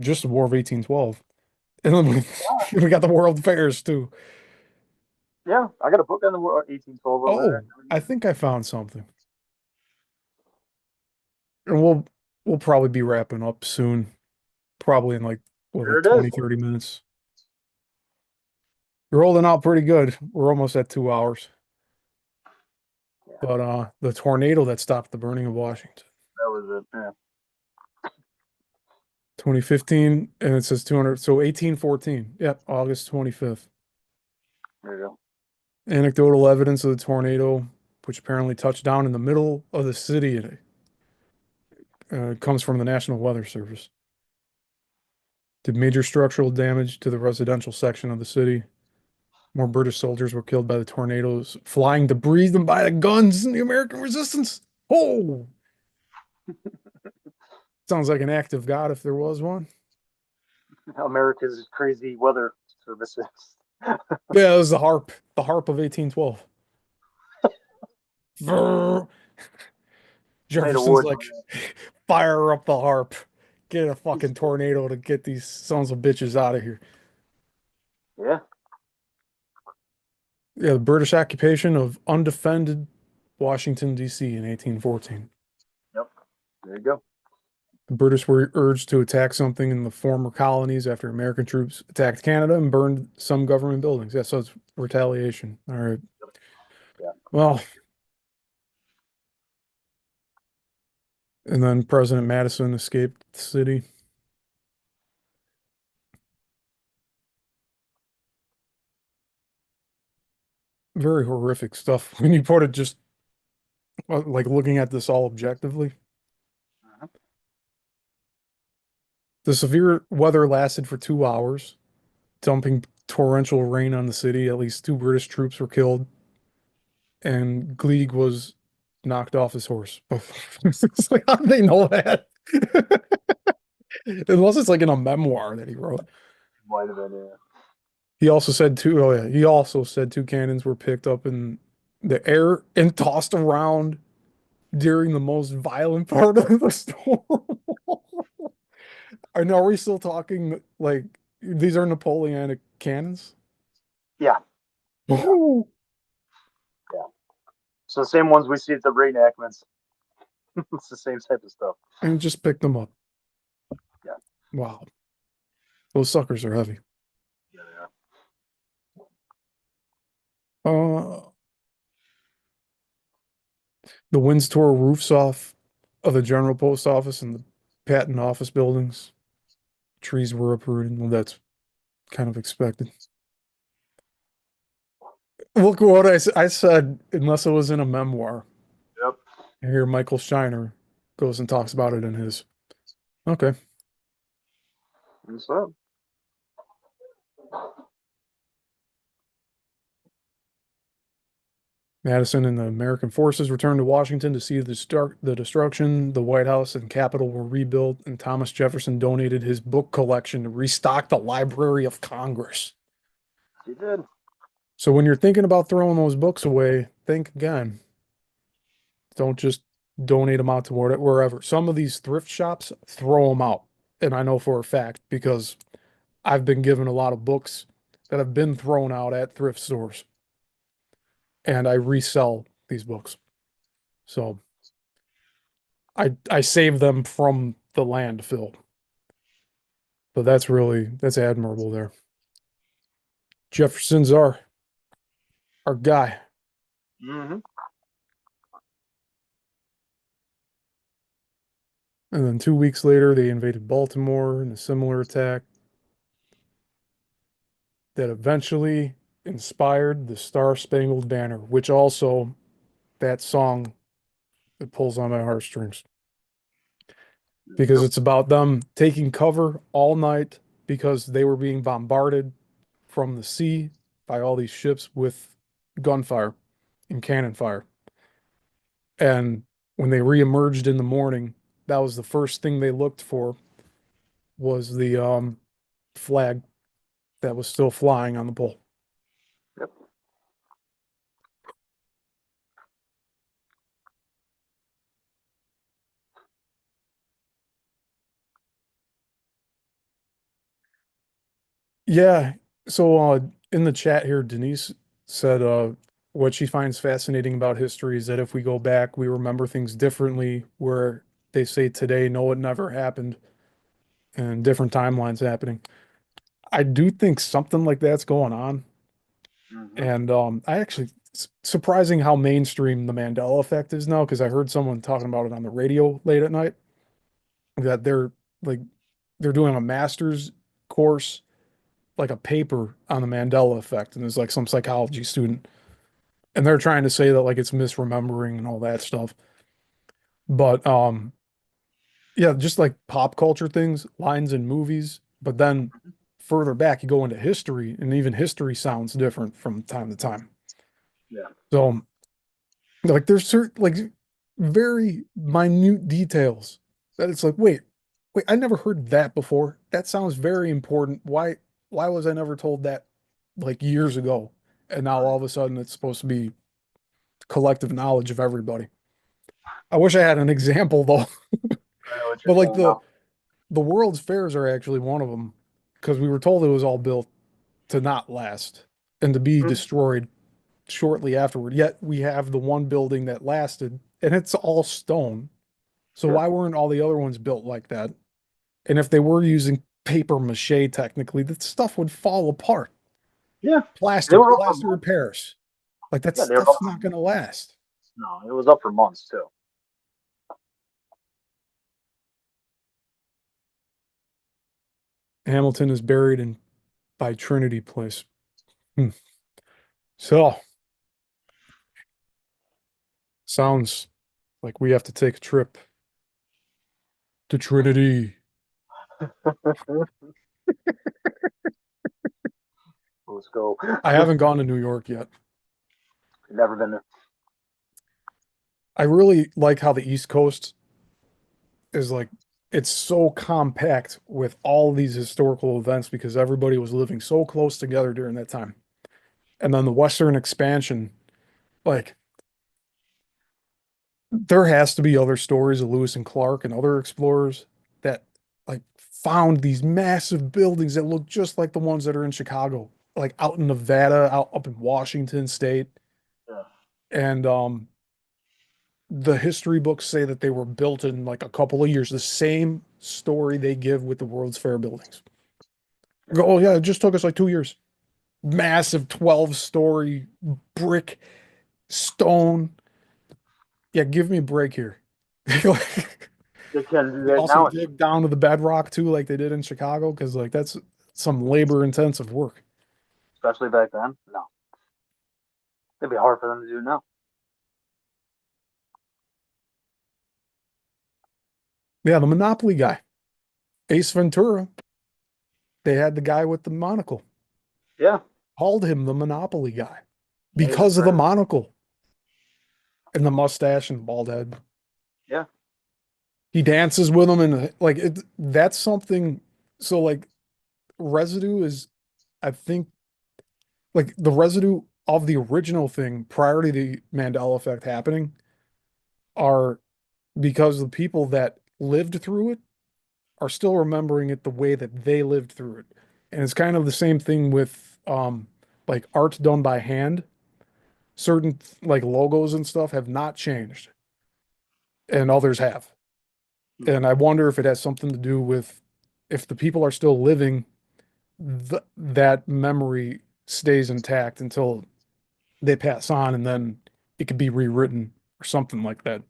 just the War of 1812. And then we got the World Fairs too. Yeah, I got a book on the 1812 over Oh, there. I think I found something. And we'll probably be wrapping up soon. Probably in like what, There like it is. 20, 30 minutes. You're holding out pretty good. We're almost at 2 hours. Yeah, But the tornado that stopped the burning of Washington. that was it. Yeah, 2015, and it says 200, so 1814. Yep, August 25th. there you go. Anecdotal evidence of the tornado, which apparently touched down in the middle of the city, comes from the National Weather Service. Did major structural damage to the residential section of the city. More British soldiers were killed by the tornadoes, flying debris than by the guns in the American resistance. Oh, sounds like an act of God if there was one. America's crazy weather services. Yeah, it was the harp of 1812. Vrr. Made Jefferson's awards like, on that. fire up the harp. Get a fucking tornado to get these sons of bitches out of here. Yeah, Yeah, the British occupation of undefended Washington, D.C. in 1814. yep. There you go. The British were urged to attack something in the former colonies after American troops attacked Canada and burned some government buildings. Yeah, so it's retaliation. All right. Yeah. Well, and then President Madison escaped the city. Very horrific stuff when you put it just like looking at this all objectively. Uh-huh. The severe weather lasted for 2 hours, dumping torrential rain on the city. At least 2 British troops were killed, and Gleig was knocked off his horse. It's like, how do they know that? Unless it's like in a memoir that he wrote. Might have been. Yeah. He also said two, oh yeah, he also said 2 cannons were picked up in the air and tossed around during the most violent part of the storm. I know, are we still talking like these are Napoleonic cannons? Yeah, yeah, Ooh. yeah. So the same ones we see at the reenactments. It's the same type of stuff. And just pick them up. Yeah, Wow. Those suckers are heavy. yeah, they are. Uh, the winds tore roofs off of the General Post Office and the patent office buildings. Trees were uprooted. Well, that's kind of expected. Look what I said, unless it was in a memoir. Yep. Here, Michael Shiner goes and talks about it in his. Okay. What's up? Madison and the American forces returned to Washington to see the destruction. The White House and Capitol were rebuilt, and Thomas Jefferson donated his book collection to restock the Library of Congress. He did. So when you're thinking about throwing those books away, think again. Don't just donate them out to wherever. Some of these thrift shops throw them out. And I know for a fact because I've been given a lot of books that have been thrown out at thrift stores. And I resell these books. So I save them from the landfill. But that's admirable there. Jefferson's our guy. Mm-hmm. And then 2 weeks later, they invaded Baltimore in a similar attack that eventually inspired the Star Spangled Banner, which also that song it pulls on my heartstrings because Yep. it's about them taking cover all night because they were being bombarded from the sea by all these ships with gunfire and cannon fire. And when they reemerged in the morning, that was the first thing they looked for was the flag that was still flying on the pole. Yep. Yeah. So in the chat here, Denise said what she finds fascinating about history is that if we go back, we remember things differently, where they say today, no, it never happened, and different timelines happening. I do think something like that's going on. Mm-hmm. And I actually surprising how mainstream the Mandela effect is now, because I heard someone talking about it on the radio late at night, that like they're doing a master's course, like a paper on the Mandela effect, and there's like some psychology student, and they're trying to say that like it's misremembering and all that stuff. But yeah, just like pop culture things, lines in movies, but then further back you go into history, and even history sounds different from time to time. Yeah. So like there's certain like very minute details that it's like, wait, I never heard that before. That sounds very important. Why was I never told that like years ago? And now all Right. of a sudden it's supposed to be collective knowledge of everybody. I wish I had an example though. I know what you're But like saying now. the World's Fairs are actually one of them because we were told it was all built to not last and to be Mhm. destroyed shortly afterward. Yet we have the one building that lasted and it's all stone. So Yeah. why weren't all the other ones built like that? And if they were using paper mache technically, that stuff would fall apart. Yeah. They Plaster, were up for plaster in months. Paris. Like that Yeah, they were up stuff's for not going to last. no, it was up for months too. Hamilton is buried in by Trinity Place. Hmm. So sounds like we have to take a trip to Trinity. Let's go. I haven't gone to New York yet. Never been there. I really like how the East Coast is like it's so compact with all these historical events because everybody was living so close together during that time. And then the Western expansion, like there has to be other stories of Lewis and Clark and other explorers that like found these massive buildings that look just like the ones that are in Chicago, like out in Nevada, out up in Washington State. Yeah. And the history books say that they were built in like a couple of years. The same story they give with the World's Fair buildings. Go, oh yeah, it just took us like 2 years. Massive 12-story brick stone. Yeah, give me a break here. They can do They that also now, dig down to the bedrock too, like they did in Chicago, because like that's some labor intensive work. especially back then. No, it'd be hard for them to do now. Yeah, the Monopoly guy, Ace Ventura, they had the guy with the monocle, Yeah, called him the Monopoly guy yeah, he's a because of the predator. monocle and the mustache and bald head. Yeah, He dances with them and like that's something. So like residue is, I think, like the residue of the original thing prior to the Mandela effect happening are because the people that lived through it are still remembering it the way that they lived through it. And it's kind of the same thing with like art done by hand. Certain like logos and stuff have not changed and others have. And I wonder if it has something to do with if the people are still living, that memory stays intact until they pass on and then it could be rewritten or something like that.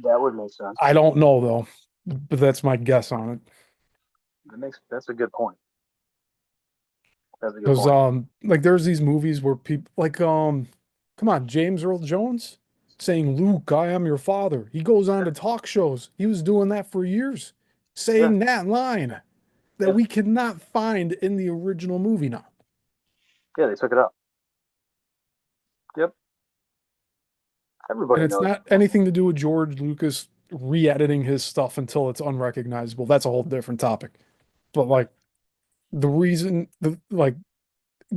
that would make sense. I don't know though, but that's my guess on it. That's a good point. That's a good Because point. like there's these movies where people like come on, James Earl Jones saying, Luke, I am your father. He goes on to talk shows. He was doing that for years, Yeah, saying that line that yeah, we cannot find in the original movie now. yeah. They took it up. Yep, And everybody it's knows. not anything to do with George Lucas re-editing his stuff until it's unrecognizable. That's a whole different topic. But like the reason the like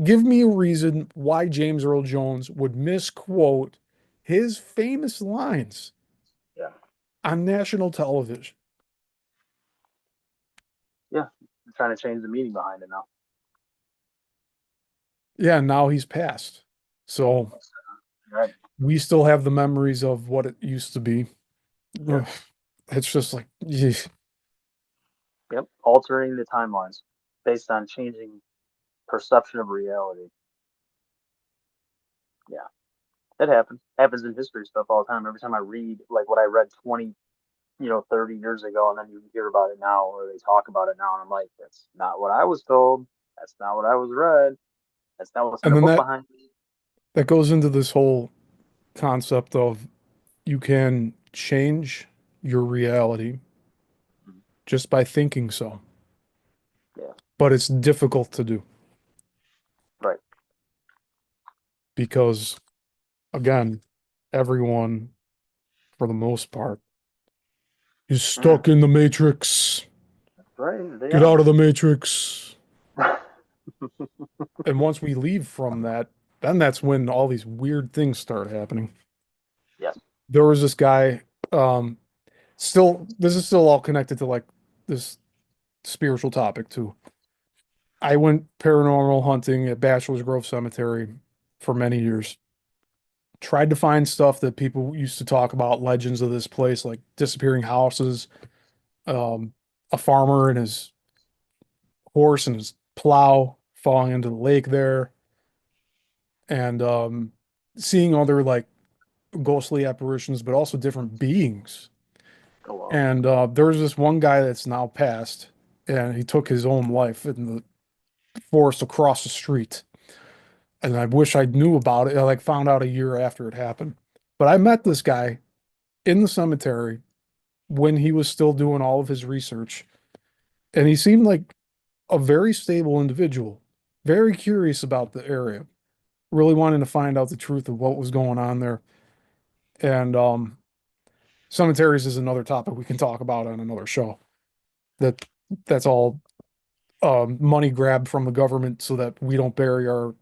give me a reason why James Earl Jones would misquote his famous lines Yeah, on national television. yeah. They're trying to change the meaning behind it now. Yeah, now he's passed. So Right. we still have the memories of what it used to be. Yeah. Ugh, it's just like, yeah. Yep. Altering the timelines based on changing perception of reality. Yeah, it happens. Happens in history stuff all the time. Every time I read like what I read 20, 30 years ago, and then you hear about it now, or they talk about it now, and I'm like, that's not what I was told. That's not what I was read. That's not what's in And the then book that behind me. that goes into this whole concept of you can change your reality Mhm. just by thinking so, Yeah. but it's difficult to do Right. because again, everyone for the most part is Mhm. stuck in the matrix. Right. They Get are. out of the matrix. And once we leave from that, then that's when all these weird things start happening. Yes. There was this guy, um, still, this is still all connected to like this spiritual topic too. I went paranormal hunting at Bachelor's Grove Cemetery for many years. Tried to find stuff that people used to talk about, legends of this place, like disappearing houses, um, a farmer and his horse and his plow falling into the lake there, and seeing other like ghostly apparitions, but also different beings. Oh well. And there was this one guy that's now passed, and he took his own life in the forest across the street. And I wish I knew about it. I like found out a year after it happened. But I met this guy in the cemetery when he was still doing all of his research, and he seemed like a very stable individual, very curious about the area, really wanting to find out the truth of what was going on there. And cemeteries is another topic we can talk about on another show. That that's all money grab from the government so that we don't bury our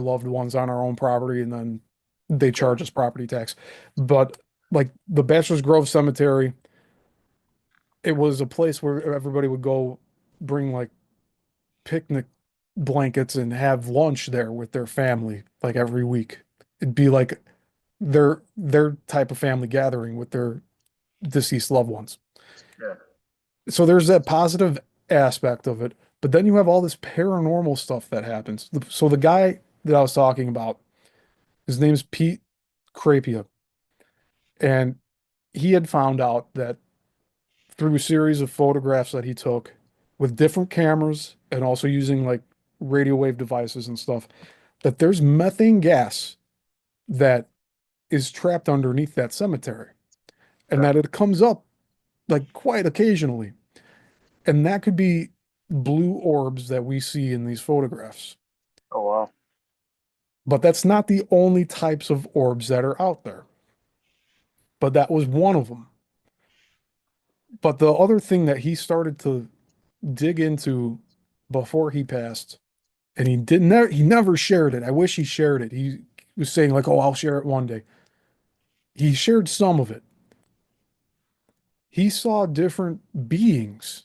loved ones on our own property and then they Yeah. charge us property tax. But like the Bachelor's Grove Cemetery, it was a place where everybody would go bring like picnic blankets and have lunch there with their family like every week. It'd be like their type of family gathering with their deceased loved ones. Yeah. So there's that positive aspect of it, but then you have all this paranormal stuff that happens. So the guy that I was talking about, his name's Pete Crapia, and he had found out that through a series of photographs that he took with different cameras and also using like radio wave devices and stuff, that there's methane gas that is trapped underneath that cemetery and Yeah. that it comes up like quite occasionally. And that could be blue orbs that we see in these photographs. Oh wow. But that's not the only types of orbs that are out there. But that was one of them. But the other thing that he started to dig into before he passed, and he never shared it. I wish he shared it. He was saying like, "Oh, I'll share it one day." He shared some of it. He saw different beings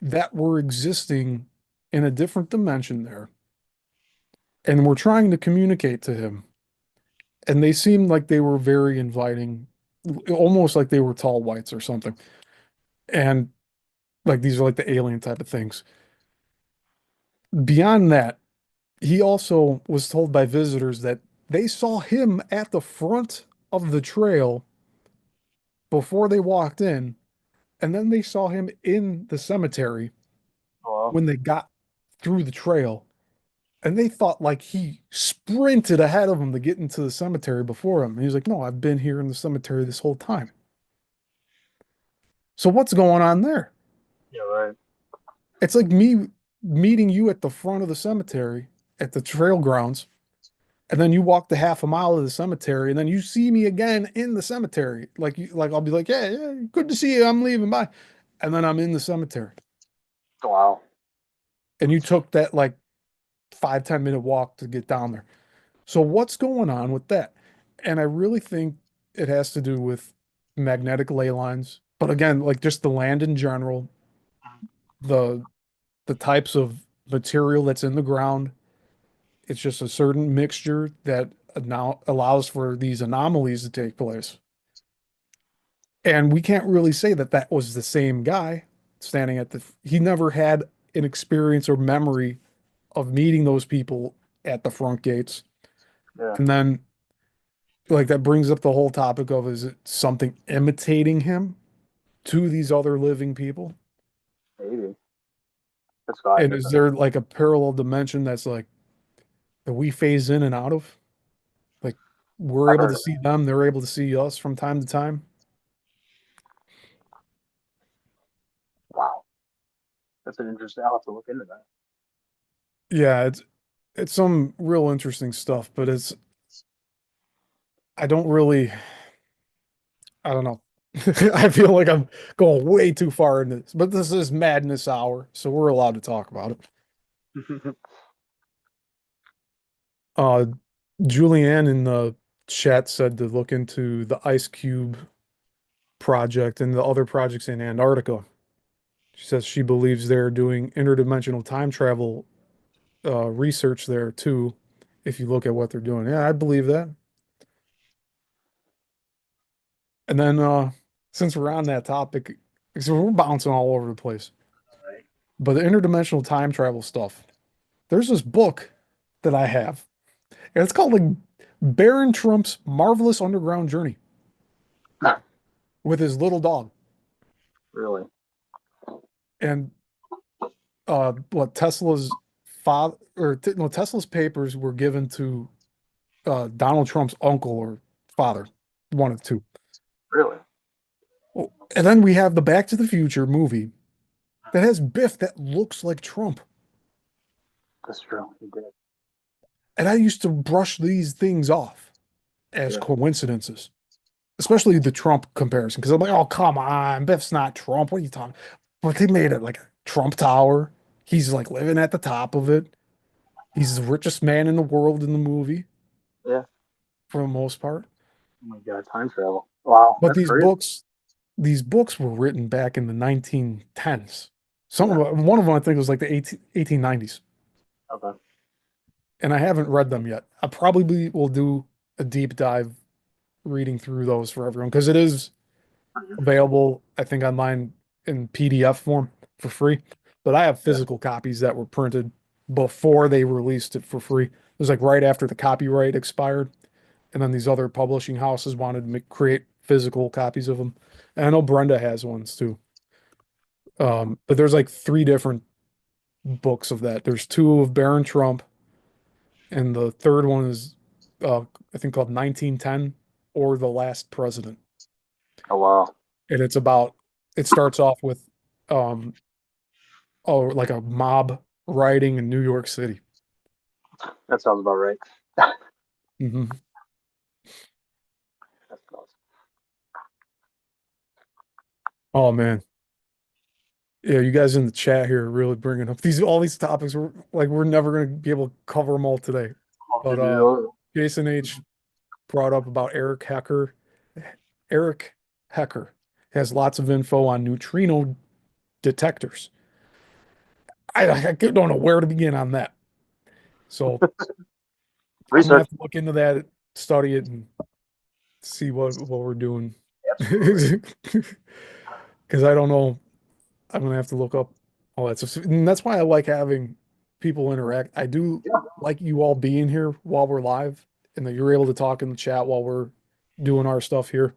that were existing in a different dimension there and were trying to communicate to him. And they seemed like they were very inviting, almost like they were tall whites or something. And like these are like the alien type of things. Beyond that, he also was told by visitors that they saw him at the front of the trail before they walked in, and then they saw him in the cemetery Oh wow. when they got through the trail. And they thought like he sprinted ahead of them to get into the cemetery before him. And he's like, "No, I've been here in the cemetery this whole time." So what's going on there? Yeah, right. It's like me meeting you at the front of the cemetery at the trail grounds, and then you walk the half a mile of the cemetery, and then you see me again in the cemetery. Like I'll be like, "Yeah, yeah, good to see you. I'm leaving. Bye." And then I'm in the cemetery. Wow. And you took that like 5, 10 minute walk to get down there. So what's going on with that? And I really think it has to do with magnetic ley lines. But again, like just the land in general, the the types of material that's in the ground. It's just a certain mixture that now allows for these anomalies to take place. And we can't really say that that was the same guy standing at the, he never had an experience or memory of meeting those people at the front gates. Yeah. And then, like, that brings up the whole topic of is it something imitating him to these other living people? Maybe. That's why. And is there like a parallel dimension that's like that we phase in and out of? Like, we're I able heard to of see them, they're able to see us from time to time. Wow. That's an interesting. I'll have to look into that. Yeah, it's some real interesting stuff, but it's I don't really I don't know. I feel like I'm going way too far into this, but this is Madness Hour, so we're allowed to talk about it. Uh, Julianne in the chat said to look into the Ice Cube project and the other projects in Antarctica. She says she believes they're doing interdimensional time travel research there too, if you look at what they're doing. Yeah, I believe that. And then since we're on that topic, so we're bouncing all over the place. Right. But the interdimensional time travel stuff, there's this book that I have, and it's called like Baron Trump's Marvelous Underground Journey with his little dog. Really? And what Tesla's father or no, Tesla's papers were given to Donald Trump's uncle or father, one of the two. Really? Oh, and then we have the Back to the Future movie that has Biff that looks like Trump. That's true. He did. And I used to brush these things off as Yeah. coincidences, especially the Trump comparison, because I'm like, oh, come on, Biff's not Trump. What are you talking? But they made it like a Trump Tower. He's like living at the top of it. He's the richest man in the world in the movie Yeah. for the most part. Oh my God. Time travel. Wow, But that's crazy. these books were written back in the 1910s. Yeah. One of them I think was like the 1890s, Okay. and I haven't read them yet. I probably will do a deep dive reading through those for everyone because it is Mhm. available, I think, online in PDF form for free. But I have Yeah. physical copies that were printed before they released it for free. It was like right after the copyright expired, and then these other publishing houses wanted to create physical copies of them. And I know Brenda has ones too. But there's like three different books of that. There's two of Barron Trump, and the third one is I think called 1910 or The Last President. Oh wow. And it's about it starts off with um oh like a mob rioting in New York City. That sounds about right. Hmm. That's awesome. Oh man. Yeah, you guys in the chat here are really bringing up these all these topics. We're never going to be able to cover them all today. But Jason H brought up about Eric Hecker. Eric Hecker has lots of info on neutrino detectors. I don't know where to begin on that. So I'm gonna Research. have to look into that, study it, and see what we're doing. Absolutely. Because I don't know. I'm gonna have to look up all that stuff. And that's why I like having people interact. I do Yeah. like you all being here while we're live and that you're able to talk in the chat while we're doing our stuff here.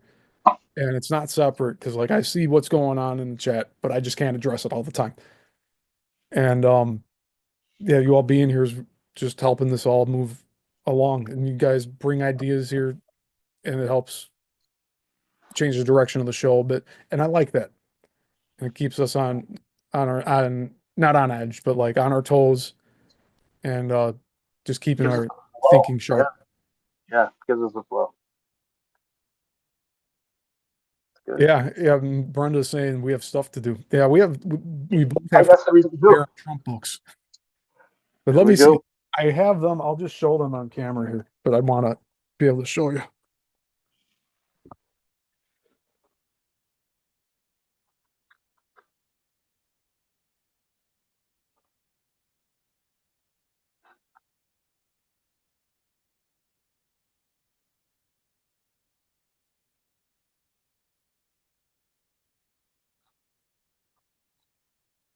And it's not separate because like I see what's going on in the chat, but I just can't address it all the time. And yeah, you all being here is just helping this all move along. And you guys bring ideas here and it helps change the direction of the show a bit. And I like that. And it keeps us on our on not on edge, but like on our toes and just keeping Gives us our a flow. thinking Yeah. sharp. Yeah. Gives us a flow. It's good. Yeah, yeah. Brenda's saying we have stuff to do. Yeah, we both I have guess we do. Barron Trump books. But There let we me see. go. I have them. I'll just show them on camera here, but I want to be able to show you.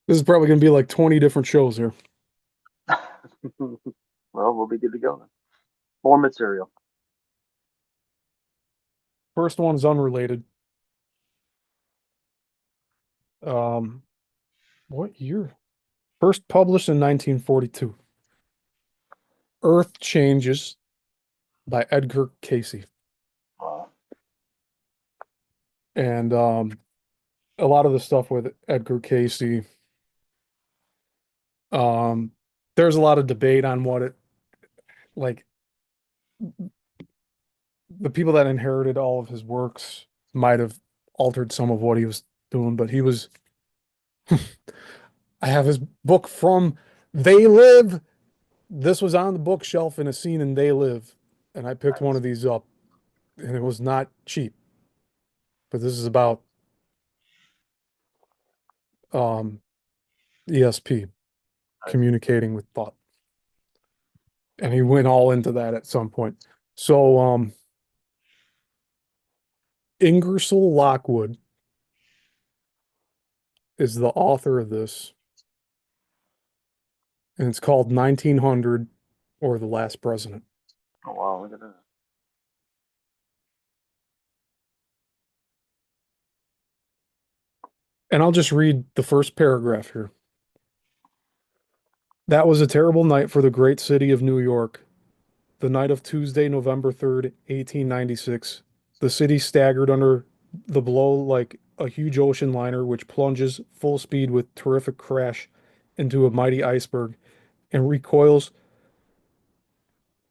This is probably going to be like 20 different shows here. Well, we'll be good to go then. More material. First one is unrelated. Um, what year? First published in 1942. Earth Changes by Edgar Casey. Wow. And a lot of the stuff with Edgar Casey, um, there's a lot of debate on what it like the people that inherited all of his works might have altered some of what he was doing, but he was I have his book from They Live. This was on the bookshelf in a scene in They Live, and I picked one Nice. of these up, and it was not cheap. But this is about um, ESP, Nice. communicating with thought, and he went all into that at some point. So Ingersoll Lockwood is the author of this, and it's called 1900 or The Last President. Oh wow, look at that. And I'll just read the first paragraph here. That was a terrible night for the great city of New York. The night of Tuesday, November 3rd, 1896. The city staggered under the blow like a huge ocean liner which plunges full speed with terrific crash into a mighty iceberg and recoils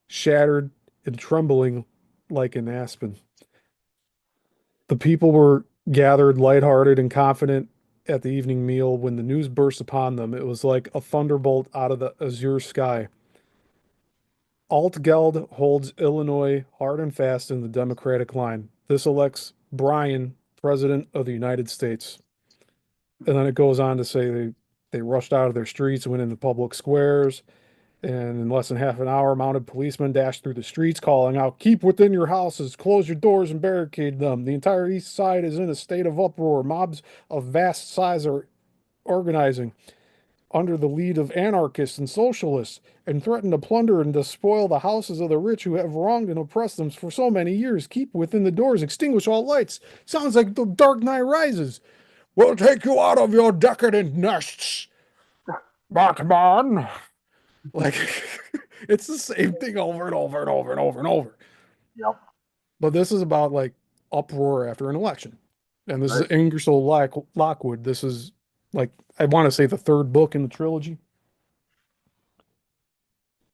shattered and trembling like an aspen. The people were gathered lighthearted and confident at the evening meal when the news burst upon them. It was like a thunderbolt out of the azure sky. Altgeld holds Illinois hard and fast in the Democratic line. This elects Bryan, President of the United States. And then it goes on to say they rushed out of their streets, went into public squares, and in less than half an hour, mounted policemen dashed through the streets, calling out, "Keep within your houses, close your doors, and barricade them. The entire east side is in a state of uproar. Mobs of vast size are organizing under the lead of anarchists and socialists and threaten to plunder and despoil the houses of the rich who have wronged and oppressed them for so many years. Keep within the doors, extinguish all lights." Sounds like the Dark Knight Rises. "We'll take you out of your decadent nests, Batman." Like, it's the same thing over and over and over and over and over. Yep. But this is about like uproar after an election. And this Right. is Ingersoll Lockwood. This is like, I want to say the third book in the trilogy.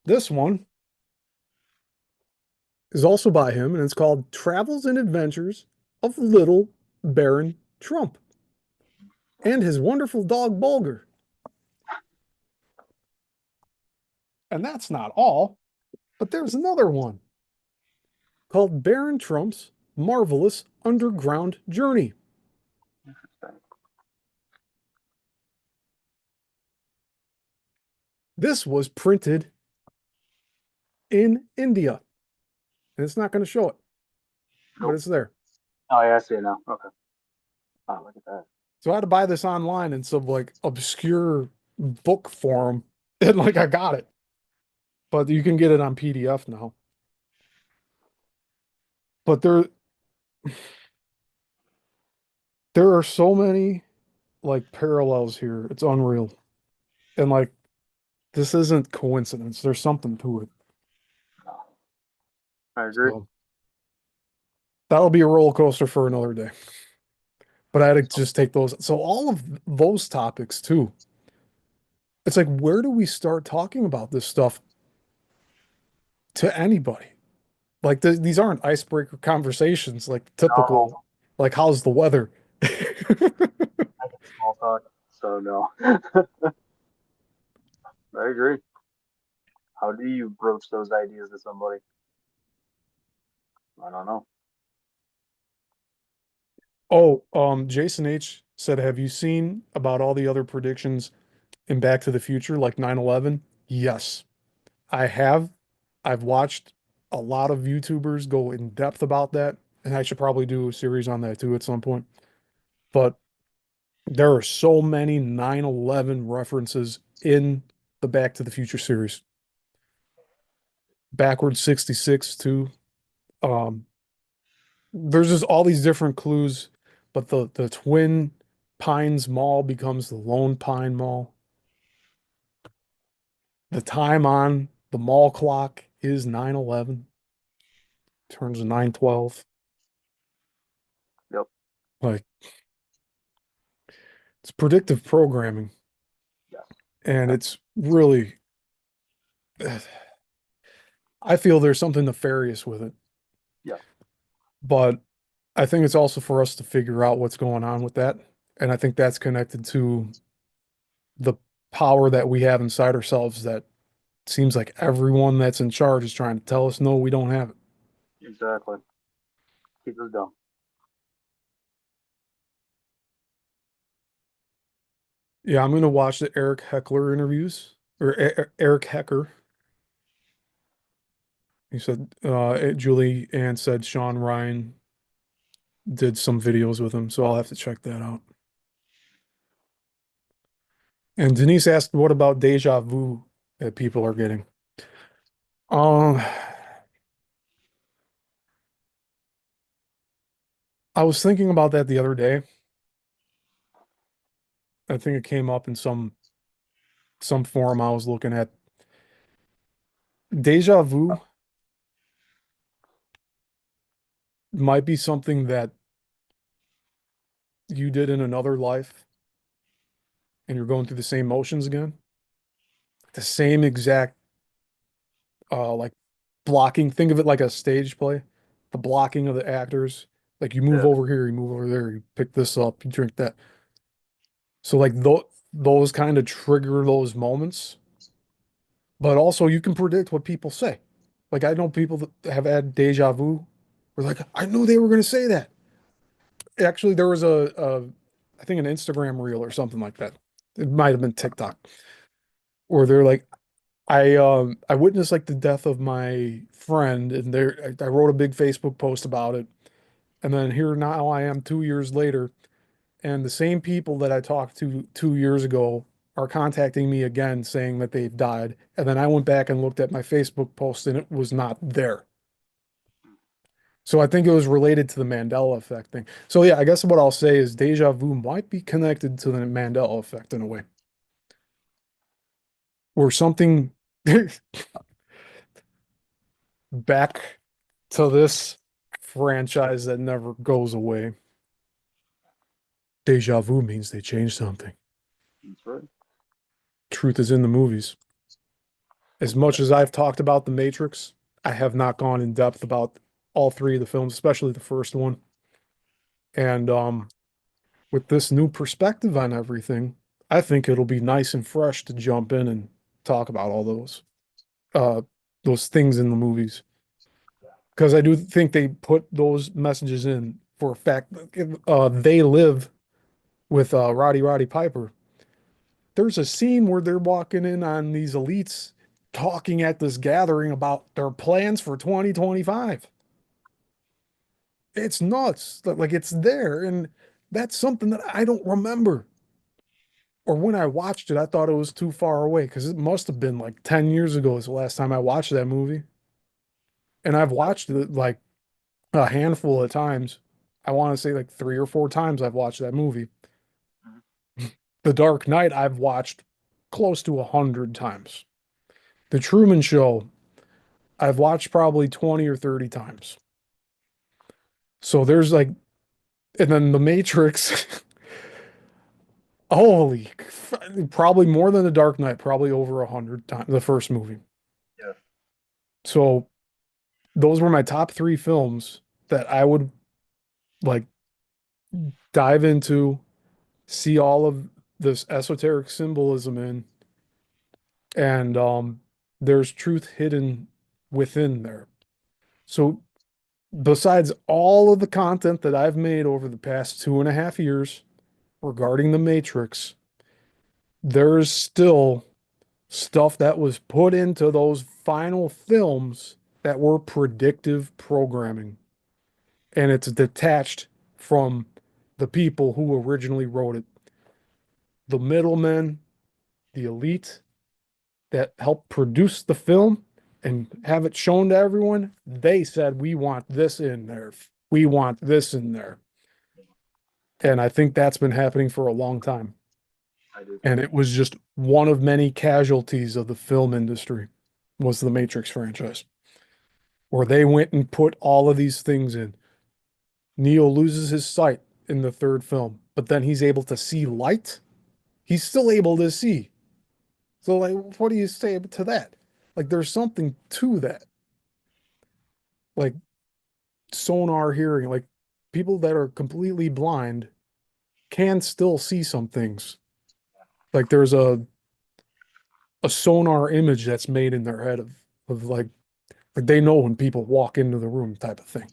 This one is also by him, and it's called Travels and Adventures of Little Baron Trump and his wonderful dog Bulger. And that's not all, but there's another one called Baron Trump's Marvelous Underground Journey. This was printed in India. And it's not going to show it, but Nope. it's there. Oh, yeah, I see it now. Okay. Oh, look at that. So I had to buy this online in some like obscure book forum, and like I got it. But you can get it on PDF now. But there are so many like parallels here. It's unreal. And like this isn't coincidence. There's something to it. I agree. So that'll be a roller coaster for another day. But I had to just take those. So all of those topics too. It's like, where do we start talking about this stuff to anybody? Like these aren't icebreaker conversations, like typical, No. like how's the weather? I get small talk, so no. I agree. How do you broach those ideas to somebody? I don't know. Oh, Jason H said, have you seen about all the other predictions in Back to the Future, like 9/11? Yes, I have. I've watched a lot of YouTubers go in depth about that, and I should probably do a series on that too at some point. But there are so many 9/11 references in the Back to the Future series. Backwards 66 too. Um, there's just all these different clues, but the Twin Pines Mall becomes the Lone Pine Mall. The time on the mall clock is 9/11. Turns 9/12. Yep. Like it's predictive programming. Yes. And it's really I feel there's something nefarious with it. Yeah. But I think it's also for us to figure out what's going on with that. And I think that's connected to the power that we have inside ourselves that seems like everyone that's in charge is trying to tell us, no, we don't have it. Exactly. Keep us dumb. Yeah, I'm going to watch the Eric Heckler interviews, or Eric Hecker. He said, Julie Ann said Sean Ryan did some videos with him, so I'll have to check that out. And Denise asked, what about deja vu that people are getting? Um, I was thinking about that the other day. I think it came up in some forum I was looking at. Deja vu might be something that you did in another life and you're going through the same motions again. The same exact like blocking. Think of it like a stage play. The blocking of the actors. Like you move Yeah. over here, you move over there, you pick this up, you drink that. So like those kind of trigger those moments. But also you can predict what people say. Like I know people that have had deja vu. We're like, I knew they were going to say that. Actually, there was I think an Instagram reel or something like that. It might have been TikTok, where they're like, I witnessed like the death of my friend, and I wrote a big Facebook post about it, and then here now I am 2 years later, and the same people that I talked to 2 years ago are contacting me again saying that they've died, and then I went back and looked at my Facebook post, and it was not there. So I think it was related to the Mandela effect thing. So yeah, I guess what I'll say is deja vu might be connected to the Mandela effect in a way, where something back to this franchise that never goes away. Deja vu means they changed something. That's right. Truth is in the movies. As much as I've talked about The Matrix, I have not gone in depth about all three of the films, especially the first one. And with this new perspective on everything, I think it'll be nice and fresh to jump in and talk about all uh those things in the movies. Because I do think they put those messages in for a fact. They live with Roddy Piper. There's a scene where they're walking in on these elites talking at this gathering about their plans for 2025. It's nuts. Like it's there, and that's something that I don't remember. Or when I watched it, I thought it was too far away because it must have been like 10 years ago is the last time I watched that movie. And I've watched it like a handful of times. I want to say like 3 or 4 times I've watched that movie. Mhm. The Dark Knight, I've watched close to 100 times. The Truman Show, I've watched probably 20 or 30 times. So there's like, and then The Matrix, holy, probably more than The Dark Knight, probably over 100 times, the first movie. Yeah. So those were my top three films that I would like dive into, see all of this esoteric symbolism in, and there's truth hidden within there. So besides all of the content that I've made over the past 2.5 years regarding the Matrix, there's still stuff that was put into those final films that were predictive programming. And it's detached from the people who originally wrote it. The middlemen, the elite that helped produce the film and have it shown to everyone, they said, we want this in there. We want this in there. And I think that's been happening for a long time. I do. And it was just one of many casualties of the film industry was the Matrix franchise, where they went and put all of these things in. Neo loses his sight in the third film, but then he's able to see light. He's still able to see. So, like, what do you say to that? Like, there's something to that. Like, sonar hearing, like, people that are completely blind can still see some things. Like, there's a sonar image that's made in their head of like they know when people walk into the room type of thing.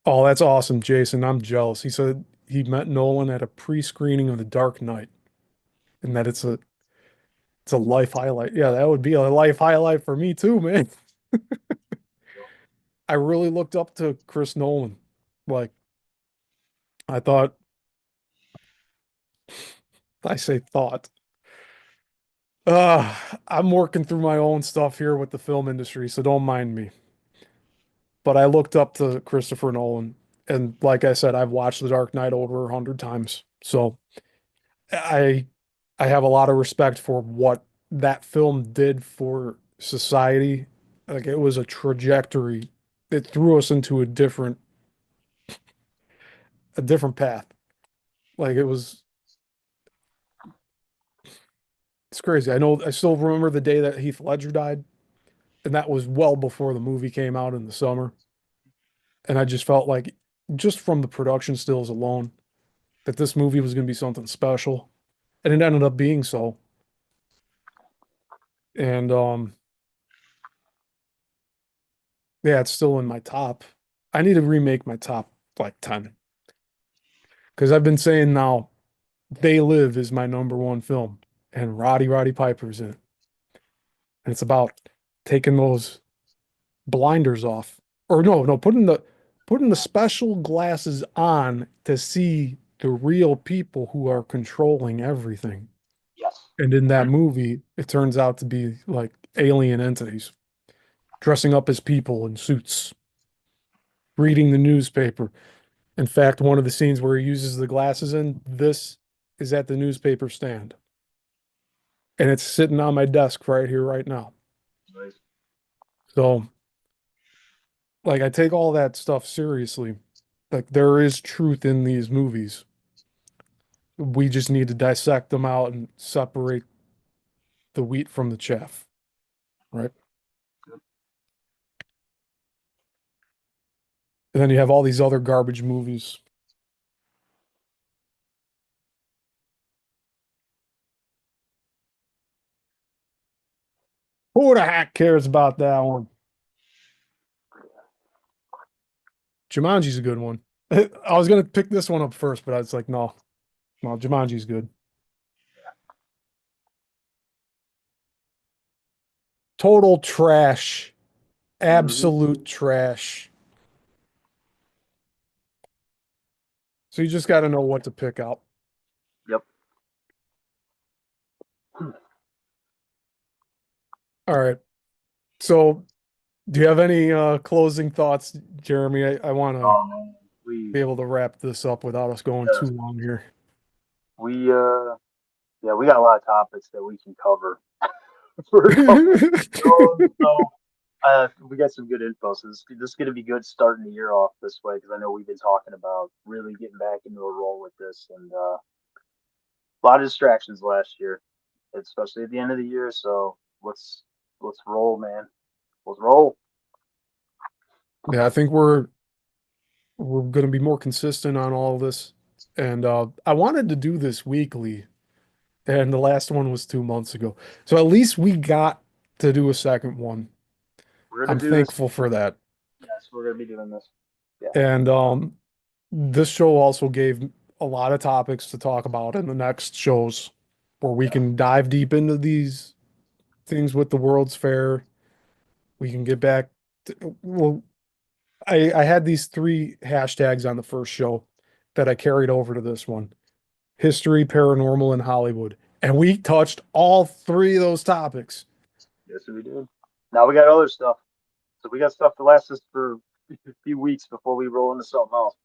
Oh, that's awesome, Jason. I'm jealous. He said he met Nolan at a pre-screening of The Dark Knight and that it's a life highlight. Yeah, that would be a life highlight for me too, man. I really looked up to Chris Nolan. Like I thought I say thought. Uh, I'm working through my own stuff here with the film industry, so don't mind me. But I looked up to Christopher Nolan, and like I said, I've watched The Dark Knight over 100 times. So I I have a lot of respect for what that film did for society. Like it was a trajectory. It threw us into a different path. Like it's crazy. I still remember the day that Heath Ledger died, and that was well before the movie came out in the summer. And I just felt like just from the production stills alone that this movie was going to be something special, and it ended up being so. And Yeah, it's still in my top. I need to remake my top like 10 because I've been saying now They Live is my number one film, and Roddy Piper's in it. And it's about taking those blinders off. Or no, putting the special glasses on to see the real people who are controlling everything. Yes. And in that movie, it turns out to be like alien entities dressing up as people in suits, reading the newspaper. In fact, one of the scenes where he uses the glasses in, this is at the newspaper stand. And it's sitting on my desk right here, right now. Nice. So, like, I take all that stuff seriously. Like, there is truth in these movies. We just need to dissect them out and separate the wheat from the chaff, right? And then you have all these other garbage movies. Who the heck cares about that one? Jumanji's a good one. I was gonna pick this one up first, but I was like, no, Jumanji's good. Total trash. Hmm. Absolute trash. So you just got to know what to pick out. Yep. All right. So do you have any closing thoughts, Jeremy? I want to Oh man, we be able to wrap this up without us going too yes, long here. we yeah, we got a lot of topics that we can cover for a couple of shows. So we got some good info. So this is going to be good starting the year off this way because I know we've been talking about really getting back into a roll with this, and a lot of distractions last year, especially at the end of the year. So let's roll, man. Let's roll. Yeah, I think we're going to be more consistent on all of this. And I wanted to do this weekly, and the last one was 2 months ago. So at least we got to do a second one. We're gonna I'm do this. thankful for that. Yes, we're gonna be doing this. Yeah. And this show also gave a lot of topics to talk about in the next shows where we Yes. can dive deep into these things with the World's Fair. We can get back to, well, I had these three hashtags on the first show that I carried over to this one: history, paranormal, and Hollywood. And we touched all three of those topics. Yes, we do. Now we got other stuff. So we got stuff to last us for a few weeks before we roll into something else.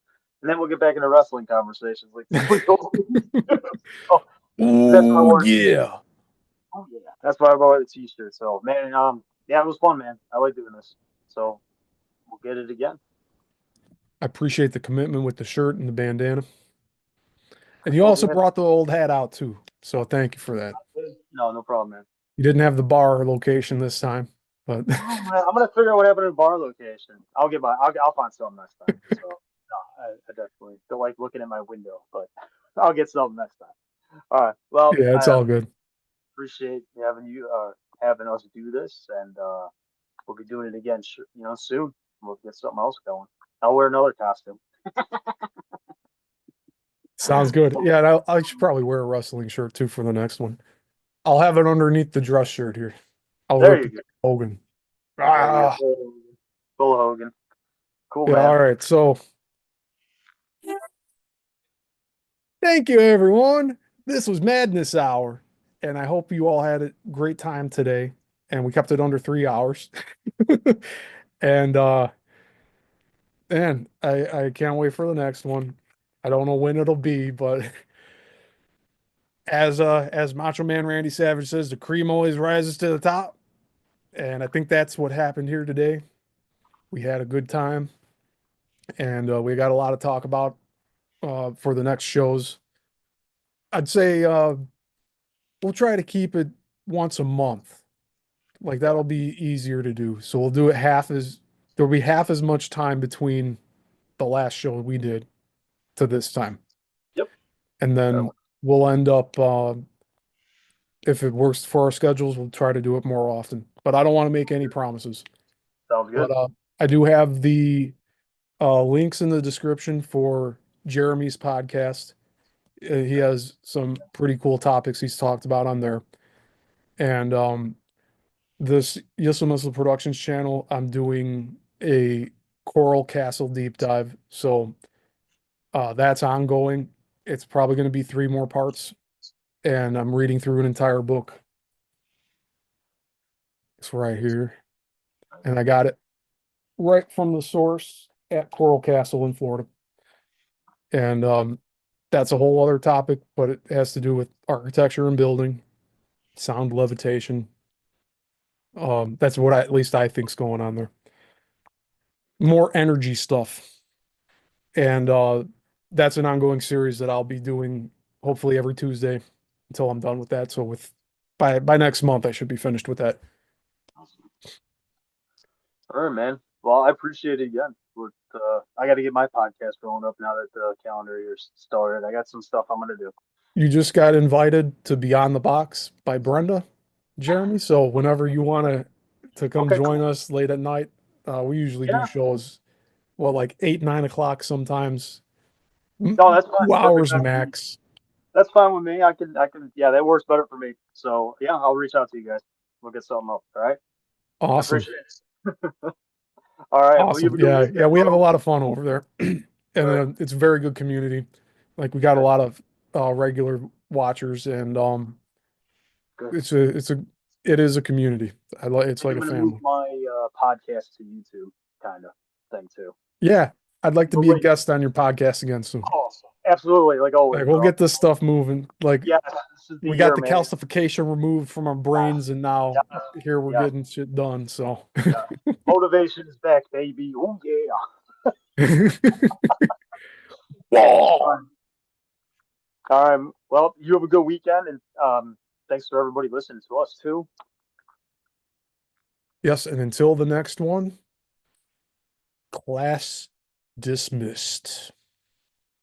And then we'll get back into wrestling conversations like we always do. Oh, that's why I Oh wore. yeah. Oh yeah, that's why I wore the t-shirt. So man, yeah, it was fun, man. I like doing this. So we'll get it again. I appreciate the commitment with the shirt and the bandana. And you Oh also yeah, brought the old hat out too. So thank you for that. no, no problem, man. You didn't have the bar location this time, but I'm gonna figure out what happened to the bar location. I'll get my. I'll find something next time. So no, I definitely don't like looking at my window, but I'll get something next time. All right. Well, yeah, it's I all good. appreciate having us do this, and we'll be doing it again, soon. We'll get something else going. I'll wear another costume. Sounds good. Yeah, and I should probably wear a wrestling shirt too for the next one. I'll have it underneath the dress shirt here. I'll There rip you it go. Hogan. There you Ah, go. Full Hogan. Cool, yeah, man. all right. So thank you, everyone. This was Madness Hour, and I hope you all had a great time today. And we kept it under 3 hours. And man, I can't wait for the next one. I don't know when it'll be, but as Macho Man Randy Savage says, the cream always rises to the top. And I think that's what happened here today. We had a good time, and we got a lot to talk about for the next shows. I'd say we'll try to keep it once a month. Like Yeah. that'll be easier to do. So we'll do it there'll be half as much time between the last show we did to this time. Yep. And then we'll end up if it works for our schedules, we'll try to do it more often. But I don't want to make any promises. Sounds But good. I do have the links in the description for Jeremy's podcast. He has some pretty cool topics he's talked about on there. And this Yissilmissil Productions channel, I'm doing a Coral Castle deep dive. So that's ongoing. It's probably going to be 3 more parts. And I'm reading through an entire book. It's right here. And I got it right from the source at Coral Castle in Florida. And that's a whole other topic, but it has to do with architecture and building, sound levitation. That's what at least I think's going on there. More energy stuff. And that's an ongoing series that I'll be doing hopefully every Tuesday until I'm done with that. So by next month I should be finished with that. Awesome. All right, man. Well, I appreciate it again. I got to get my podcast rolling up now that the calendar year's started. I got some stuff I'm gonna do. You just got invited to Beyond the Box by Brenda, Jeremy. So whenever you want to come Okay, join cool. us late at night, we usually do Yeah. shows, well, like 8, 9 o'clock sometimes. No, that's fine. 2 hours Perfect. max. That's fine with me. I can. Yeah, that works better for me. So yeah, I'll reach out to you guys. We'll get something up. All right. I Awesome. appreciate it. All right. Well, you have Awesome. a good Yeah. weekend, Yeah. We have a bro. lot of fun over there. And All right. it's a very good community. Like we got a Good. lot of regular watchers and Good. it is a community. It's I think like I'm a gonna move family. my podcast to YouTube kind of thing too. Yeah. I'd like to But be a wait. guest on your podcast again soon. Awesome. Absolutely. Like always, Like we'll bro. get this stuff moving. Like Yes, this is the we got year, the man. calcification removed from our Yes. brains, and now Yes. here we're Yes. getting shit done. So Yes. Motivation is back, baby. Oh yeah. Whoa. All right. Well, you have a good weekend, and thanks for everybody listening to us too. Yes, and until the next one, class dismissed.